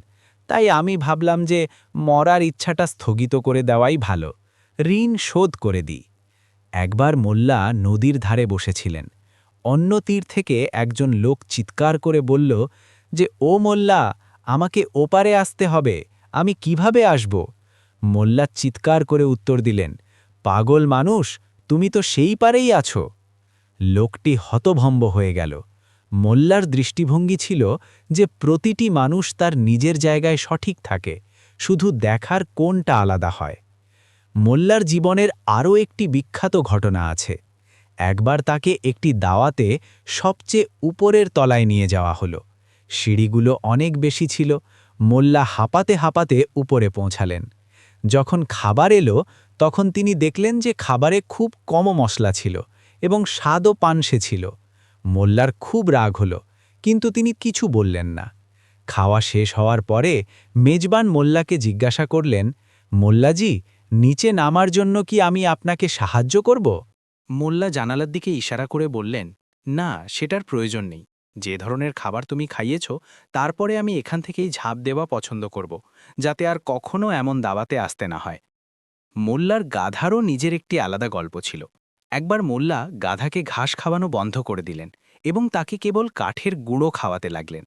F: তাই আমি ভাবলাম যে মরার ইচ্ছাটা স্থগিত করে দেওয়াই ভালো, ঋণ শোধ করে দিই। একবার মোল্লা নদীর ধারে বসেছিলেন। অন্য তীর থেকে একজন লোক চিৎকার করে বলল যে, ও মোল্লা, আমাকে ওপারে আসতে হবে, আমি কিভাবে আসব? মোল্লা চিৎকার করে উত্তর দিলেন, পাগল মানুষ, তুমি তো সেই পারেই আছো। লোকটি হতভম্ব হয়ে গেল। মোল্লার দৃষ্টিভঙ্গি ছিল যে প্রতিটি মানুষ তার নিজের জায়গায় সঠিক থাকে, শুধু দেখার কোনটা আলাদা হয়। মোল্লার জীবনের আরও একটি বিখ্যাত ঘটনা আছে। একবার তাকে একটি দাওয়াতে সবচেয়ে উপরের তলায় নিয়ে যাওয়া হলো। সিঁড়িগুলো অনেক বেশি ছিল। মোল্লা হাঁপাতে হাঁপাতে উপরে পৌঁছালেন। যখন খাবার এলো, তখন তিনি দেখলেন যে খাবারে খুব কম মশলা ছিল এবং স্বাদও পানসে ছিল। মোল্লার খুব রাগ হলো, কিন্তু তিনি কিছু বললেন না। খাওয়া শেষ হওয়ার পরে মেজবান মোল্লাকে জিজ্ঞাসা করলেন, মোল্লাজি, নিচে নামার জন্য কি আমি আপনাকে সাহায্য করব? মোল্লা জানালার দিকে ইশারা করে বললেন, না, সেটার প্রয়োজন নেই। যে ধরনের খাবার তুমি খাইয়েছ, তারপরে আমি এখান থেকেই ঝাঁপ দেওয়া পছন্দ করব, যাতে আর কখনো এমন দাওয়াতে আসতে না হয়। মোল্লার গাধারও নিজের একটি আলাদা গল্প ছিল। একবার মোল্লা গাধাকে ঘাস খাওয়ানো বন্ধ করে দিলেন এবং তাকে কেবল কাঠের গুঁড়ো খাওয়াতে লাগলেন।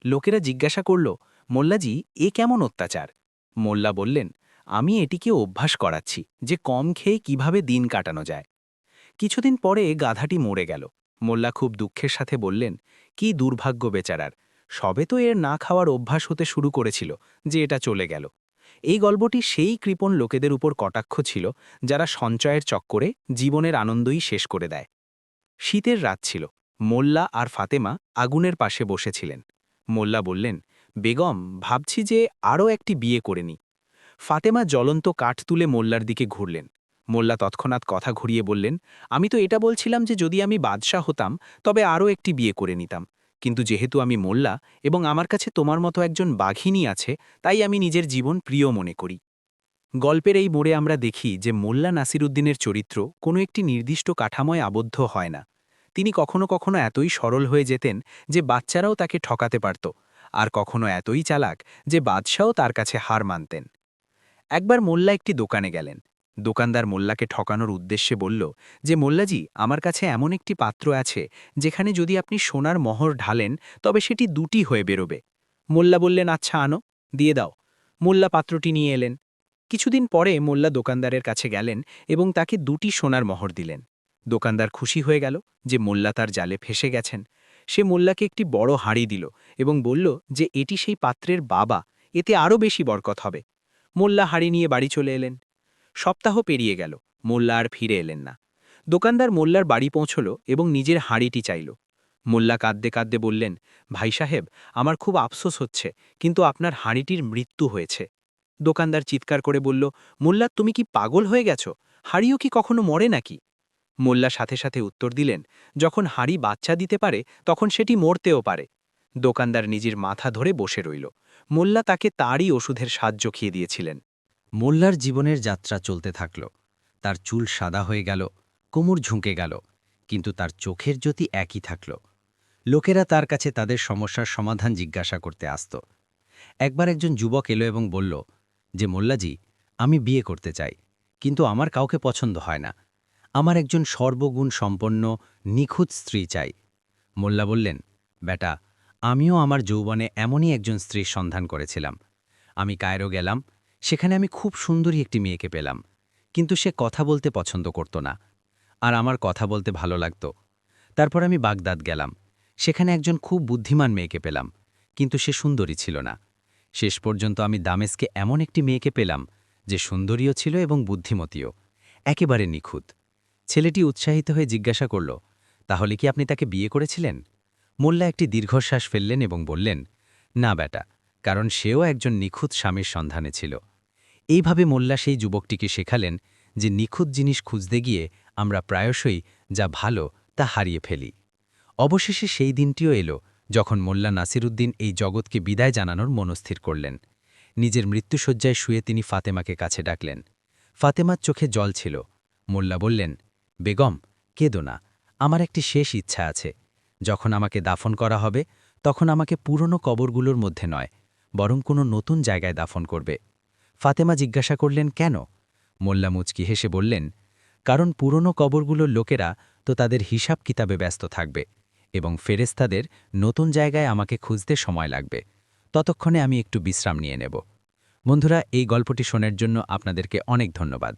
F: লোকেরা জিজ্ঞাসা করল, মোল্লাজি, এ কেমন অত্যাচার? মোল্লা বললেন, আমি এটিকে অভ্যাস করাচ্ছি যে কম খেয়ে কিভাবে দিন কাটানো যায়। কিছুদিন পরে গাধাটি মরে গেল। মোল্লা খুব দুঃখের সাথে বললেন, কি দুর্ভাগ্য বেচারার, সবে তো এর না খাওয়ার অভ্যাস হতে শুরু করেছিল যে এটা চলে গেল। এই গল্পটি সেই কৃপণ লোকেদের উপর কটাক্ষ ছিল যারা সঞ্চয়ের চক্করে জীবনের আনন্দই শেষ করে দেয়। শীতের রাত ছিল। মোল্লা আর ফাতেমা আগুনের পাশে বসেছিলেন। মোল্লা বললেন, বেগম, ভাবছি যে আরও একটি বিয়ে করে নি। ফাতেমা জ্বলন্ত কাঠ তুলে মোল্লার দিকে ঘুরলেন। মোল্লা তৎক্ষণাৎ কথা ঘুরিয়ে বললেন, আমি তো এটা বলছিলাম যে যদি আমি বাদশাহ হতাম তবে আরও একটি বিয়ে করে নিতাম, কিন্তু যেহেতু আমি মোল্লা এবং আমার কাছে তোমার মতো একজন বাঘিনী আছে, তাই আমি নিজের জীবন প্রিয় মনে করি। গল্পের এই মোড়ে আমরা দেখি যে মোল্লা নাসিরুদ্দিনের চরিত্র কোনো একটি নির্দিষ্ট কাঠামোয় আবদ্ধ হয় না। তিনি কখনো কখনো এতই সরল হয়ে যেতেন যে বাচ্চারাও তাকে ঠকাতে পারত, আর কখনো এতই চালাক যে বাদশাও তার কাছে হার মানতেন। একবার মোল্লা একটি দোকানে গেলেন। দোকানদার মোল্লাকে ঠকানোর উদ্দেশ্যে বলল যে, মোল্লাজি, আমার কাছে এমন একটি পাত্র আছে যেখানে যদি আপনি সোনার মোহর ঢালেন তবে সেটি 2টি হয়ে বেরোবে। মোল্লা বললেন, আচ্ছা, আনো, দিয়ে দাও। মোল্লা পাত্রটি নিয়ে এলেন। কিছুদিন পরে মোল্লা দোকানদারের কাছে গেলেন এবং তাকে 2টি সোনার মোহর দিলেন। দোকানদার খুশি হয়ে গেল যে মোল্লা তার জালে ফেসে গেছেন। সে মোল্লাকে একটি বড় হাঁড়ি দিল এবং বলল যে এটি সেই পাত্রের বাবা, এতে আরও বেশি বরকত হবে। মোল্লা হাঁড়ি নিয়ে বাড়ি চলে এলেন। সপ্তাহ পেরিয়ে গেল, মোল্লা আর ফিরে এলেন না। দোকানদার মোল্লার বাড়ি পৌঁছল এবং নিজের হাঁড়িটি চাইল। মোল্লা কাঁদতে কাঁদতে বললেন, ভাই সাহেব, আমার খুব আফসোস হচ্ছে, কিন্তু আপনার হাঁড়িটির মৃত্যু হয়েছে। দোকানদার চিৎকার করে বলল, মোল্লা, তুমি কি পাগল হয়ে গেছ? হাঁড়িও কি কখনো মরে নাকি? মোল্লা সাথে সাথে উত্তর দিলেন, যখন হাঁড়ি বাচ্চা দিতে পারে তখন সেটি মরতেও পারে। দোকানদার নিজের মাথা ধরে বসে রইল। মোল্লা তাকে তারই ওষুধের সাহায্য খেয়ে দিয়েছিলেন।
E: মোল্লার জীবনের যাত্রা চলতে থাকল। তার চুল সাদা হয়ে গেল, কোমর ঝুঁকে গেল, কিন্তু তার চোখের জ্যোতি একই থাকল। লোকেরা তার কাছে তাদের সমস্যার সমাধান জিজ্ঞাসা করতে আসত। একবার একজন যুবক এলো এবং বলল যে, মোল্লাজি, আমি বিয়ে করতে চাই, কিন্তু আমার কাউকে পছন্দ হয় না। আমার একজন সর্বগুণ সম্পন্ন নিখুঁত স্ত্রী চাই। মোল্লা বললেন, বেটা, আমিও আমার যৌবনে এমনই একজন স্ত্রীর সন্ধান করেছিলাম। আমি কায়রো গেলাম, সেখানে আমি খুব সুন্দরী একটি মেয়েকে পেলাম, কিন্তু সে কথা বলতে পছন্দ করত না, আর আমার কথা বলতে ভালো লাগত। তারপর আমি বাগদাদ গেলাম, সেখানে একজন খুব বুদ্ধিমান মেয়েকে পেলাম, কিন্তু সে সুন্দরী ছিল না। শেষ পর্যন্ত আমি দামেস্কে এমন একটি মেয়েকে পেলাম যে সুন্দরীও ছিল এবং বুদ্ধিমতীও, একেবারে নিখুঁত। ছেলেটি উৎসাহিত হয়ে জিজ্ঞাসা করল, তাহলে কি আপনি তাকে বিয়ে করেছিলেন? মোল্লা একটি দীর্ঘশ্বাস ফেললেন এবং বললেন, না বেটা, কারণ সেও একজন নিখুঁত স্বামীর সন্ধানে ছিল। এইভাবে মোল্লা সেই যুবকটিকে শেখালেন যে নিখুঁত জিনিস খুঁজতে গিয়ে আমরা প্রায়শই যা ভালো তা হারিয়ে ফেলি। অবশেষে সেই দিনটিও এলো যখন মোল্লা নাসিরুদ্দিন এই জগৎকে বিদায় জানানোর মনস্থির করলেন। নিজের মৃত্যুশয্যায় শুয়ে তিনি ফাতেমাকে কাছে ডাকলেন। ফাতেমার চোখে জল ছিল। মোল্লা বললেন, বেগম, কেঁদো না, আমার একটি শেষ ইচ্ছা আছে। যখন আমাকে দাফন করা হবে, তখন আমাকে পুরনো কবরগুলোর মধ্যে নয়, বরং কোনো নতুন জায়গায় দাফন করবে। ফাতেমা জিজ্ঞাসা করলেন, কেন? মোল্লা মুচকি হেসে বললেন, কারণ পুরনো কবরগুলোর লোকেরা তো তাদের হিসাব কিতাবে ব্যস্ত থাকবে, এবং ফেরেস্তাদের নতুন জায়গায় আমাকে খুঁজতে সময় লাগবে। ততক্ষণে আমি একটু বিশ্রাম নিয়ে নেব। বন্ধুরা, এই গল্পটি শোনার জন্য আপনাদেরকে অনেক ধন্যবাদ।